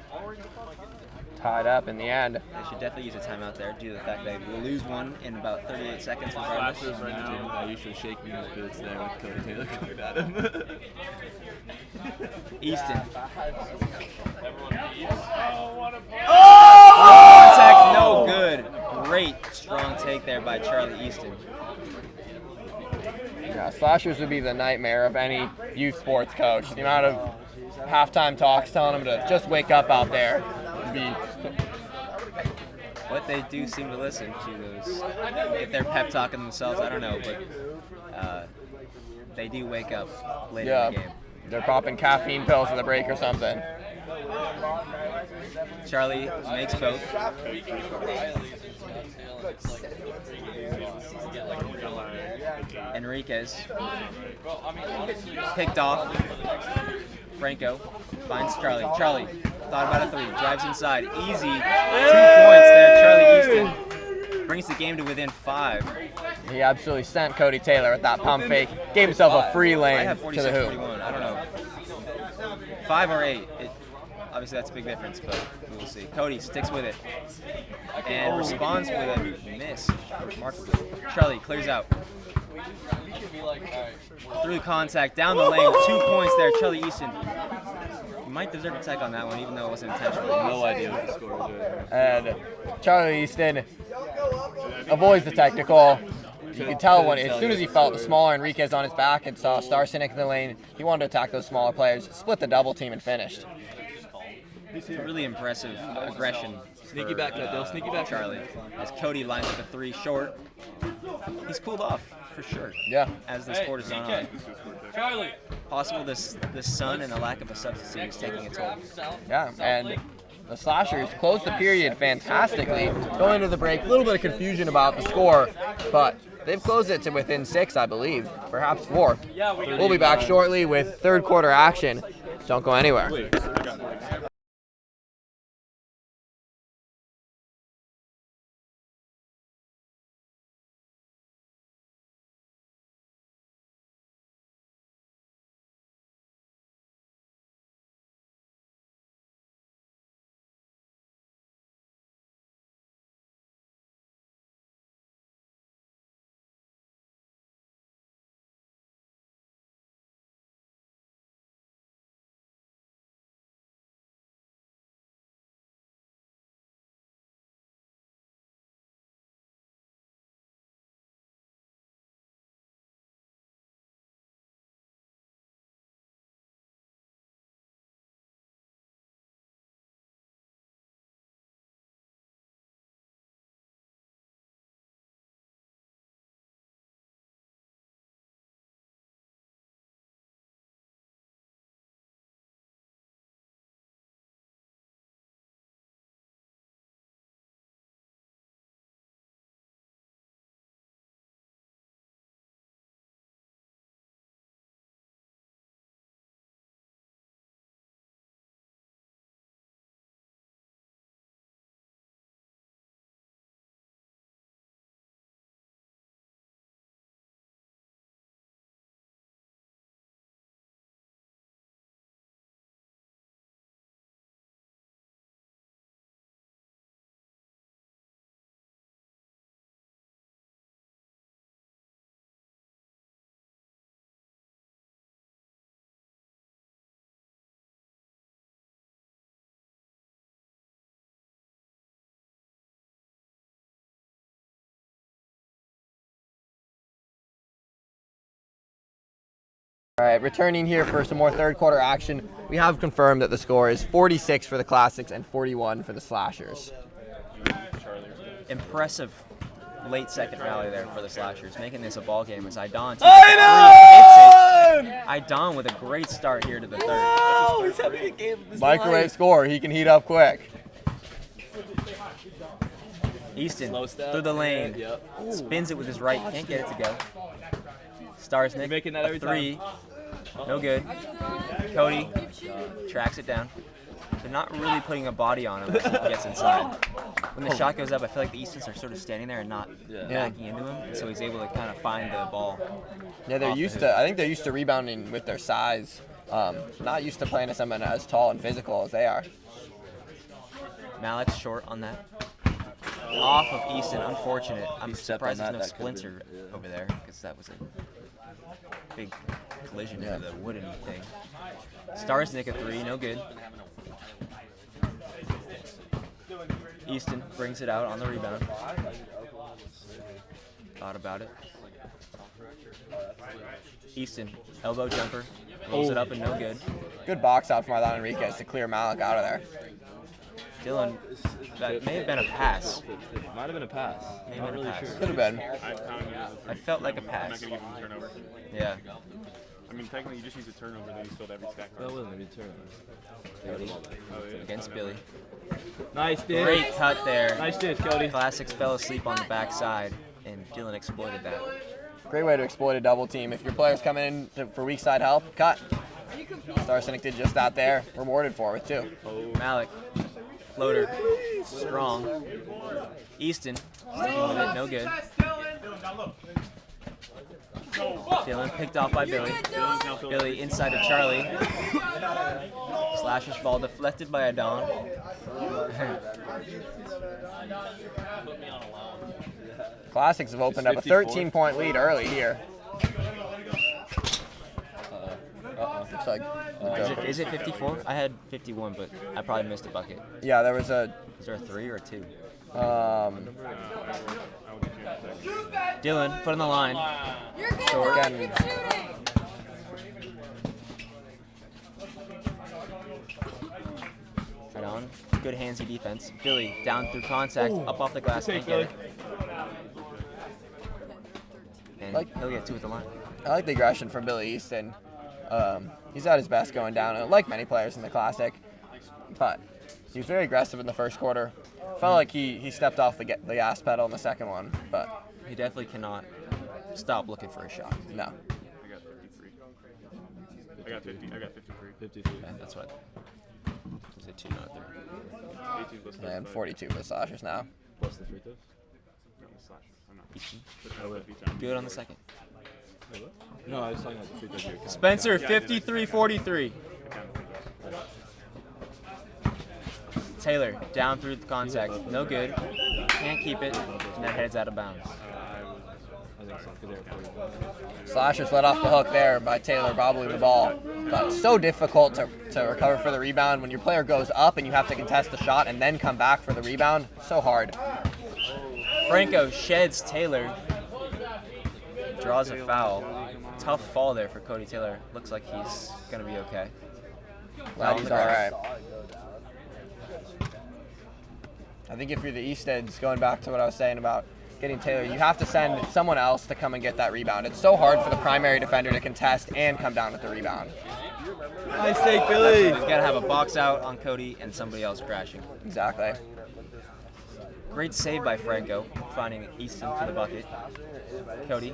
Tied up in the end. They should definitely use a timeout there due to the fact they will lose one in about 38 seconds regardless. Slashers right now. I usually shake me his boots there with Cody Taylor coming at him. Easton. Contact, no good. Great strong take there by Charlie Easton. Yeah, slashers would be the nightmare of any youth sports coach. The amount of halftime talks telling them to just wake up out there would be. What they do seem to listen to those, if they're pep talking themselves, I don't know, but they do wake up later in the game. They're popping caffeine pills in the break or something. Charlie makes both. Enriquez picked off. Franco finds Charlie. Charlie thought about a three, drives inside, easy. 2 points there. Charlie Easton brings the game to within 5. He absolutely sent Cody Taylor with that pump fake. Gave himself a free lane I have to the hoop. 46-41. I don't know. 5 or 8. Obviously, that's a big difference, but we'll see. Cody sticks with it and responds with a miss. Remarkably. Charlie clears out. Through contact, down the lane, 2 points there. Charlie Easton. He might deserve a tech on that one, even though it wasn't intentional. No idea what the score was right And Charlie Easton avoids the technical. You could tell when, as soon as he felt the smaller Enriquez on his back and saw Star Cynic in the lane, he wanted to attack those smaller players, split the double team, and finished. Really impressive aggression. Sneaky back cut, Dill. Sneaky back cut. Charlie. As Cody lines up a 3 short. He's cooled off for sure. Yeah. As this quarter's gone on. Charlie. Possible this sun and the lack of a substitute is taking a toll. Yeah, and the Slashers closed the period fantastically. Going into the break, a little bit of confusion about the score, but they've closed it to within 6, I believe, perhaps 4. We'll be back shortly with third quarter action. Don't go anywhere. All right, returning here for some more third quarter action. We have confirmed that the score is 46 for the Classics and 41 for the Slashers. Impressive late second rally there for the Slashers, making this a ball game as Idon Idon with a great start here to the third. Oh, he's having a game of his Microwave score, he can heat up quick. Easton through the lane, spins it with his right, can't get it to go. Starsnick, making that every 3, time. no good. Cody tracks it down. They're not really putting a body on him as he gets inside. When the shot goes up, I feel like the Eastons are sort of standing there and not backing into him, and so he's able to kind of find the ball. Yeah, they're used to. I think they're used to rebounding with their size. Not used to playing to someone as tall and physical as they are. Malik's short on that. Off of Easton, unfortunate. I'm surprised there's no splinter over there because that was a big collision for the wooden thing. Starsnick a 3, no good. Easton brings it out on the rebound. Thought about it. Easton, elbow jumper, rolls it up and no good. Good box out from Arlon Enriquez to clear Malik out of there. Dylan, that may have been a pass. Might have been a pass. May have been a pass. Could have been. I felt like a I'm not pass. going to give him a turnover. Yeah. I mean, technically, you just use a turnover, then he's filled every stack card. That wasn't a good turn. Cody against Billy. Nice dish. Great cut there. Nice dish, Cody. Classics fell asleep on the backside, and Dylan exploited that. Great way to exploit a double team. If your player's coming in for weak side help, cut. Star Cynic did just that there. Rewarded for it, too. Malik, floater, strong. Easton, sticking with it, no good. Dylan picked off by Billy. Billy inside to Charlie. Slasher's ball deflected by Adon. Classics have opened up a 13-point lead early here. Looks like Is it 54? I had 51, but I probably missed a bucket. yeah, there was a Is there a 3 or a 2? Dylan, foot on the line. short. Again. Right on. Good handsy defense. Billy down through contact, up off the glass, can't get it. And he'll get 2 at the line. I like the aggression from Billy Easton. He's at his best going down, like many players in the Classic. But he was very aggressive in the first quarter. Felt like he stepped off the gas pedal in the second one, but he definitely cannot stop looking for a shot. No. I got 53. I got 50. I got 53. 53. Okay, that's what. Is it 2, not 3? 18 plus And 42 for the Slashers now. Plus the free throws. Good on the second. No, I was talking about the free throws. Spencer, 53-43. Taylor, down through the contact. No good. Can't keep it. And that heads out of bounds. I think so, because they were 41. Slashers let off the hook there by Taylor bobbling the ball. But it's so difficult to recover for the rebound when your player goes up and you have to contest the shot and then come back for the rebound. So hard. Franco sheds Taylor. Draws a foul. Tough fall there for Cody Taylor. Looks like he's going to be okay. Glad he's all right. I think if you're the Easteds, going back to what I was saying about getting Taylor, you have to send someone else to come and get that rebound. It's so hard for the primary defender to contest and come down with the rebound. Nice take, Billy. He's got to have a box out on Cody and somebody else crashing. Exactly. Great save by Franco, finding Easton for the bucket. Cody,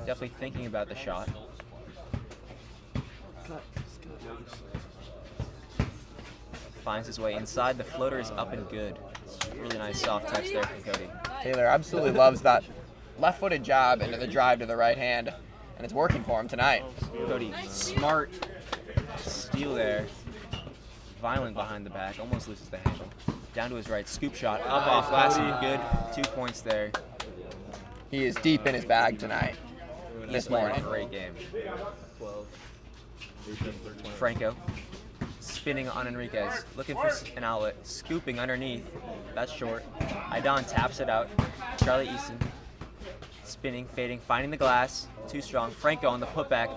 definitely thinking about the shot. Finds his way inside. The floater is up and good. Really nice soft touch there from Cody. Taylor absolutely loves that left-footed jab into the drive to the right hand, and it's working for him tonight. Cody, smart steal there. Violent behind the back, almost loses the handle. Down to his right, scoop shot, up off glass, and good. 2 points there. He is deep in his bag tonight. This morning. Great game. Franco spinning on Enriquez, looking for an outlet, scooping underneath. That's short. Idon taps it out. Charlie Easton spinning, fading, finding the glass. Too strong. Franco on the putback.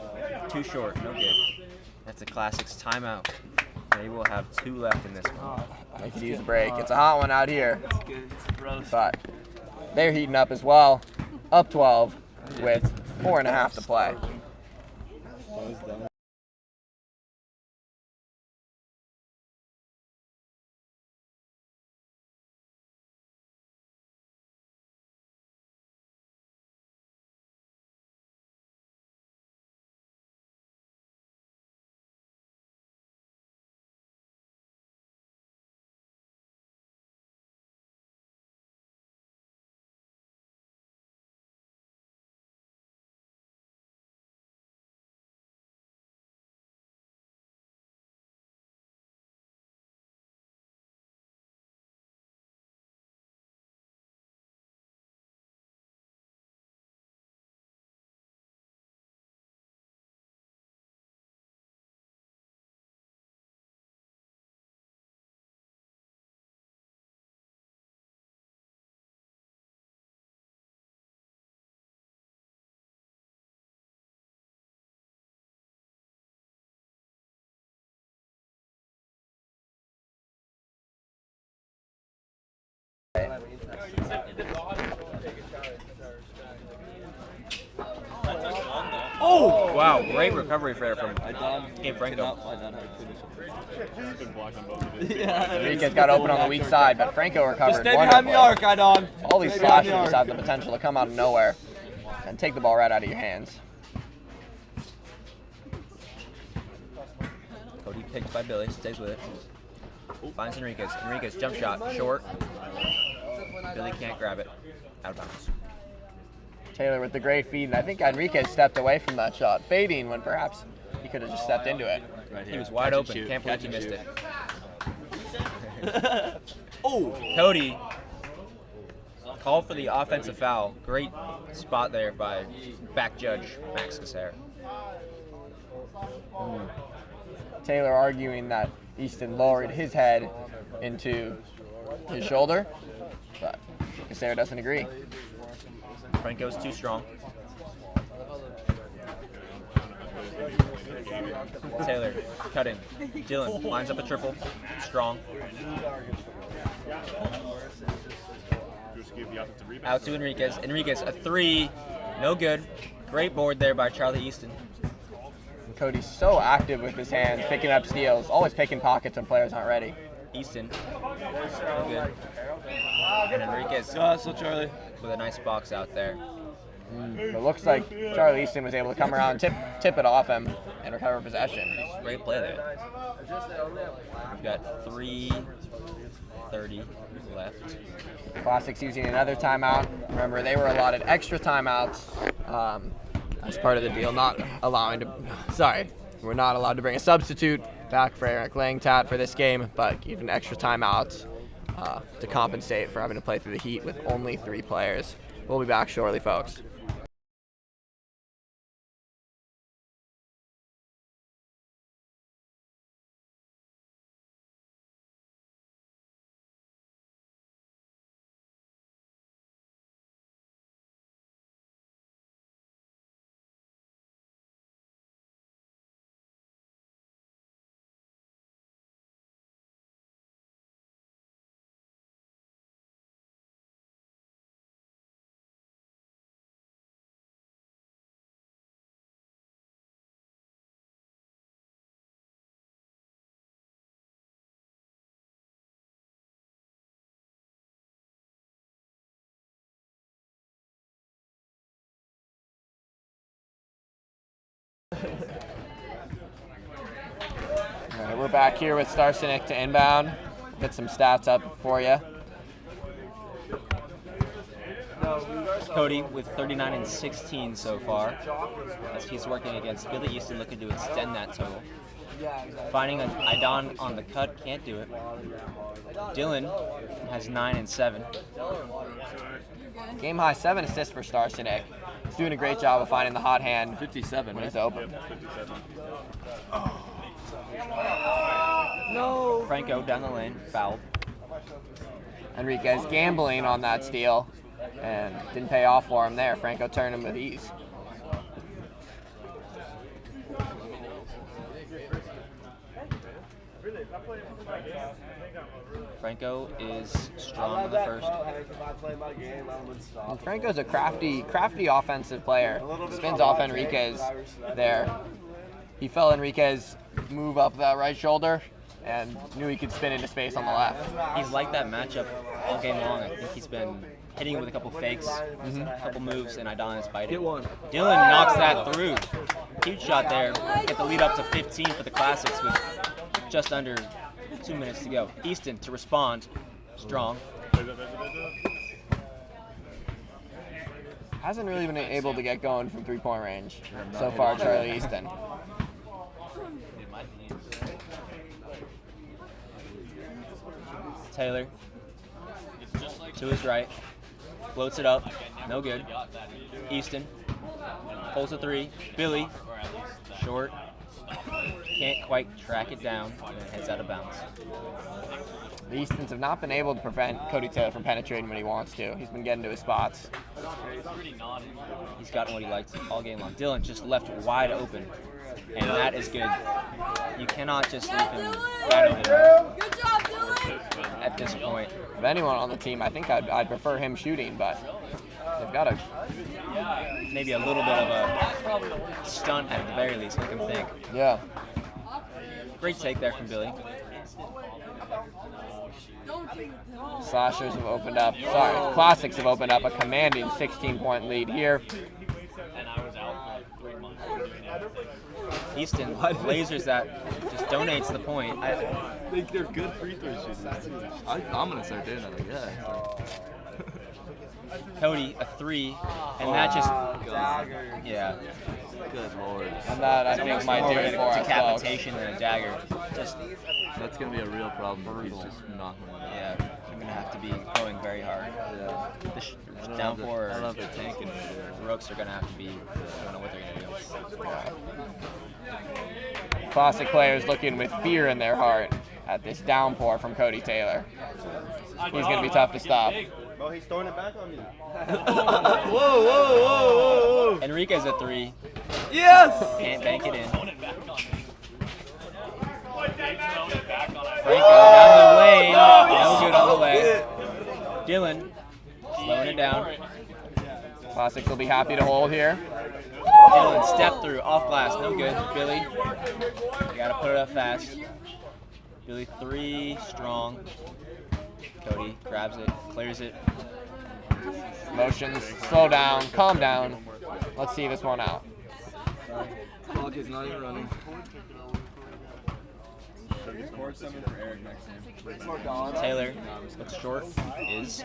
Too short. No good. That's a Classics timeout. They will have 2 left in this one. They could use a break. It's a hot one out here. It's good. It's gross. But they're heating up as well. Up 12 with 4.5 to play. Oh! Wow, great recovery there from Gabe Franco. Enriquez got open on the weak side, but Franco recovered. Just stay behind the arc, Idon. All these slashes just have the potential to come out of nowhere and take the ball right out of your hands. Cody picked by Billy, stays with it. Finds Enriquez. Enriquez, jump shot, short. Billy can't grab it. Out of bounds. Taylor with the great feed, and I think Enriquez stepped away from that shot, fading when perhaps he could have just stepped into it. Right he was wide open. Can't believe he missed it. Oh! Cody called for the offensive foul. Great spot there by back judge Max Cassera. Taylor arguing that Easton lowered his head into his shoulder, but Cassera doesn't agree. Franco's too strong. Taylor cutting. Dylan lines up a triple. Strong. Out to Enriquez. Enriquez, a three. No good. Great board there by Charlie Easton. And Cody's so active with his hands, picking up steals, always picking pockets when players aren't ready. Easton. No good. And Enriquez So Charlie. with a nice box out there. It looks like Charlie Easton was able to come around, tip it off him, and recover possession. Great play there. We've got 3:30 left. Classics using another timeout. Remember, they were allotted extra timeouts as part of the deal, we're not allowed to bring a substitute back for Eric Langtat for this game, but given extra timeouts to compensate for having to play through the heat with only 3 players. We'll be back shortly, folks. All right, we're back here with Starsenik to inbound. Get some stats up for you. Cody with 39 and 16 so far, as he's working against Billy Easton, looking to extend that total. Finding an Idon on the cut, can't do it. Dylan has 9 and 7. Game high 7 assists for Starsenik. He's doing a great job of finding the hot hand 57 when he's open. No. Franco down the lane, fouled. Enriquez gambling on that steal and didn't pay off for him there. Franco turned him with ease. Franco is strong in the first. And Franco's a crafty offensive player. Spins off Enriquez there. He felt Enriquez move up that right shoulder and knew he could spin into space on the left. He's like that matchup all game long. I think he's been hitting with a couple fakes, a couple moves, and Idon is biting. Get one. Dylan knocks that through. Huge shot there. Get the lead up to 15 for the Classics with just under 2 minutes to go. Easton to respond. Strong. Hasn't really been able to get going from three-point range so far, Charlie Easton. Taylor to his right. Floats it up. No good. Easton pulls a three. Billy. Short. Can't quite track it down and it heads out of bounds. The Eastons have not been able to prevent Cody Taylor from penetrating when he wants to. He's been getting to his spots. He's gotten what he likes all game long. Dylan just left wide open, and that is good. You cannot just leave him wide open. Good job, Dylan. at this point. Of anyone on the team, I think I'd prefer him shooting, but they've got Maybe a little bit of a stunt at the very least, make him think. Yeah. Great take there from Billy. Slashers have opened up. Sorry, Classics have opened up a commanding 16-point lead here. And I was out for like 3 months. Easton lasers that just donates the point. I think they're good free throw shooters too. I'm gonna start doing that. Yeah. Cody, a 3, and that just yeah. Good lord. And that I think might do it for us. Decapitation and a dagger. Just that's gonna be a real problem. He's just knocking it out. yeah, you're gonna have to be going very hard. Yeah. The downpour. I love the tanking. The Rooks are gonna have to be. I don't know what they're gonna do. Classic players looking with fear in their heart at this downpour from Cody Taylor. He's going to be tough to stop. Oh, he's throwing it back on me. Whoa. Enrique's a 3. Yes! Can't bank it in. Franco down the lane. No good on the way. Dylan slowing it down. Classics will be happy to hold here. Dylan step through, off glass, no good. Billy, you gotta put it up fast. Billy 3, strong. Cody grabs it, clears it. Motions, slow down, calm down. Let's see this one out. Clock is not even running. Taylor looks short, is.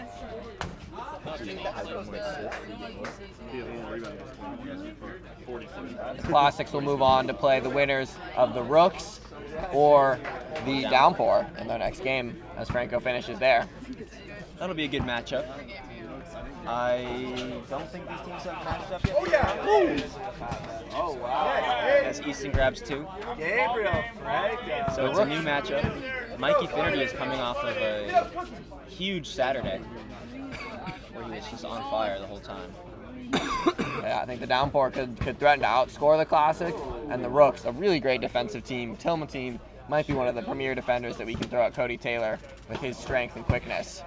Classics will move on to play the winners of the Rooks or the Downpour in their next game as Franco finishes there. That'll be a good matchup. I don't think these teams have matched up yet. Oh, yeah. Oh, wow. As Easton grabs 2. Gabriel Franco. So it's a new matchup. Mikey Finnerty is coming off of a huge Saturday where he was just on fire the whole time. Yeah, I think the Downpour could threaten to outscore the Classic, and the Rooks, a really great defensive team. Tillman team might be one of the premier defenders that we can throw at Cody Taylor with his strength and quickness.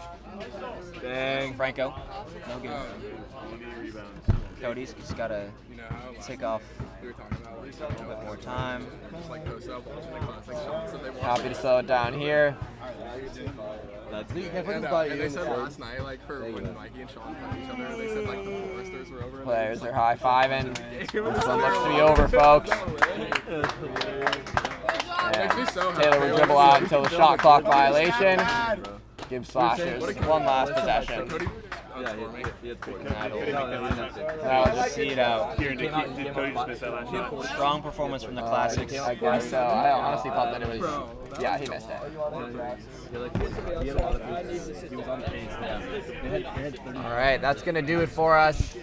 Dang. Franco, no good. Cody's just got to take off a little bit more time. Happy to slow it down here. And they said last night, like, for when Mikey and Sean played each other, they said, like, the Foresters were over. Players are high-fiving. This one looks to be over, folks. And Taylor will dribble out until the shot clock violation. Give Slashers one last possession. That'll just see it out. Strong performance from the Classics. I guess so. I honestly thought that it was. Yeah, he missed it. All right, that's going to do it for us.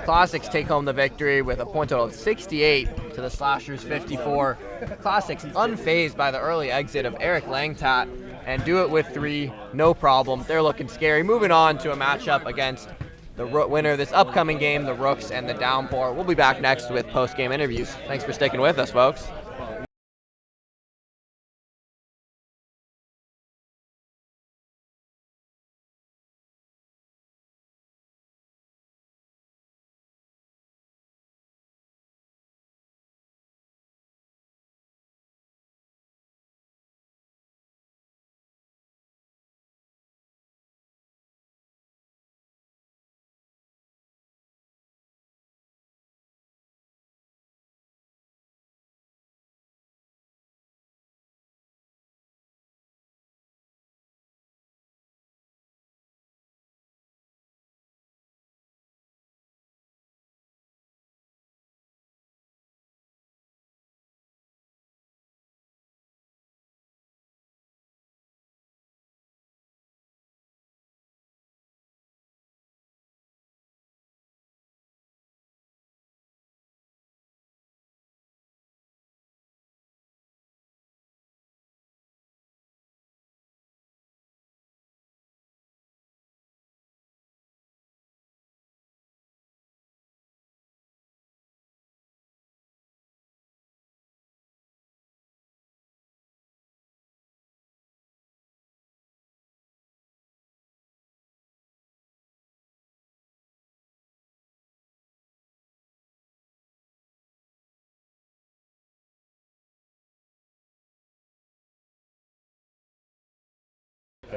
Classics take home the victory with a point total of 68 to the Slashers 54. Classics unfazed by the early exit of Eric Langtat and do it with 3, no problem. They're looking scary. Moving on to a matchup against the winner of this upcoming game, the Rooks and the Downpour. We'll be back next with post-game interviews. Thanks for sticking with us, folks.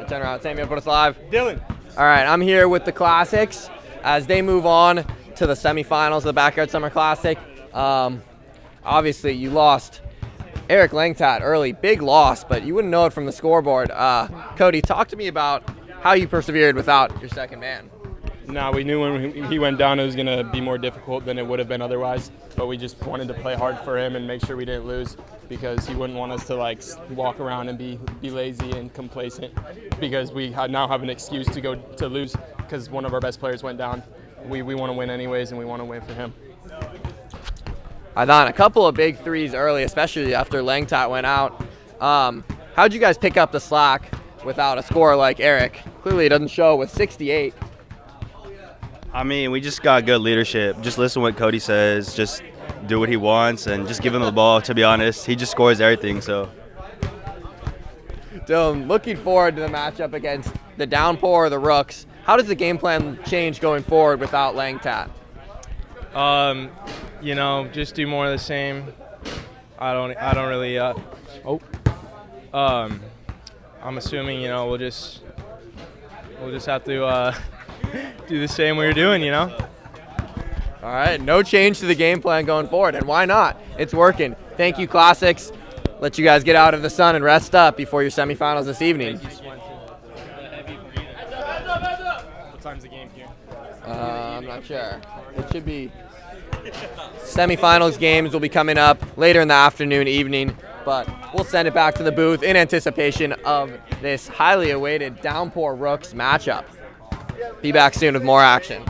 Turn around. Samuel, put us live. Dylan. All right, I'm here with the Classics as they move on to the semifinals of the Backyard Summer Classic. Obviously, you lost Eric Langtat early. Big loss, but you wouldn't know it from the scoreboard. Cody, talk to me about how you persevered without your second man. Nah, we knew when he went down it was going to be more difficult than it would have been otherwise, but we just wanted to play hard for him and make sure we didn't lose because he wouldn't want us to like walk around and be lazy and complacent because we now have an excuse to lose because one of our best players went down. We want to win anyways, and we want to win for him. Adon, a couple of big threes early, especially after Langtat went out. How'd you guys pick up the slack without a scorer like Eric? Clearly it doesn't show with 68. I mean, we just got good leadership. Just listen to what Cody says. Just do what he wants and just give him the ball, to be honest. He just scores everything, so. Dylan, looking forward to the matchup against the Downpour or the Rooks. How does the game plan change going forward without Langtat? You know, just do more of the same. I don't really, I'm assuming, you know, we'll just have to do the same we were doing, you know? All right, no change to the game plan going forward, and why not? It's working. Thank you, Classics. Let you guys get out of the sun and rest up before your semifinals this evening. What time's the game here? I'm not sure. It should be semifinals games will be coming up later in the afternoon, evening, but we'll send it back to the booth in anticipation of this highly awaited Downpour Rooks matchup. Be back soon with more action.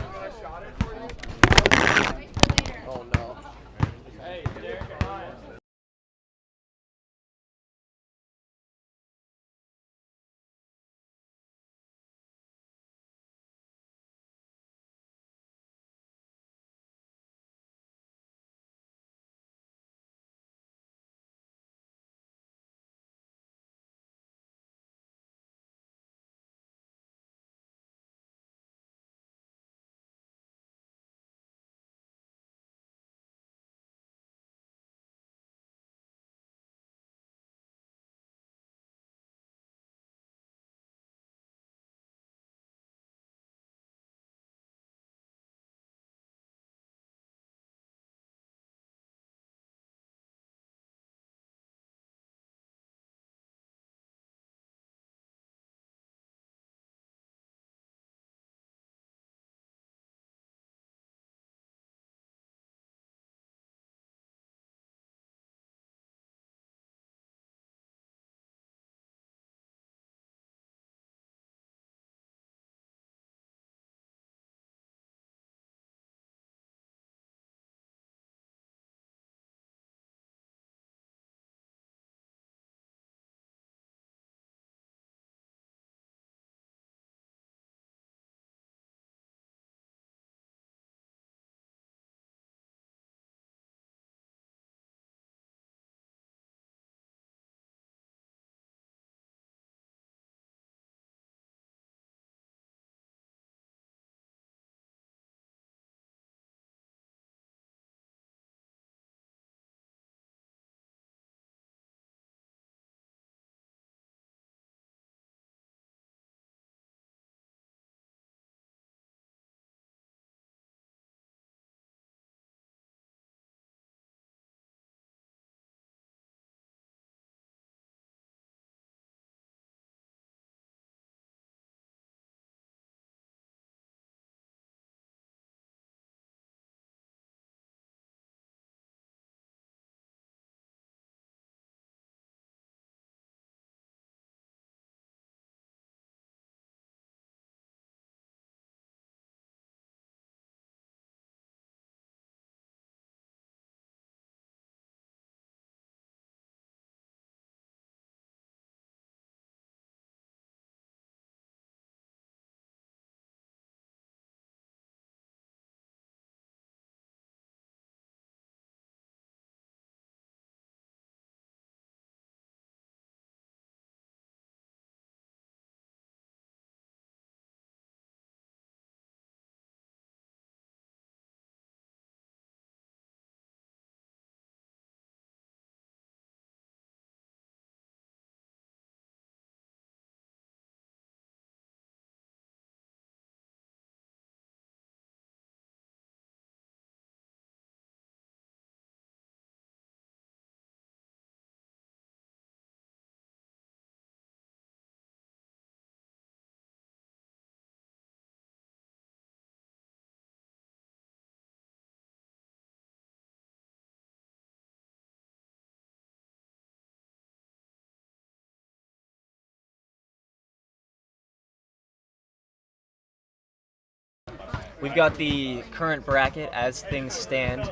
we've got the current bracket as things stand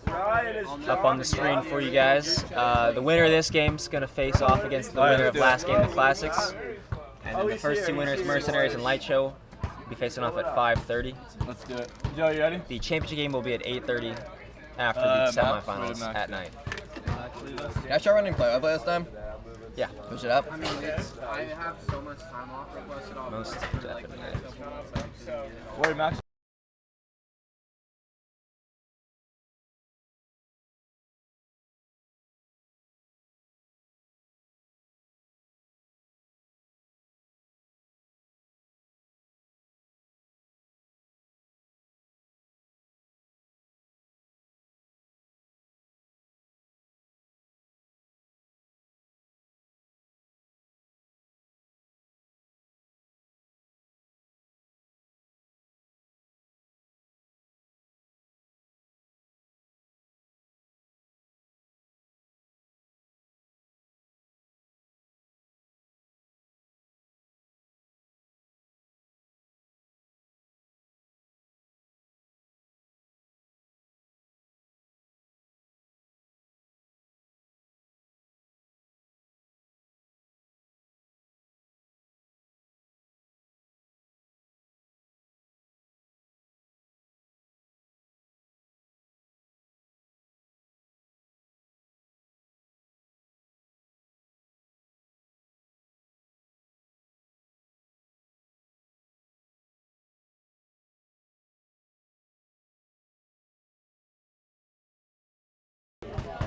up on the screen for you guys. The winner of this game is going to face off against the winner of last game, the Classics. And then the first two winners, Mercenaries and Light Show, will be facing off at 5:30. Let's do it. Joe, you ready? The championship game will be at 8:30 after the semifinals at night. Can I start running play-by-play this time? Yeah. Push it up. I have so much time off requested on Most definitely. Word, Max.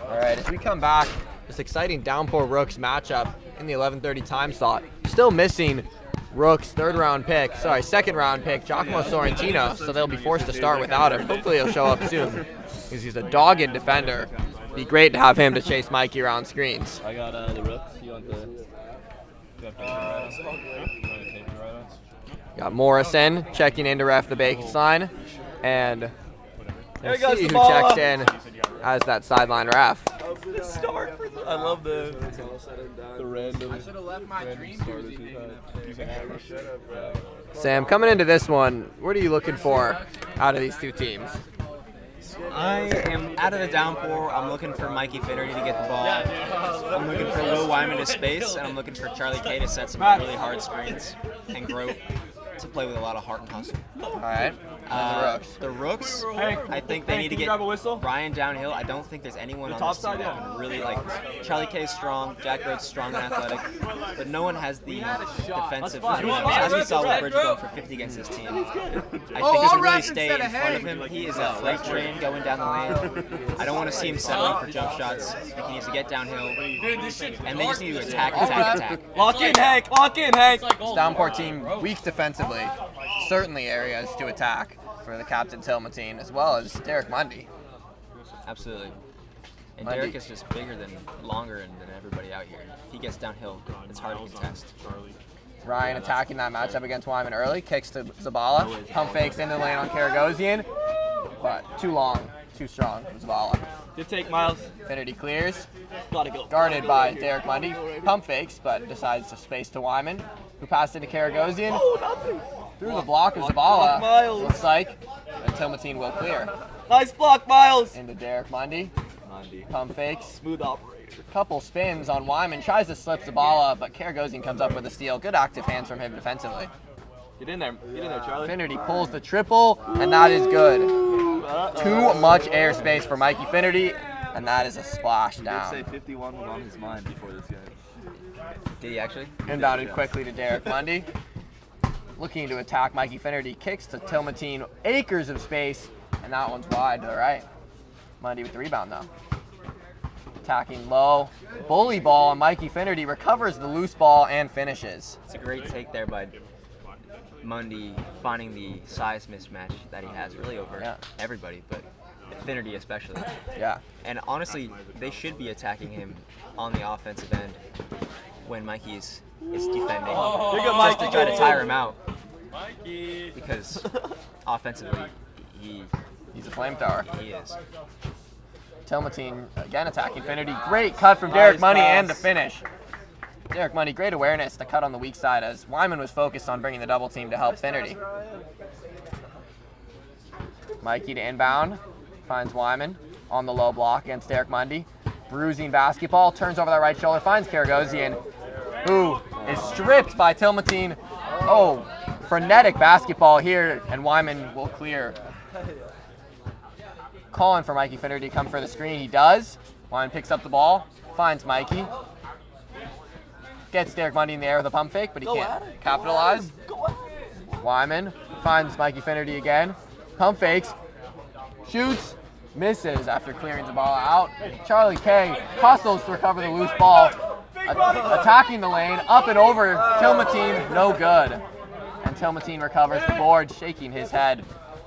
All right, as we come back, this exciting Downpour Rooks matchup in the 11:30 time slot. Still missing Rooks' second round pick, Giacomo Sorrentino, so they'll be forced to start without him. Hopefully he'll show up soon, because he's a dogged defender. Be great to have him to chase Mikey around screens. I got the Rooks. You want the... Got Morrison checking in to ref the baseline, and we'll see who checks in as that sideline ref. I love the random. I should have left my dream jersey. Sam, coming into this one, what are you looking for out of these two teams? I am out of the downpour. I'm looking for Mikey Finnerty to get the ball. I'm looking for Will Wyman to space, and I'm looking for Charlie K to set some really hard screens and Grote to play with a lot of heart and hustle. All right. The Rooks, I think they need to get Ryan downhill. I don't think there's anyone on this team that can really, like, Charlie K is strong, Jack Grote's strong and athletic, but no one has the defensive as we saw with Bridge going for 50 against this team. I think he should really stay in front of him. He is a freight train going down the lane. I don't want to see him settling for jump shots. I think he needs to get downhill, and they just need to attack. Lock in, Hank. Lock in, Hank. This Downpour team weak defensively. Certainly areas to attack for the captain Tilmatine, as well as Derek Mundy. Absolutely. And Mundy. Derek is just bigger than, longer than everybody out here. If he gets downhill, it's hard to contest. Ryan attacking that matchup against Wyman early, kicks to Zabala, pump fakes into the lane on Karagosian, but too long, too strong from Zabala. Good take, Miles. Finnerty clears, Gotta go. guarded by Derek Mundy, pump fakes, but decides to space to Wyman, who passed into Karagosian. Through the block of Zabala, Miles. looks like, and Tilmatine will clear. Nice block, Miles. Into Derek Mundy, pump fakes. Smooth operator. Couple spins on Wyman, tries to slip Zabala, but Karagosian comes up with a steal. Good active hands from him defensively. Get in there, Charlie. Finnerty pulls the triple, and that is good. Too much airspace for Mikey Finnerty, and that is a splash He down. did say 51 was on his mind before this game. Did he actually? Inbounded quickly to Derek Mundy. Looking to attack Mikey Finnerty, kicks to Tilmatine, acres of space, and that one's wide to the right. Mundy with the rebound though. Attacking low, bully ball on Mikey Finnerty, recovers the loose ball and finishes. It's a great take there by Mundy, finding the size mismatch that he has really over everybody, but Finnerty especially. Yeah. And honestly, they should be attacking him on the offensive end when Mikey is defending, just to try to tire him out. Because offensively, he's a flamethrower. He is. Tilmatine again attacking Finnerty. Great cut from Derek Mundy and the finish. Derek Mundy, great awareness to cut on the weak side as Wyman was focused on bringing the double team to help Finnerty. Mikey to inbound. Finds Wyman on the low block against Derek Mundy. Bruising basketball. Turns over that right shoulder. Finds Karagosian, who is stripped by Tilmatine. Oh, frenetic basketball here, and Wyman will clear. Calling for Mikey Finnerty to come for the screen. He does. Wyman picks up the ball. Finds Mikey. Gets Derek Mundy in the air with a pump fake, but he can't capitalize. Wyman finds Mikey Finnerty again. Pump fakes. Shoots. Misses after clearing the ball out. Charlie K hustles to recover the loose ball. Attacking the lane. Up and over. Tilmatine. No good. And Tilmatine recovers the board, shaking his head.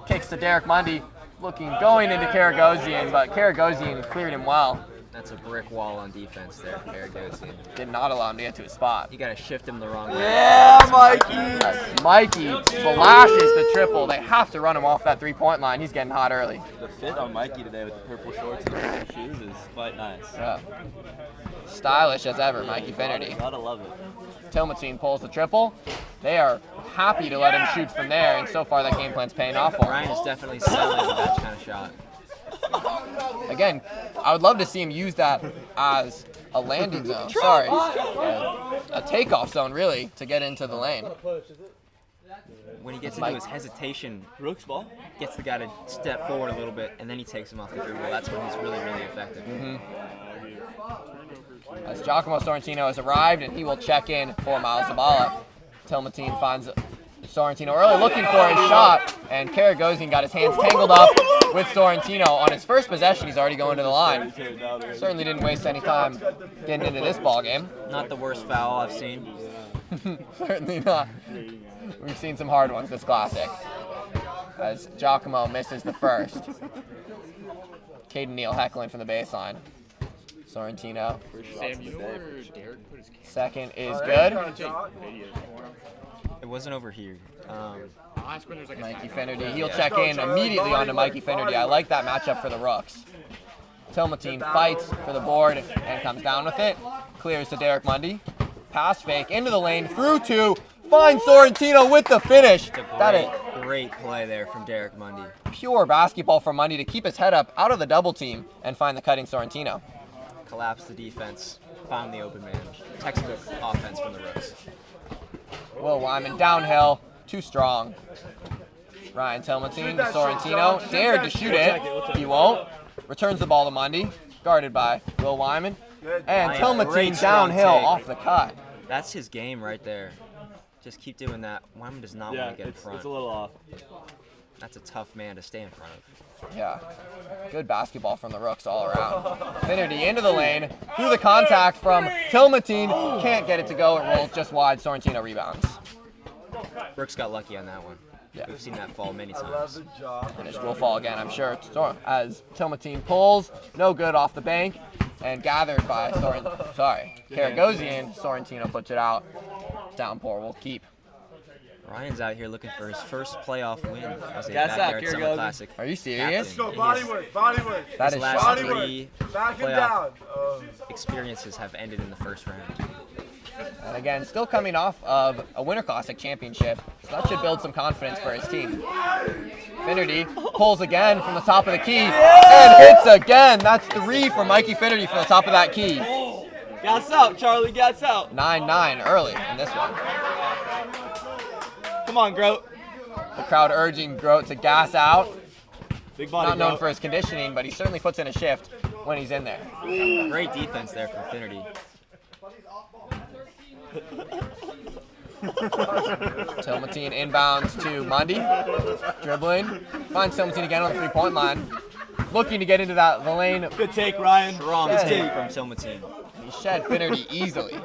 Kicks to Derek Mundy. Going into Karagosian, but Karagosian cleared him well. That's a brick wall on defense there, Karagosian. Did not allow him to get to his spot. You gotta shift him the wrong way. Yeah, Mikey! Mikey flashes the triple. They have to run him off that three-point line. He's getting hot early. The fit on Mikey today with the purple shorts and the purple shoes is quite nice. Yeah. Stylish as ever, Mikey Finnerty. Gotta love it. Tilmatine pulls the triple. They are happy to let him shoot from there, and so far that game plan's paying off for him. Ryan is definitely selling that kind of shot. Again, I would love to see him use that as a landing zone. Sorry. A takeoff zone, really, to get into the lane. When he gets into his hesitation, Brooks ball gets the guy to step forward a little bit, and then he takes him off the dribble. That's when he's really, really effective. As Giacomo Sorrentino has arrived, and he will check in for Miles Zabala. Tilmatine finds Sorrentino early, looking for his shot, and Karagosian got his hands tangled up with Sorrentino. On his first possession, he's already going to the line. Certainly didn't waste any time getting into this ball game. Not the worst foul I've seen. Certainly not. We've seen some hard ones this classic. As Giacomo misses the first. Caden Neal heckling from the baseline. Sorrentino. Second is good. It wasn't over here. Mikey Finnerty. He'll check in immediately onto Mikey Finnerty. I like that matchup for the Rooks. Tilmatine fights for the board and comes down with it. Clears to Derek Mundy. Pass fake into the lane. Through two. Finds Sorrentino with the finish. Great play there from Derek Mundy. Pure basketball from Mundy to keep his head up out of the double team and find the cutting Sorrentino. Collapse the defense. Found the open man. Textbook offense from the Rooks. Will Wyman downhill. Too strong. Ryan Tilmatine to Sorrentino. Dared to shoot it. He won't. Returns the ball to Mundy. Guarded by Will Wyman. And Tilmatine downhill off the cut. That's his game right there. Just keep doing that. Wyman does not want to get in front. It's a little off. That's a tough man to stay in front of. Yeah. Good basketball from the Rooks all around. Finnerty into the lane. Through the contact from Tilmatine. Can't get it to go. It rolls just wide. Sorrentino rebounds. Brooks got lucky on that one. Yeah. We've seen that fall many times. And it will fall again, I'm sure. As Tilmatine pulls. No good off the bank. And gathered by Karagosian. Sorrentino puts it out. Downpour will keep. Ryan's out here looking for his first playoff win as a Gas backyard out, Summer Classic. Are you serious? Captain. Let's go, body work, body work. That His is last body three work. Back him playoff down. experiences have ended in the first round. And again, still coming off of a Winter Classic championship, so that should build some confidence for his team. Finnerty pulls again from the top of the key and hits again. That's three for Mikey Finnerty from the top of that key. Gas out, Charlie, gas out. 9-9 early in this one. Come on, Groat. The crowd urging Groat to gas out. Big body, Not known Groat. for his conditioning, but he certainly puts in a shift when he's in there. Great defense there from Finnerty. Tilmatine inbounds to Mundy. Dribbling. Finds Tilmatine again on the three-point line. Looking to get into the lane. Good take, Ryan. Strong Good take from Tilmatine. He shed Finnerty easily.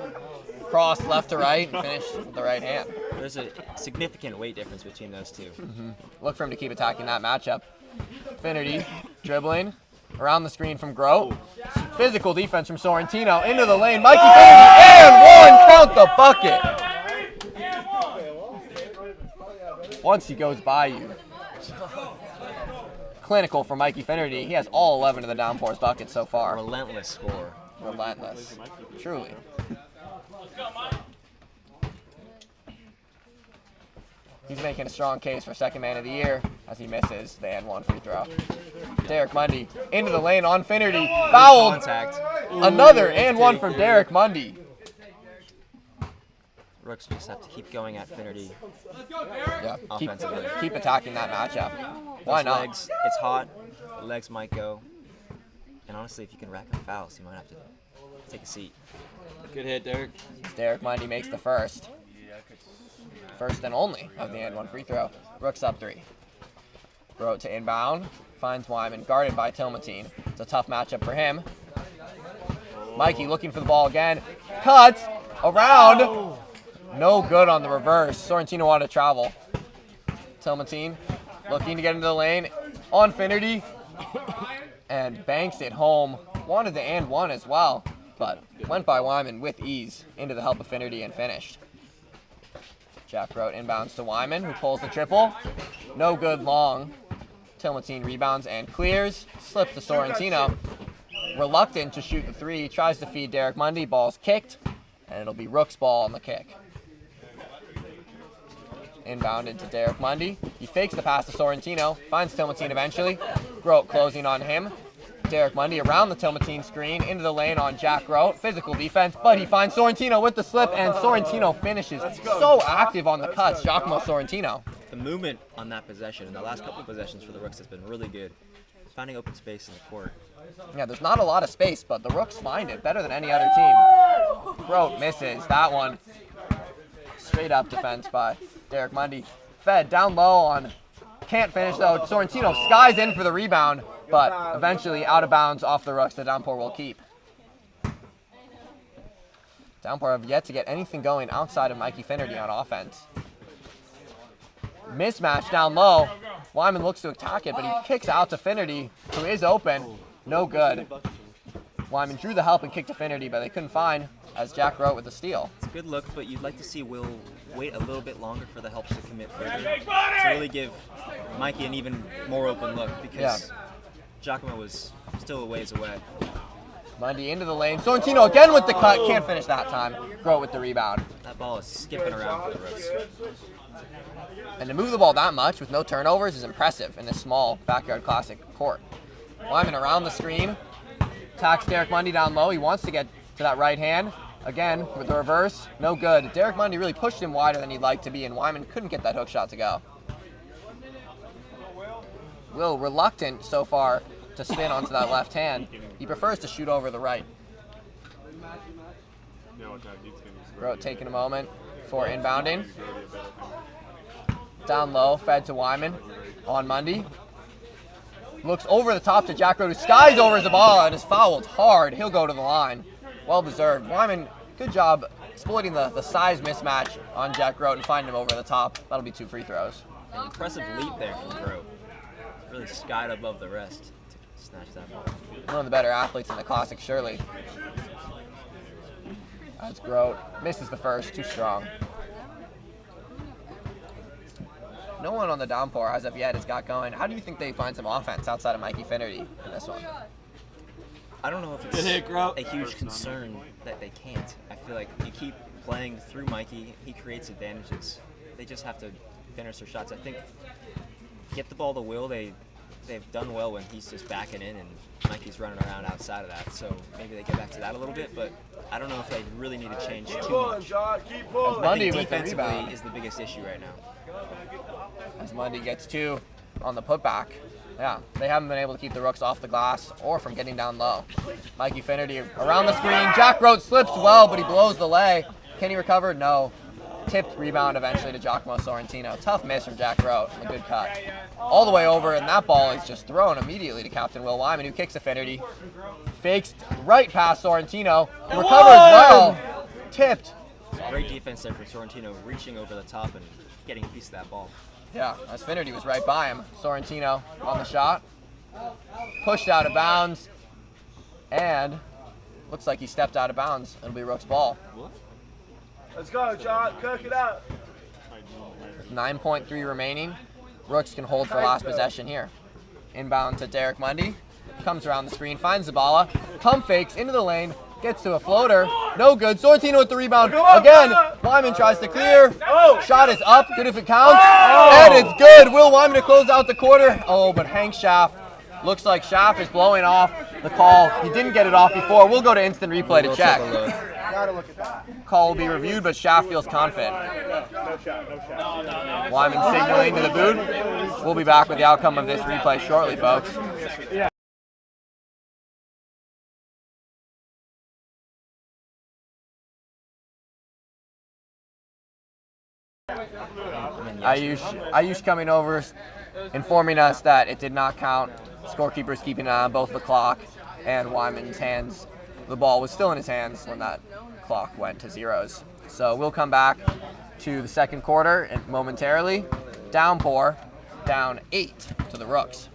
Cross left to right and finished with the right hand. There's a significant weight difference between those two. Look for him to keep attacking that matchup. Finnerty dribbling around the screen from Groat. Physical defense from Sorrentino into the lane. Mikey Finnerty and one. Count the bucket. Once he goes by you. Clinical for Mikey Finnerty. He has all 11 of the downpours buckets so far. Relentless score. Relentless. Truly. He's making a strong case for second man of the year as he misses the and one free throw. Derek Mundy into the lane on Finnerty. Fouled. Contact. Another and one from Derek Mundy. Rooks just have to keep going at Finnerty. Yeah, Offensively. keep attacking that matchup. Why Those not? Legs, it's hot. The legs might go. And honestly, if you can rack up fouls, you might have to take a seat. Good hit, Derek. Derek Mundy makes the first. First and only of the and one free throw. Rooks up 3. Grote to inbound. Finds Wyman, guarded by Tilmatine. It's a tough matchup for him. Mikey looking for the ball again. Cuts around. No good on the reverse. Sorrentino wanted to travel. Tilmatine looking to get into the lane on Finnerty. And banks it home. Wanted the and one as well, but went by Wyman with ease into the help of Finnerty and finished. Jack Grote inbounds to Wyman, who pulls the triple. No good long. Tilmatine rebounds and clears. Slips to Sorrentino. Reluctant to shoot the 3. Tries to feed Derek Mundy. Ball's kicked, and it'll be Rook's ball on the kick. Inbounded to Derek Mundy. He fakes the pass to Sorrentino. Finds Tilmatine eventually. Grote closing on him. Derek Mundy around the Tilmatine screen, into the lane on Jack Grote. Physical defense, but he finds Sorrentino with the slip, and Sorrentino finishes. So active on the cuts, Giacomo Sorrentino. The movement on that possession, and the last couple of possessions for the Rooks has been really good. Finding open space in the court. Yeah, there's not a lot of space, but the Rooks find it better than any other team. Grote misses that one. Straight up defense by Derek Mundy. Fed down low on, can't finish though. Sorrentino skies in for the rebound, but eventually out of bounds off the Rooks. The Downpour will keep. Downpour have yet to get anything going outside of Mikey Finnerty on offense. Mismatch down low. Wyman looks to attack it, but he kicks out to Finnerty, who is open. No good. Wyman drew the help and kicked to Finnerty, but they couldn't find as Jack Grote with the steal. It's a good look, but you'd like to see Will wait a little bit longer for the helps to commit further to really give Mikey an even more open look, because Giacomo was still a ways away. Mundy into the lane. Sorrentino again with the cut. Can't finish that time. Grote with the rebound. That ball is skipping around for the Rooks. And to move the ball that much with no turnovers is impressive in this small backyard classic court. Wyman around the screen. Attacks Derek Mundy down low. He wants to get to that right hand. Again, with the reverse. No good. Derek Mundy really pushed him wider than he'd like to be, and Wyman couldn't get that hook shot to go. Will reluctant so far to spin onto that left hand. He prefers to shoot over the right. Grote taking a moment for inbounding. Down low, fed to Wyman on Mundy. Looks over the top to Jack Grote, who skies over the ball and is fouled hard. He'll go to the line. Well deserved. Wyman, good job exploiting the size mismatch on Jack Grote and finding him over the top. That'll be 2 free throws. An impressive leap there from Grote. Really skied above the rest to snatch that ball. One of the better athletes in the Classic, surely. That's Grote. Misses the first, too strong. No one on the Downpour as of yet has got going. How do you think they find some offense outside of Mikey Finnerty in this one? I don't know if it's a huge concern that they can't. I feel like you keep playing through Mikey, he creates advantages. They just have to finish their shots. I think get the ball to Will. They've done well when he's just backing in and Mikey's running around outside of that. So maybe they get back to that a little bit, but I don't know if they really need to change too much. I think defensively is the biggest issue right now. As Mundy gets 2 on the putback. Yeah, they haven't been able to keep the Rooks off the glass or from getting down low. Mikey Finnerty around the screen. Jack Grote slips well, but he blows the lay. Can he recover? No. Tipped rebound eventually to Giacomo Sorrentino. Tough miss from Jack Grote. A good cut. All the way over, and that ball is just thrown immediately to Captain Will Wyman, who kicks to Finnerty. Fakes right past Sorrentino. Recovers well. Tipped. Great defense there from Sorrentino, reaching over the top and getting a piece of that ball. Yeah, as Finnerty was right by him. Sorrentino on the shot. Pushed out of bounds. And looks like he stepped out of bounds. It'll be Rook's ball. Let's go, John. Cook it up. 9.3 remaining. Rooks can hold for last possession here. Inbound to Derek Mundy. Comes around the screen, finds Zabala. Pump fakes into the lane. Gets to a floater. No good. Sorrentino with the rebound. Again, Wyman tries to clear. Shot is up. Good if it counts. And it's good. Will Wyman to close out the quarter. Oh, but Hank Schaff. Looks like Schaff is blowing off the call. He didn't get it off before. We'll go to instant replay to check. Call will be reviewed, but Schaff feels confident. Wyman signaling to the booth. We'll be back with the outcome of this replay shortly, folks. Ayush coming over, informing us that it did not count. Scorekeeper's keeping an eye on both the clock and Wyman's hands. The ball was still in his hands when that clock went to zeros. So we'll come back to the second quarter and momentarily. Downpour, down 8 to the Rooks.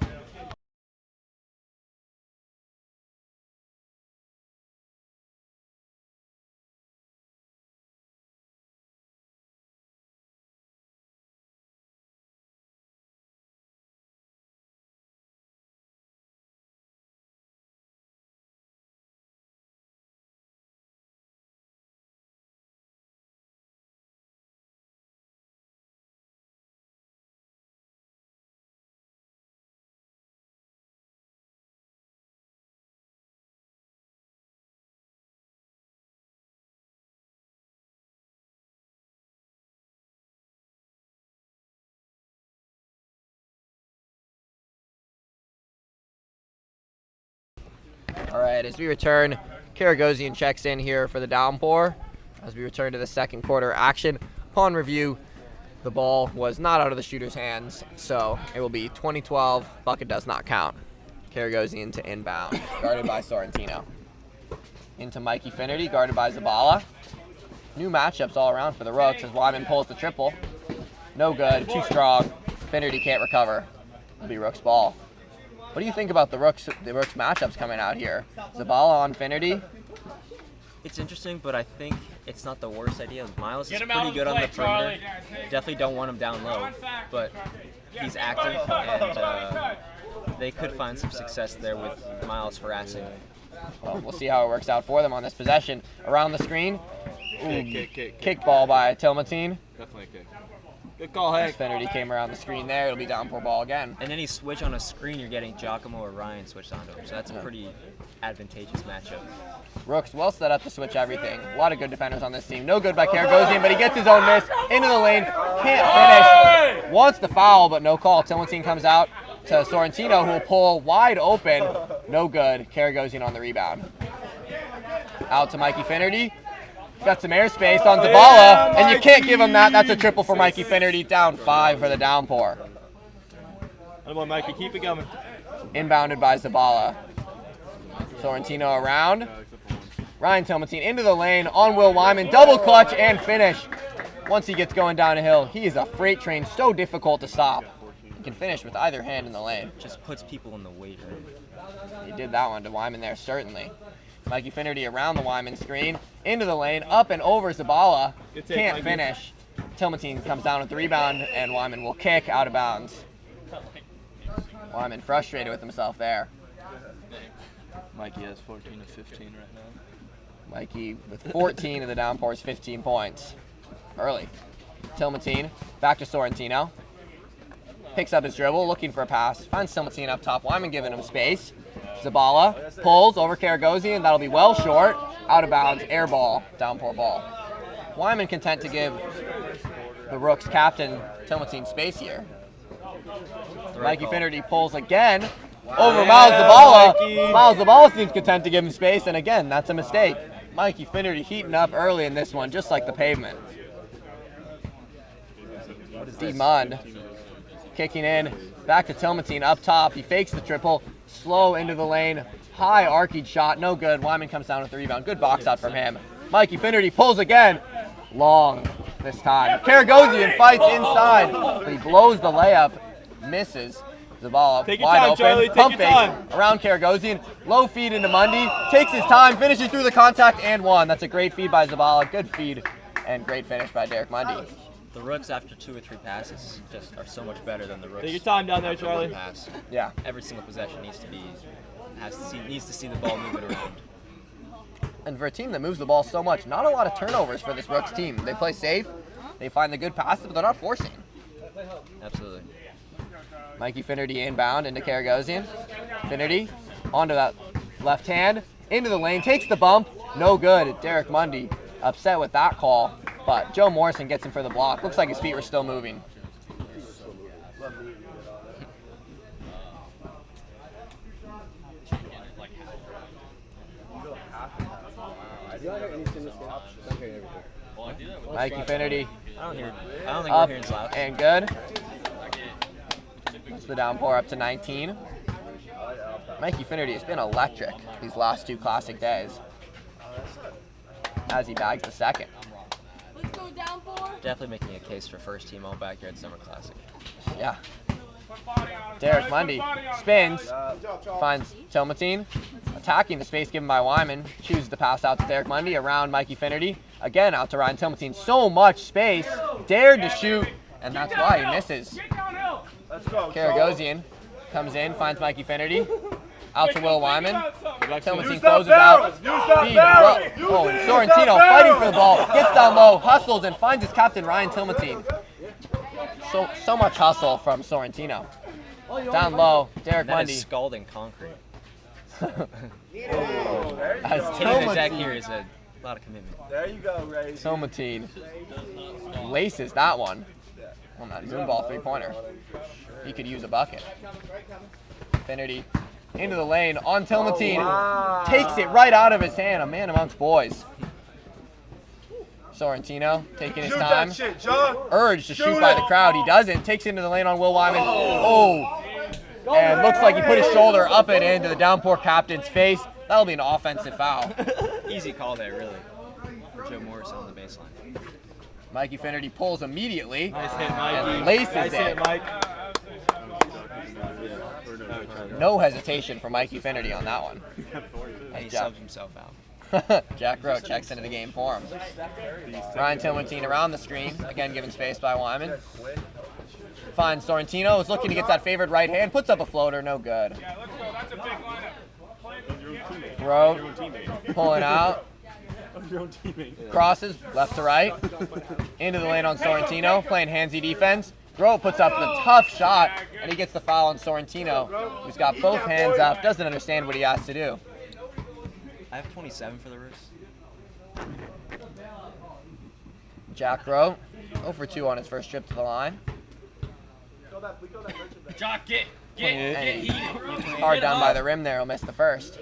All right, as we return, Karagosian checks in here for the Downpour. As we return to the second quarter action, upon review, the ball was not out of the shooter's hands, so it will be 20-12. Bucket does not count. Karagosian to inbound, guarded by Sorrentino. Into Mikey Finnerty, guarded by Zabala. New matchups all around for the Rooks as Wyman pulls the triple. No good, too strong. Finnerty can't recover. It'll be Rooks ball. What do you think about the Rooks matchups coming out here? Zabala on Finnerty. It's interesting, but I think it's not the worst idea. Miles is pretty good on the perimeter. Definitely don't want him down low, but he's active, and they could find some success there with Miles harassing. Well, we'll see how it works out for them on this possession. Around the screen. Kick ball by Tilmatine. Definitely a kick. Good call, Hank. Finnerty came around the screen there. It'll be Downpour ball again. And any switch on a screen, you're getting Giacomo or Ryan switched onto him. So that's a pretty advantageous matchup. Rooks well set up to switch everything. A lot of good defenders on this team. No good by Karagosian, but he gets his own miss. Into the lane. Can't finish. Wants the foul, but no call. Tilmatine comes out to Sorrentino, who will pull wide open. No good. Karagosian on the rebound. Out to Mikey Finnerty. Got some airspace on Zabala, and you can't give him that. That's a triple for Mikey Finnerty. Down 5 for the Downpour. Come on, Mikey, keep it coming. Inbounded by Zabala. Sorrentino around. Ryan Tilmatine into the lane on Will Wyman. Double clutch and finish. Once he gets going down a hill, he is a freight train, so difficult to stop. He can finish with either hand in the lane. Just puts people in the weight room. He did that one to Wyman there, certainly. Mikey Finnerty around the Wyman screen, into the lane, up and over Zabala. Can't finish. Tilmatine comes down with the rebound, and Wyman will kick out of bounds. Wyman frustrated with himself there. Mikey has 14 of 15 right now. Mikey with 14 of the Downpour's 15 points. Early. Tilmatine back to Sorrentino. Picks up his dribble, looking for a pass. Finds Tilmatine up top. Wyman giving him space. Zabala pulls over Karagosian. That'll be well short. Out of bounds. Air ball. Downpour ball. Wyman content to give the Rooks captain Tilmatine space here. Mikey Finnerty pulls again over Miles Zabala. Miles Zabala seems content to give him space, and again, that's a mistake. Mikey Finnerty heating up early in this one, just like the pavement. D-Mund kicking in. Back to Tilmatine up top. He fakes the triple. Slow into the lane. High arcing shot. No good. Wyman comes down with the rebound. Good box out from him. Mikey Finnerty pulls again. Long this time. Karagosian fights inside, but he blows the layup. Misses. Zabala wide open. Charlie. Pump fake around Karagosian. Low feed into Mundy. Takes his time. Finishes through the contact and one. That's a great feed by Zabala. Good feed and great finish by Derek Mundy. The Rooks after 2 or 3 passes just are so much better than the Rooks. Take your time down there, Charlie. Pass. Yeah. Every single possession needs to see the ball moving around. And for a team that moves the ball so much, not a lot of turnovers for this Brooks team. They play safe, they find the good passes, but they're not forcing. Absolutely. Mikey Finnerty inbound into Karagosian. Finnerty onto that left hand, into the lane, takes the bump, no good. Derek Mundy upset with that call, but Joe Morrison gets him for the block. Looks like his feet were still moving. Mikey Finnerty. I don't think Up we're hearing slaps. and good. That's the downpour up to 19. Mikey Finnerty has been electric these last 2 Classic days as he bags the second. Definitely making a case for first team all backyard summer classic. Yeah. Derek Mundy spins, finds Tilmatine, attacking the space given by Wyman, chooses to pass out to Derek Mundy around Mikey Finnerty. Again, out to Ryan Tilmatine. So much space, dared to shoot, and that's why he misses. Karagosian comes in, finds Mikey Finnerty. Out to Will Wyman. Tilmatine closes out. Feed, oh, and Sorrentino fighting for the ball. Gets down low, hustles, and finds his captain, Ryan Tilmatine. So much hustle from Sorrentino. Down low, Derek That Mundy. is scalding concrete. As Hitting the deck here is a lot of commitment. There you go, Ray. Tilmatine laces that one on that moon ball 3-pointer. He could use a bucket. Finnerty into the lane on Tilmatine. Takes it right out of his hand. A man amongst boys. Sorrentino taking his time. Urged to shoot by the crowd. He doesn't. Takes it into the lane on Will Wyman. Oh! And looks like he put his shoulder up and into the downpour captain's face. That'll be an offensive foul. Easy call there, really, for Joe Morrison on the baseline. Mikey Finnerty pulls immediately. Nice hit, Mikey. And laces Nice it. hit, Mike. No hesitation for Mikey Finnerty on that one. And he subs himself out. Jack Rowe checks into the game for him. Ryan Tilmatine around the screen, again given space by Wyman. Finds Sorrentino, is looking to get that favored right hand, puts up a floater, no good. Rowe pulling out. Crosses left to right. Into the lane on Sorrentino, playing handsy defense. Groh puts up the tough shot, and he gets the foul on Sorrentino, who's got both hands up, doesn't understand what he has to do. I have 27 for the Roos. Jack Rowe, 0 for 2 on his first trip to the line. Jock, get heated. Hard down by the rim there, he'll miss the first.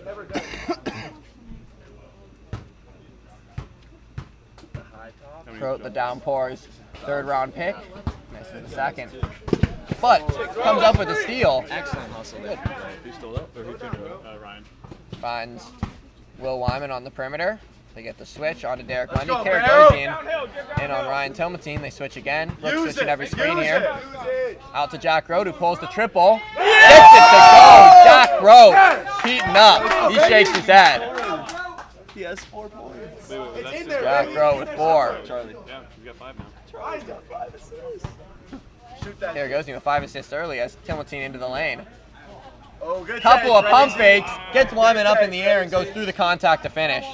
Croat the downpours, 3rd round pick, misses the second. But comes up with a steal. Excellent hustle there. Who stole that? Or who took it? Ryan. Finds Will Wyman on the perimeter. They get the switch onto Derek Mundy. Karagosian in on Ryan Tilmatine. They switch again. Brooks switching every screen here. Out to Jack Rowe, who pulls the triple. Gets it to go. Jack Rowe heating up. He shakes his head. He has 4 points. Jack Rowe with 4. Charlie. Yeah, he's got 5 now. Charlie's got 5 assists. Karagosian with 5 assists early as Tilmatine into the lane. Oh, good Couple of take, pump Brady. fakes, gets Wyman up in the air and goes through the contact to finish.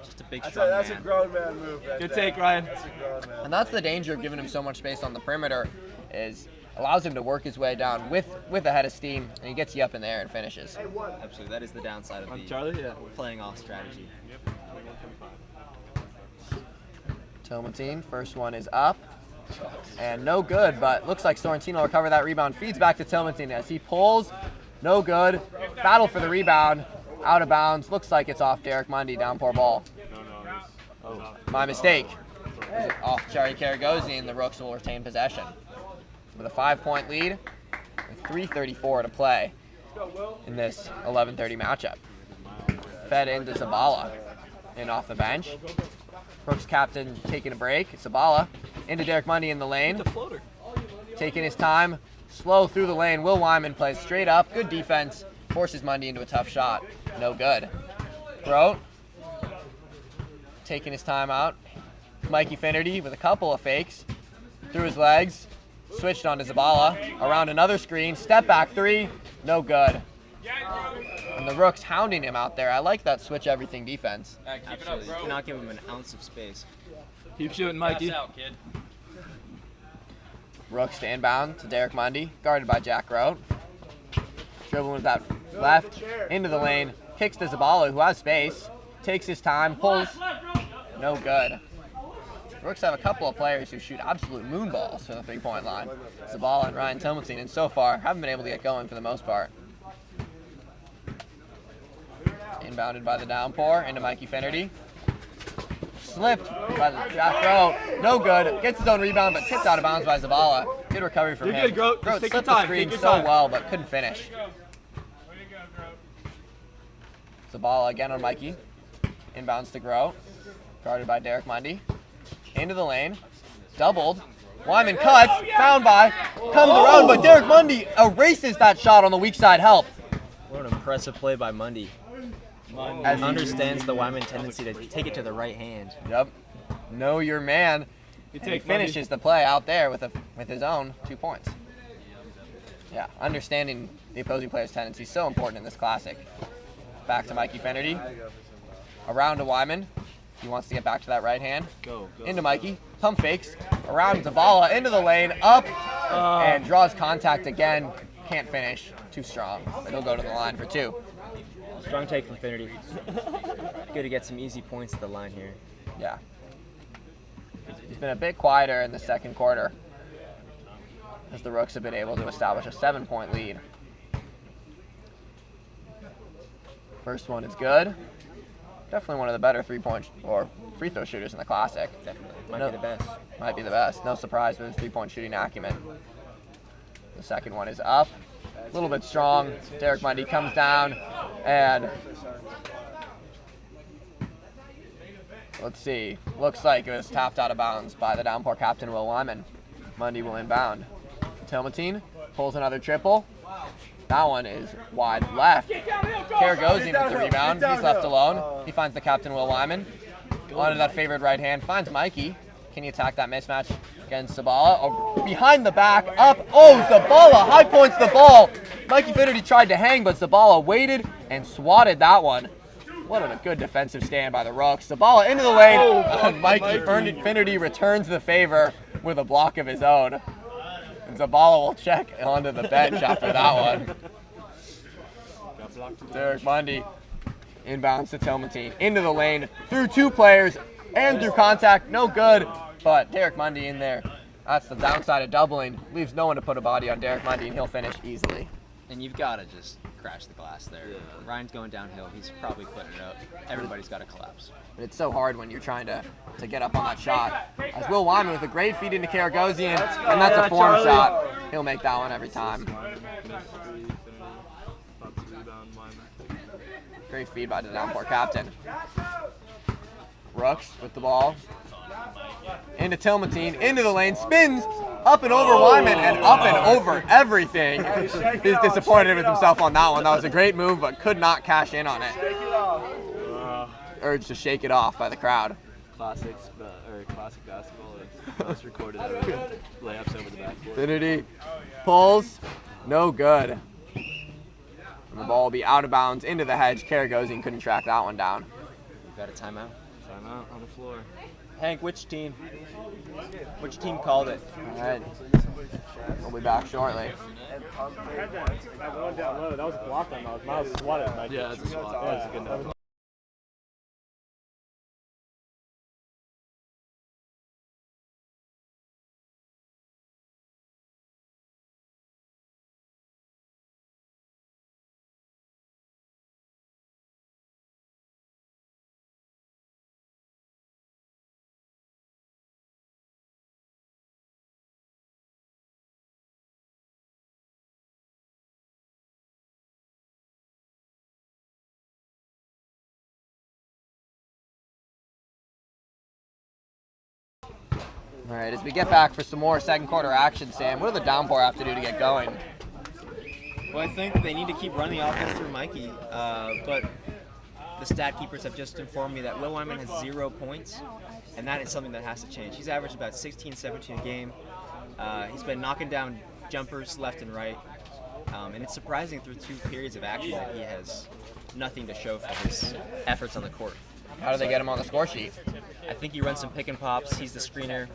Just a big That's strong a man. grown man move. Right Good there. take, Ryan. That's a grown man. And that's the danger of giving him so much space on the perimeter, is allows him to work his way down with a head of steam, and he gets you up in the air and finishes. Absolutely, that is the downside of the Charlie, yeah. playing off strategy. Tilmatine, first one is up, and no good, but looks like Sorrentino will recover that rebound. Feeds back to Tilmatine as he pulls, no good. Battle for the rebound, out of bounds. Looks like it's off Derek Mundy, downpour ball. My mistake. Off Charlie Karagosian, the Rooks will retain possession. With a 5-point lead, with 3:34 to play in this 11:30 matchup. Fed into Zabala, in off the bench. Brooks captain taking a break. Zabala into Derek Mundy in the lane. Taking his time, slow through the lane. Will Wyman plays straight up, good defense, forces Mundy into a tough shot. No good. Grote taking his time out. Mikey Finnerty with a couple of fakes through his legs. Switched onto Zabala, around another screen, step back 3, no good. And the Rooks hounding him out there. I like that switch everything defense. Absolutely. You cannot give him an ounce of space. Keep shooting, Mikey. Pass out, kid. Rooks to inbound to Derek Mundy, guarded by Jack Grote. Dribbling with that left into the lane, kicks to Zabala, who has space, takes his time, pulls, no good. Rooks have a couple of players who shoot absolute moon balls from the three-point line. Zabala and Ryan Tilmelstein, and so far haven't been able to get going for the most part. Inbounded by the downpour into Mikey Finnerty. Slipped by the Jack Grote, no good. Gets his own rebound, but tipped out of bounds by Zabala. Good recovery from him. You're good, Grote. Grote Take slipped your the time. screen Take your so time. well, but couldn't finish. Zabala again on Mikey. Inbounds to Grote. Guarded by Derek Mundy. Into the lane. Doubled. Wyman cuts. Found by. Comes around, but Derek Mundy erases that shot on the weak side help. What an impressive play by Mundy. As he understands the Wyman tendency to take it to the right hand. Yep. Know your man. And he finishes the play out there with his own 2 points. Yeah, understanding the opposing player's tendency is so important in this classic. Back to Mikey Finnerty. Around to Wyman. He wants to get back to that right hand. Into Mikey. Pump fakes. Around Zabala. Into the lane. Up. And draws contact again. Can't finish. Too strong. But he'll go to the line for 2. Strong take from Finnerty. Good to get some easy points at the line here. Yeah. He's been a bit quieter in the second quarter, as the Rooks have been able to establish a 7-point lead. First one is good. Definitely one of the better three-point or free throw shooters in the Classic. Definitely. Might be the best. Might be the best. No surprise with his three-point shooting acumen. The second one is up. A little bit strong. Derek Mundy comes down and let's see. Looks like it was tapped out of bounds by the downpour captain, Will Wyman. Mundy will inbound. Tilmelstein pulls another triple. That one is wide left. Karagosian with the rebound. He's left alone. He finds the captain, Will Wyman. Onto that favored right hand. Finds Mikey. Can he attack that mismatch against Zabala? Oh, behind the back, up. Oh, Zabala high points the ball. Mikey Finnerty tried to hang, but Zabala waited and swatted that one. What a good defensive stand by the Rooks. Zabala into the lane. And Mikey Finnerty returns the favor with a block of his own. And Zabala will check onto the bench after that one. Derek Mundy inbounds to Tilmelstein. Into the lane, through 2 players, and through contact, no good. But Derek Mundy in there. That's the downside of doubling. Leaves no one to put a body on Derek Mundy, and he'll finish easily. And you've got to just crash the glass there. Ryan's going downhill. He's probably putting it up. Everybody's got to collapse. But it's so hard when you're trying to get up on that shot. As Will Wyman with a great feed into Karagosian, and that's a form shot. He'll make that one every time. Great feed by the downpour captain. Rooks with the ball. Into Tilmelstein, into the lane, spins up and over Wyman and up and over everything. He's disappointed with himself on that one. That was a great move, but could not cash in on it. Urged to shake it off by the crowd. Classic basketball is most recorded ever. Layups over the backboard. Finnerty pulls, no good. And the ball will be out of bounds into the hedge. Karagosian couldn't track that one down. We've got a timeout. Timeout on the floor. Hank, which team called it? All right. We'll be back shortly. That one down low, that was a block on those. Miles swatted. Like, Yeah, that's a swat. That's a good number. All right, as we get back for some more second quarter action, Sam, what do the downpour have to do to get going? Well, I think they need to keep running the offense through Mikey, but the stat keepers have just informed me that Will Wyman has 0 points, and that is something that has to change. He's averaged about 16, 17 a game. He's been knocking down jumpers left and right, and it's surprising through 2 periods of action that he has nothing to show for his efforts on the court. How do they get him on the score sheet? I think he runs some pick and pops. He's the screener,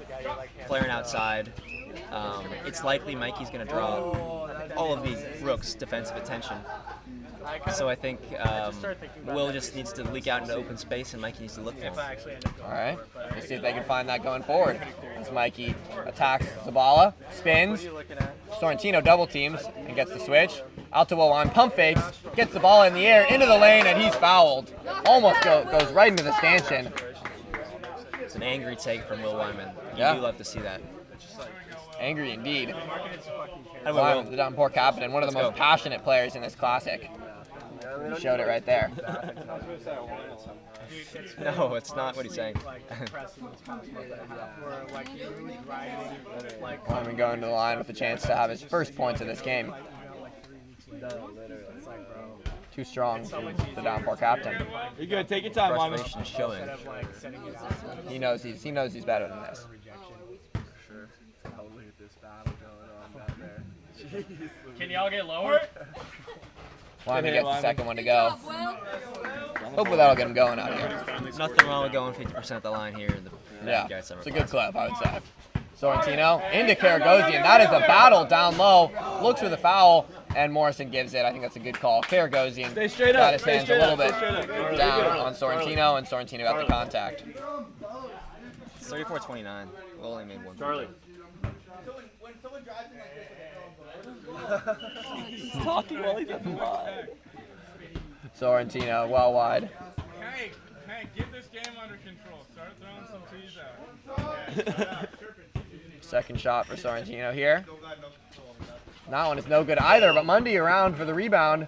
flaring outside. It's likely Mikey's going to draw all of the Rooks' defensive attention. So I think Will just needs to leak out into open space, and Mikey needs to look for him. All right, let's see if they can find that going forward. As Mikey attacks Zabala, spins, Sorrentino double teams and gets the switch. Out to Will Wyman, pump fakes, gets the ball in the air, into the lane, and he's fouled. Almost goes right into the stanchion. It's an angry take from Will Wyman. You do love to see that. Angry indeed. Wyman, the downpour captain, one of the most passionate players in this classic. He showed it right there. No, it's not what he's saying. Wyman going to the line with a chance to have his first points of this game. Too strong for the downpour captain. You're good. Take your time, Wyman. Frustration is showing. He knows he's better than this. Can y'all get lower? Wyman gets the second one to go. Hopefully that'll get him going out here. Nothing wrong with going 50% at the line here in the Yeah, Guys Summer it's a good clip, I would say. Sorrentino into Karagosian. That is a battle down low. Looks for the foul, and Morrison gives it. I think that's a good call. Karagosian got his hands a little bit down on Sorrentino, and Sorrentino got the contact. It's 34-29. Will only made one. Charlie. He's talking while he's at the line. Sorrentino, well wide. Hank, get this game under control. Start throwing some tees out. Second shot for Sorrentino here. That one is no good either, but Mundy around for the rebound.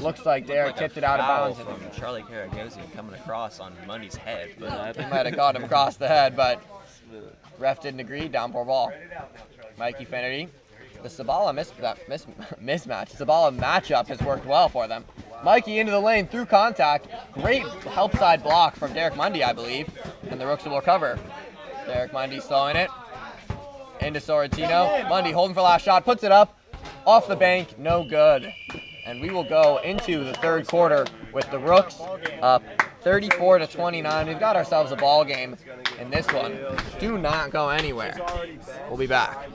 Looks like Derek tipped it out of bounds. From Charlie Karagosian coming across on Mundy's head. But He might have got him across the head, but ref didn't agree. Downpour ball. Mikey Finnerty. The Zabala mismatch. The Zabala matchup has worked well for them. Mikey into the lane through contact. Great help side block from Derek Mundy, I believe. And the Rooks will recover. Derek Mundy throwing it. Into Sorrentino. Mundy holding for last shot. Puts it up. Off the bank. No good. And we will go into the third quarter with the Rooks up 34-29. We've got ourselves a ball game in this one. Do not go anywhere. We'll be back.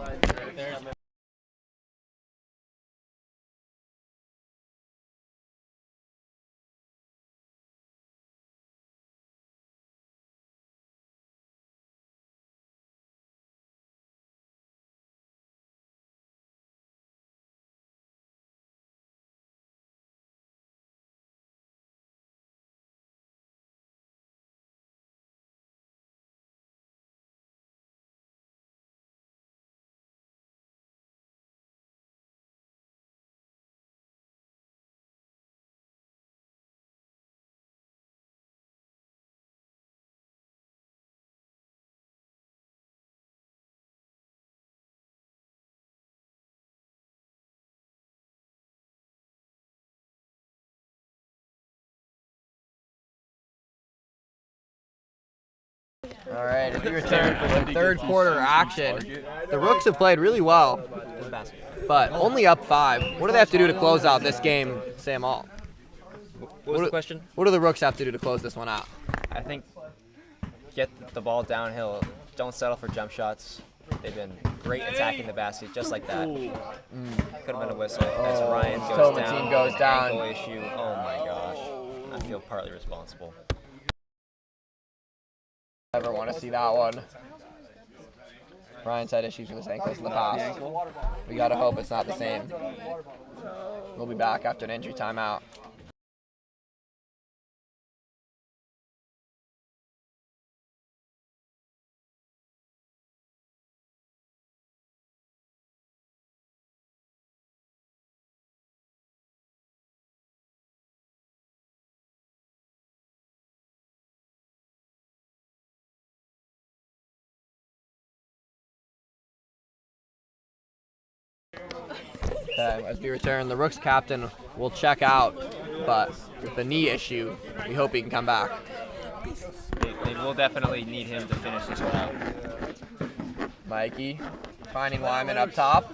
All right, as we return for some third quarter action, the Rooks have played really well, but only up 5. What do they have to do to close out this game, Sam All? What was the question? What do the Rooks have to do to close this one out? I think get the ball downhill. Don't settle for jump shots. They've been great attacking the basket, just like that. Could have been a whistle. As Ryan goes down. Ankle issue. Oh my gosh. I feel partly responsible. Never want to see that one. Ryan's had issues with his ankles in the past. We gotta hope it's not the same. We'll be back after an injury timeout. Okay, as we return, the Rooks captain will check out, but with a knee issue, we hope he can come back. They will definitely need him to finish this one out. Mikey finding Wyman up top.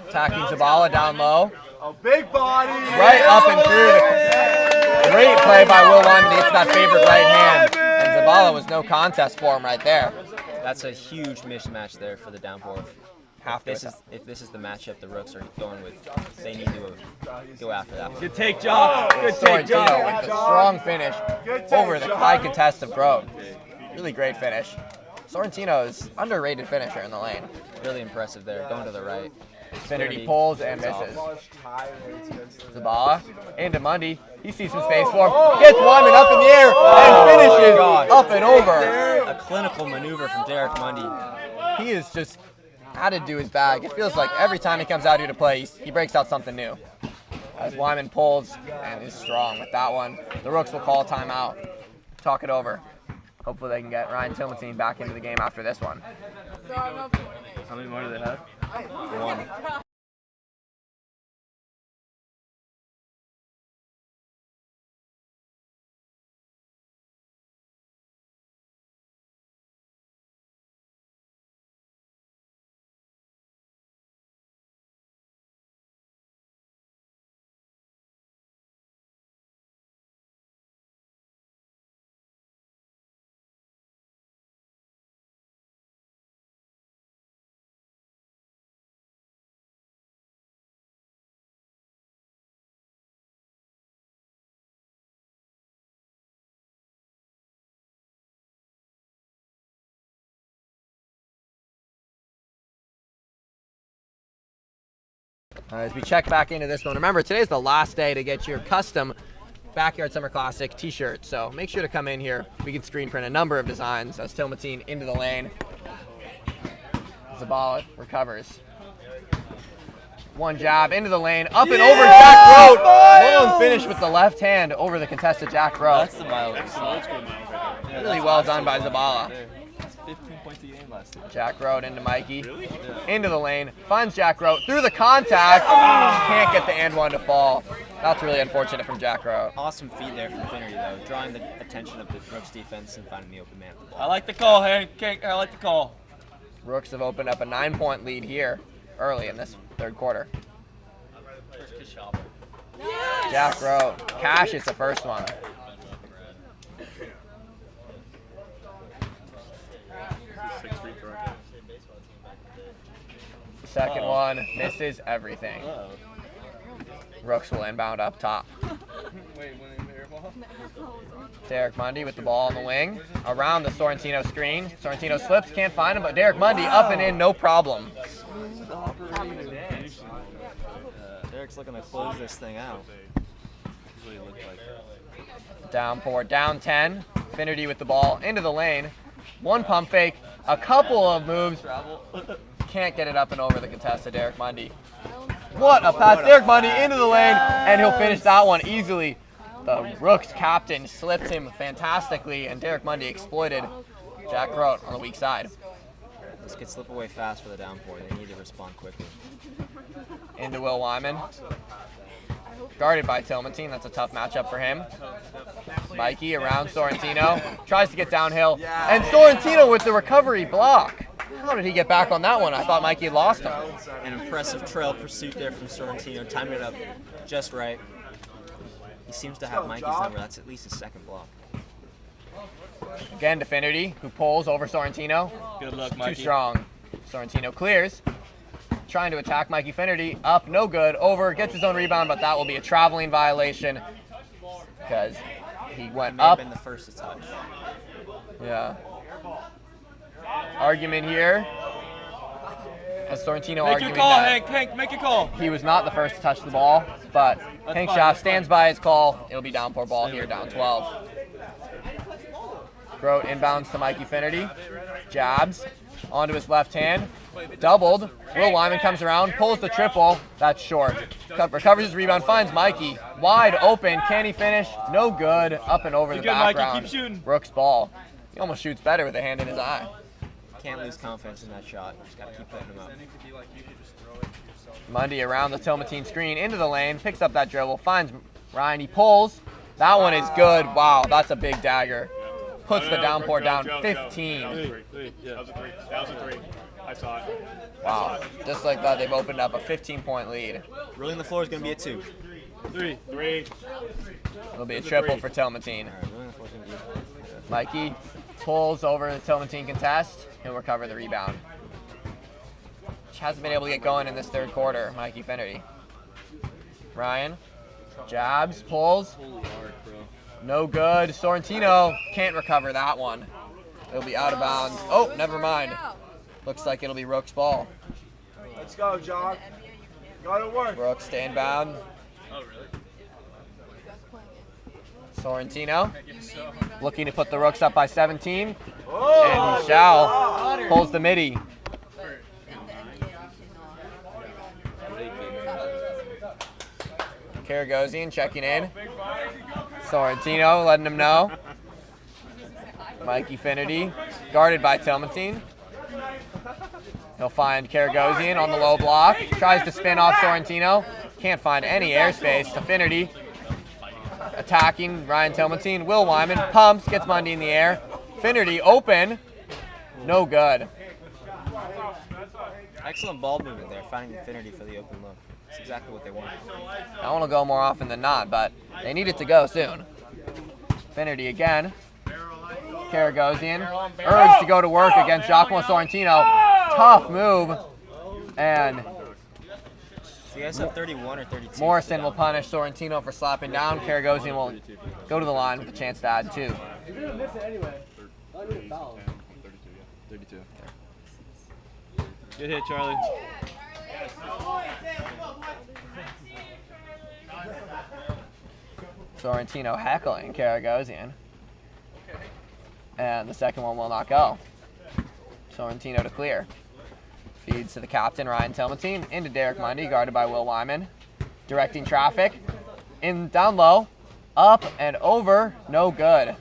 Attacking Zabala down low. Oh, big body. Right up and through. Great play by Will Wyman to get to that favorite right hand. And Zabala was no contest for him right there. That's a huge mismatch there for the downpour. If this is the matchup the Rooks are going with, they need to go after that one. Good take, John. Good take, Sorrentino John. with the strong finish over the high contest of Grote. Really great finish. Sorrentino is underrated finisher in the lane. Really impressive there, going to the right. Finnerty pulls and misses. Zabala into Mundy. He sees some space for him. Gets Wyman up in the air and finishes up and over. A clinical maneuver from Derek Mundy. He is just added to his bag. It feels like every time he comes out here to play, he breaks out something new. As Wyman pulls and is strong with that one. The Rooks will call a timeout. Talk it over. Hopefully they can get Ryan Tilmatine back into the game after this one. How many more do they have? 1. As we check back into this one, remember today's the last day to get your custom Backyard Summer Classic t-shirt, so make sure to come in here. We can screen print a number of designs. As Tilmatine into the lane. Zabala recovers. One jab into the lane, up and over Jack Grote. Long finish with the left hand over the contested Jack Grote. That's the mild. Really well done by Zabala. 15 points a game last year. Jack Grote into Mikey. Into the lane. Finds Jack Grote through the contact. Can't get the and one to fall. That's really unfortunate from Jack Grote. Awesome feed there from Finnerty, though, drawing the attention of the Rooks defense and finding the open man at the ball. I like the call, Hank. I like the call. Rooks have opened up a 9-point lead here early in this third quarter. Jack Grote cashes the first one. Second one misses everything. Rooks will inbound up top. Derek Mundy with the ball on the wing. Around the Sorrentino screen. Sorrentino slips, can't find him, but Derek Mundy up and in, no problem. Derek's looking to close this thing out. Downpour, down 10. Finnerty with the ball into the lane. One pump fake, a couple of moves. Can't get it up and over the contested Derek Mundy. What a pass. Derek Mundy into the lane, and he'll finish that one easily. The Rooks captain slipped him fantastically, and Derek Mundy exploited Jack Grote on the weak side. This could slip away fast for the downpour. They need to respond quickly. Into Will Wyman. Guarded by Tilmatine. That's a tough matchup for him. Mikey around Sorrentino. Tries to get downhill. And Sorrentino with the recovery block. How did he get back on that one? I thought Mikey had lost him. An impressive trail pursuit there from Sorrentino. Timing it up just right. He seems to have Mikey's number. That's at least his second block. Again to Finnerty, who pulls over Sorrentino. Good luck, Mikey. Too strong. Sorrentino clears. Trying to attack Mikey Finnerty. Up, no good. Over, gets his own rebound, but that will be a traveling violation because he went up. May have been the first to touch. Yeah. Argument here. As Sorrentino Make arguing your call, that Hank, make your call. he was not the first to touch the ball, but Hank Schaff stands by his call. It'll be downpour ball here, down 12. Grote inbounds to Mikey Finnerty. Jabs onto his left hand. Doubled. Will Wyman comes around, pulls the triple. That's short. Recovers his rebound, finds Mikey. Wide open. Can he finish? No good. Up and over the background. Mikey, keep shooting. Rooks ball. He almost shoots better with a hand in his eye. Can't lose confidence in that shot. Just gotta keep putting him up. Mundy around the Tilmatine screen into the lane, picks up that dribble, finds Ryan, he pulls. That one is good. Wow, that's a big dagger. puts the downpour down 15. That was a three. That was a three. I saw it. Wow. Just like that, they've opened up a 15-point lead. Ruling the floor is going to be a 2. Three. It'll be a triple for Telmatine. Mikey pulls over the Telmatine contest. He'll recover the rebound. Which hasn't been able to get going in this third quarter, Mikey Finnerty. Ryan jabs, pulls. No good. Sorrentino can't recover that one. It'll be out of bounds. Oh, never mind. Looks like it'll be Rook's ball. Let's go, John. Gotta work. Rook stay in bound. Oh, really? Sorrentino looking to put the Rooks up by 17. And he shall. Pulls the midi. Karagosian checking in. Sorrentino letting him know. Mikey Finnerty guarded by Telmatine. He'll find Karagosian on the low block. Tries to spin off Sorrentino. Can't find any airspace to Finnerty. Attacking Ryan Telmatine. Will Wyman pumps, gets Mundy in the air. Finnerty open. No good. Excellent ball movement there, finding Infinity for the open look. That's exactly what they want. That one will go more often than not, but they need it to go soon. Finnerty again. Karagosian urged to go to work against Giacomo Sorrentino. Tough move. And So you guys have 31 or 32? Morrison will punish Sorrentino for slapping down. Karagosian will go to the line with a chance to add 2. You're gonna miss it anyway. 32, yeah. 32. Good hit, Charlie. Sorrentino heckling Karagosian. And the second one will not go. Sorrentino to clear. Feeds to the captain, Ryan Telmatine, into Derek Mundy, guarded by Will Wyman. Directing traffic. In down low. Up and over. No good.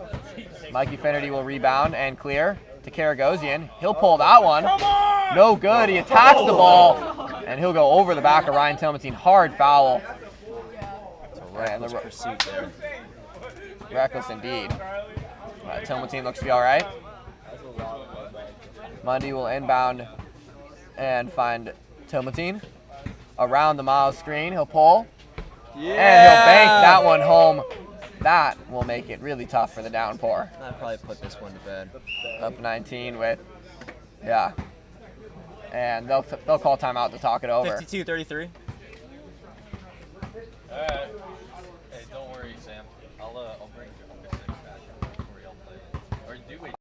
Mikey Finnerty will rebound and clear to Karagosian. He'll pull that one. No good. He attacks the ball. And he'll go over the back of Ryan Telmatine. Hard foul. Reckless pursuit there. Reckless indeed. Telmatine looks to be all right. Mundy will inbound and find Telmatine. Around the Miles screen, he'll pull. And he'll bank that one home. That will make it really tough for the downpour. I'd probably put this one to bed. Up 19 with, yeah. And they'll call timeout to talk it over. 52-33. All right. Hey, don't worry, Sam. I'll bring your six back before y'all play. Or do we?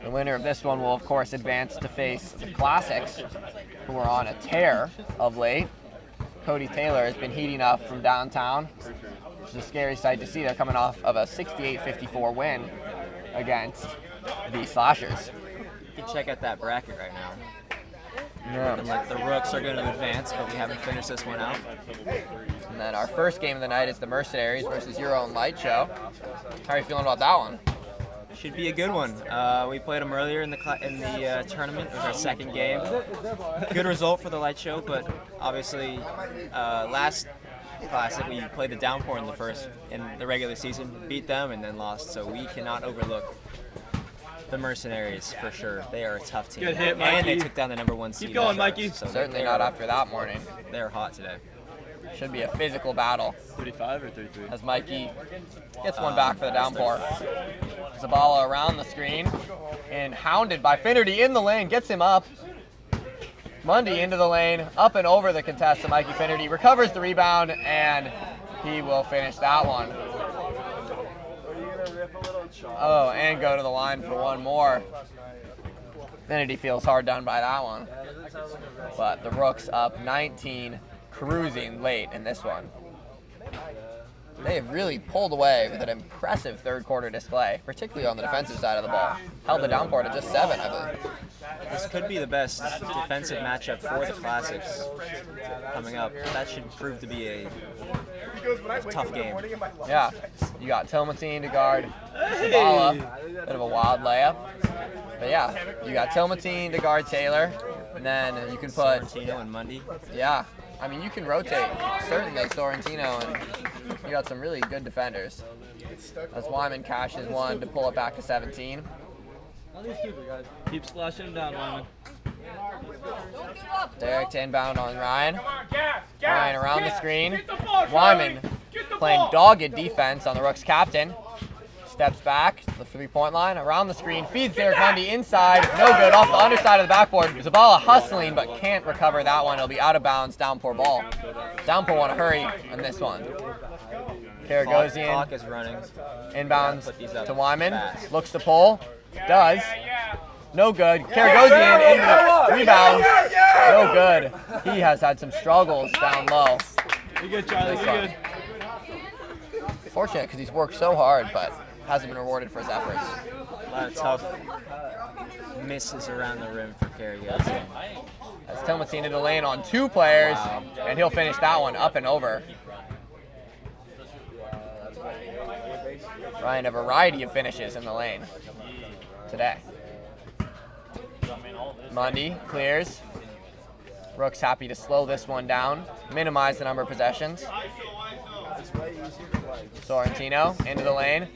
The winner of this one will, of course, advance to face the Classics, who are on a tear of late. Cody Taylor has been heating up from downtown, which is a scary sight to see. They're coming off of a 68-54 win against the Slashers. You can check out that bracket right now. Yeah. Looking like the Rooks are going to advance, but we haven't finished this one out. And then our first game of the night is the Mercenaries versus Your Own Light Show. How are you feeling about that one? Should be a good one. We played them earlier in the tournament. It was our second game. Good result for the Light Show, but obviously last Classic we played the Downpour in the regular season, beat them, and then lost. So we cannot overlook the Mercenaries for sure. They are a tough team. Good hit, Mikey. And they took down the #1 seed. Keep going, Mikey. So Certainly not after that morning. They're hot today. Should be a physical battle. 35 or 33? As Mikey gets one back for the Downpour. Zabala around the screen and hounded by Finnerty in the lane, gets him up. Mundy into the lane, up and over the contestant. Mikey Finnerty recovers the rebound, and he will finish that one. Oh, and go to the line for one more. Finnerty feels hard done by that one. But the Rooks up 19, cruising late in this one. They have really pulled away with an impressive third quarter display, particularly on the defensive side of the ball. Held the Downpour to just 7, I believe. This could be the best defensive matchup for the Classics coming up. That should prove to be a tough game. Yeah, you got Telmatine to guard Zabala. Bit of a wild layup. But yeah, you got Telmatine to guard Taylor. And then you can put Sorrentino and Mundy. Yeah, I mean, you can rotate, certainly, Sorrentino, and you got some really good defenders. As Wyman cashes one to pull it back to 17. Keep splashing him down, Wyman. Derek to inbound on Ryan. Ryan around the screen. Wyman playing dogged defense on the Rooks captain. Steps back to the three-point line, around the screen, feeds Derek Mundy inside, no good, off the underside of the backboard. Zabala hustling, but can't recover that one. It'll be out of bounds, Downpour ball. Downpour want to hurry on this one. Karagosian Clock is running. Inbounds to Wyman, looks to pull, does. No good. Karagosian in the rebound, no good. He has had some struggles down low. You good, Charlie? You good? Fortunate because he's worked so hard, but hasn't been rewarded for his efforts. A lot of tough misses around the rim for Karagosian. As Tillman's into the lane on 2 players, and he'll finish that one up and over. Ryan, a variety of finishes in the lane today. Mundy clears. Rooks happy to slow this one down, minimize the number of possessions. Sorrentino into the lane.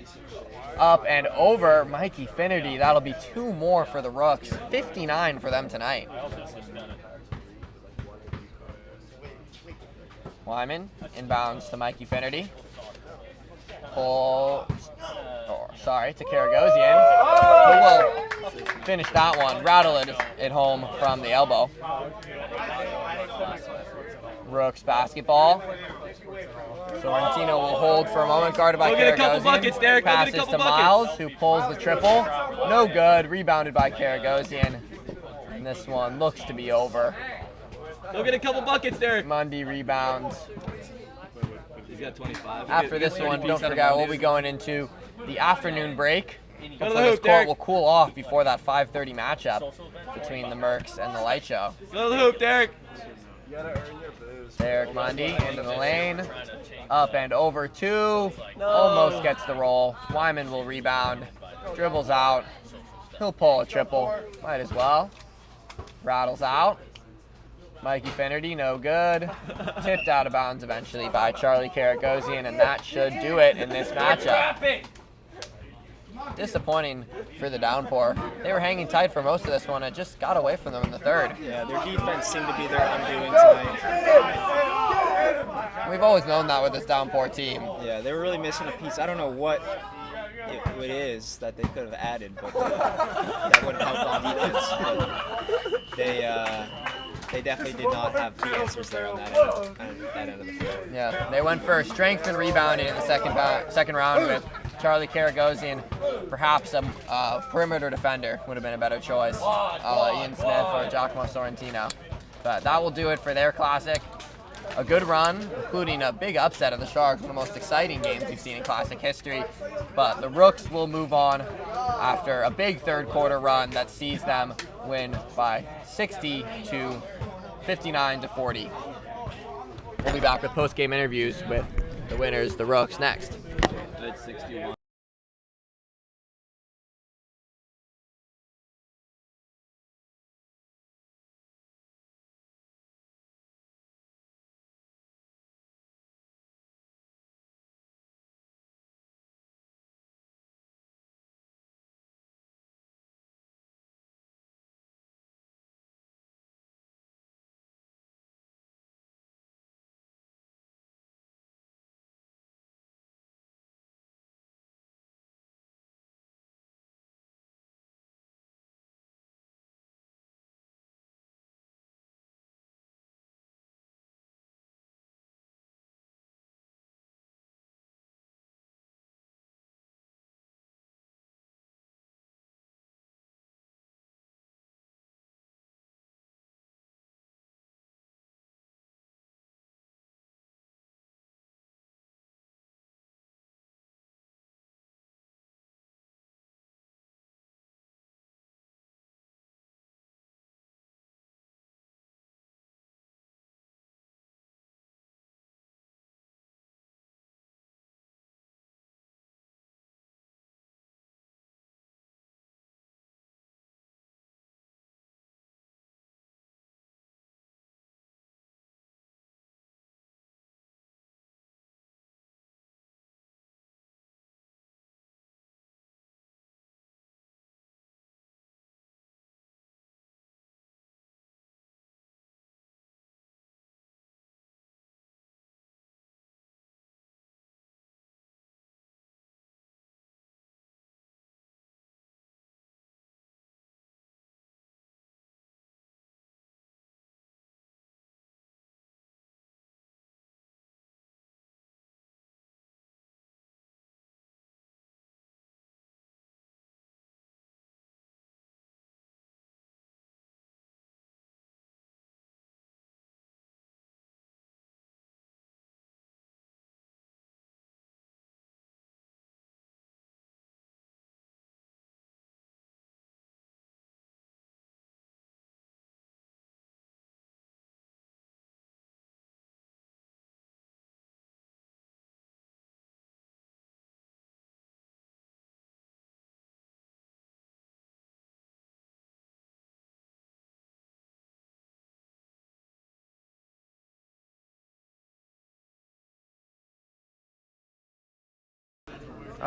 Up and over Mikey Finnerty. That'll be 2 more for the Rooks. 59 for them tonight. Wyman inbounds to Mikey Finnerty. To Karagosian, who will finish that one, rattle it home from the elbow. Rooks basketball. Sorrentino will hold for a moment, guarded by Karagosian. Passes to Miles, who pulls the triple. No good, rebounded by Karagosian. And this one looks to be over. Go get a couple buckets, Derek. Mundy rebounds. He's got 25. After this one, don't forget, we'll be going into the afternoon break. Go to the Hopefully this hoop, court Derek. will cool off before that 5:30 matchup between the Mercs and the Light Show. Go to the hoop, Derek. Derek Mundy into the lane. Up and over 2. Almost gets the roll. Wyman will rebound. Dribbles out. He'll pull a triple. Might as well. Rattles out. Mikey Finnerty, no good. Tipped out of bounds eventually by Charlie Karagosian, and that should do it in this matchup. Disappointing for the Downpour. They were hanging tight for most of this one. It just got away from them in the third. Yeah, their defense seemed to be their undoing tonight. We've always known that with this Downpour team. Yeah, they were really missing a piece. I don't know what it is that they could have added, but that would have helped on defense. But they definitely did not have the answers there on that end of the field. Yeah, they went for strength and rebounding in the second round with Charlie Karagosian. Perhaps a perimeter defender would have been a better choice. Ian Smith or Giacomo Sorrentino. But that will do it for their Classic. A good run, including a big upset of the Sharks, one of the most exciting games we've seen in Classic history. But the Rooks will move on after a big third quarter run that sees them win by 60 to 59 to 40. We'll be back with post-game interviews with the winners, the Rooks, next. That's 61.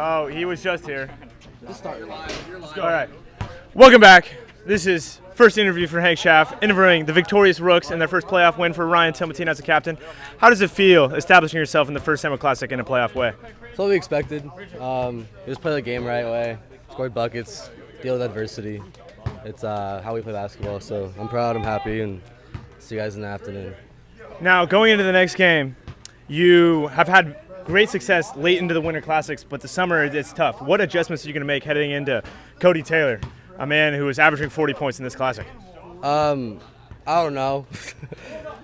Oh, he was just here. All right. Welcome back. This is first interview for Hank Schaff, interviewing the victorious Rooks in their first playoff win for Ryan Tilmatina as a captain. How does it feel establishing yourself in the first Summer Classic in a playoff way? It's what we expected. Just play the game right way, scored buckets, deal with adversity. It's how we play basketball. So I'm proud, I'm happy, and see you guys in the afternoon. Now, going into the next game, you have had great success late into the Winter Classics, but the summer it's tough. What adjustments are you going to make heading into Cody Taylor, a man who is averaging 40 points in this Classic? I don't know.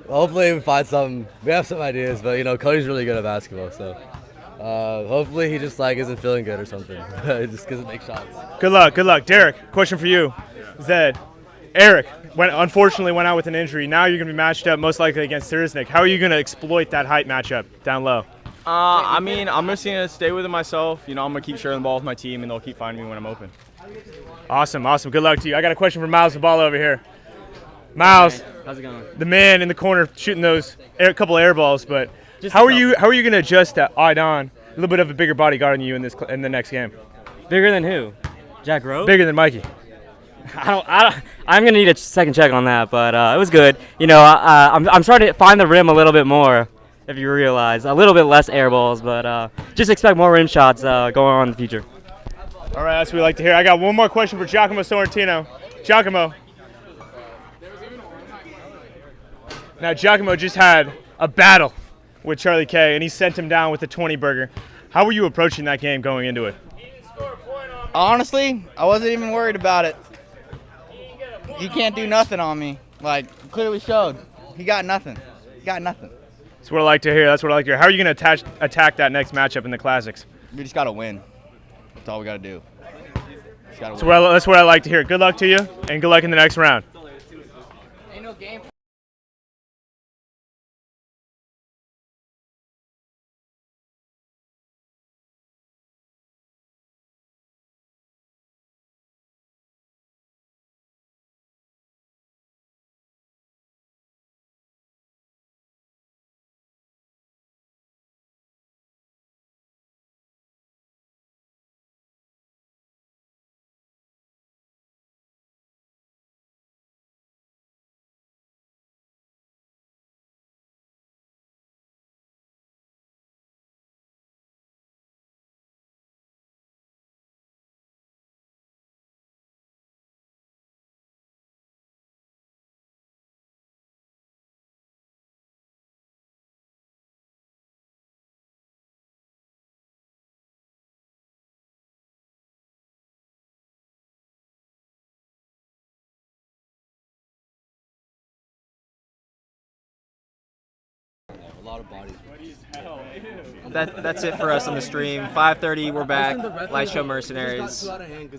Hopefully we find something. We have some ideas, but Cody's really good at basketball, so hopefully he just isn't feeling good or something. Just doesn't make shots. Good luck, good luck. Derek, question for you is that Eric unfortunately went out with an injury. Now you're going to be matched up most likely against Thursday. How are you going to exploit that height matchup down low? I mean, I'm just going to stay with it myself. I'm going to keep sharing the ball with my team, and they'll keep finding me when I'm open. Awesome, awesome. Good luck to you. I got a question for Miles Zabala over here. Miles, how's it going? The man in the corner shooting those couple air balls, but how are you going to adjust to Aidan, a little bit of a bigger body guarding you in the next game? Bigger than who? Jack Rowe? Bigger than Mikey. I'm gonna need a second check on that, but it was good. I'm starting to find the rim a little bit more. If you realize, a little bit less air balls, but just expect more rim shots going on in the future. All right, that's what we like to hear. I got one more question for Giacomo Sorrentino. Giacomo. Now, Giacomo just had a battle with Charlie K, and he sent him down with a 20-burger. How were you approaching that game going into it? Honestly, I wasn't even worried about it. He can't do nothing on me. Clearly showed. He got nothing. That's what I like to hear. How are you going to attack that next matchup in the Classics? We just got to win. That's all we got to do. That's what I like to hear. Good luck to you, and good luck in the next round. Ain't no game. A lot of bodies. That's it for us on the stream. 5:30, we're back. Light Show Mercenaries.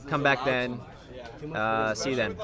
Come back then. See you then.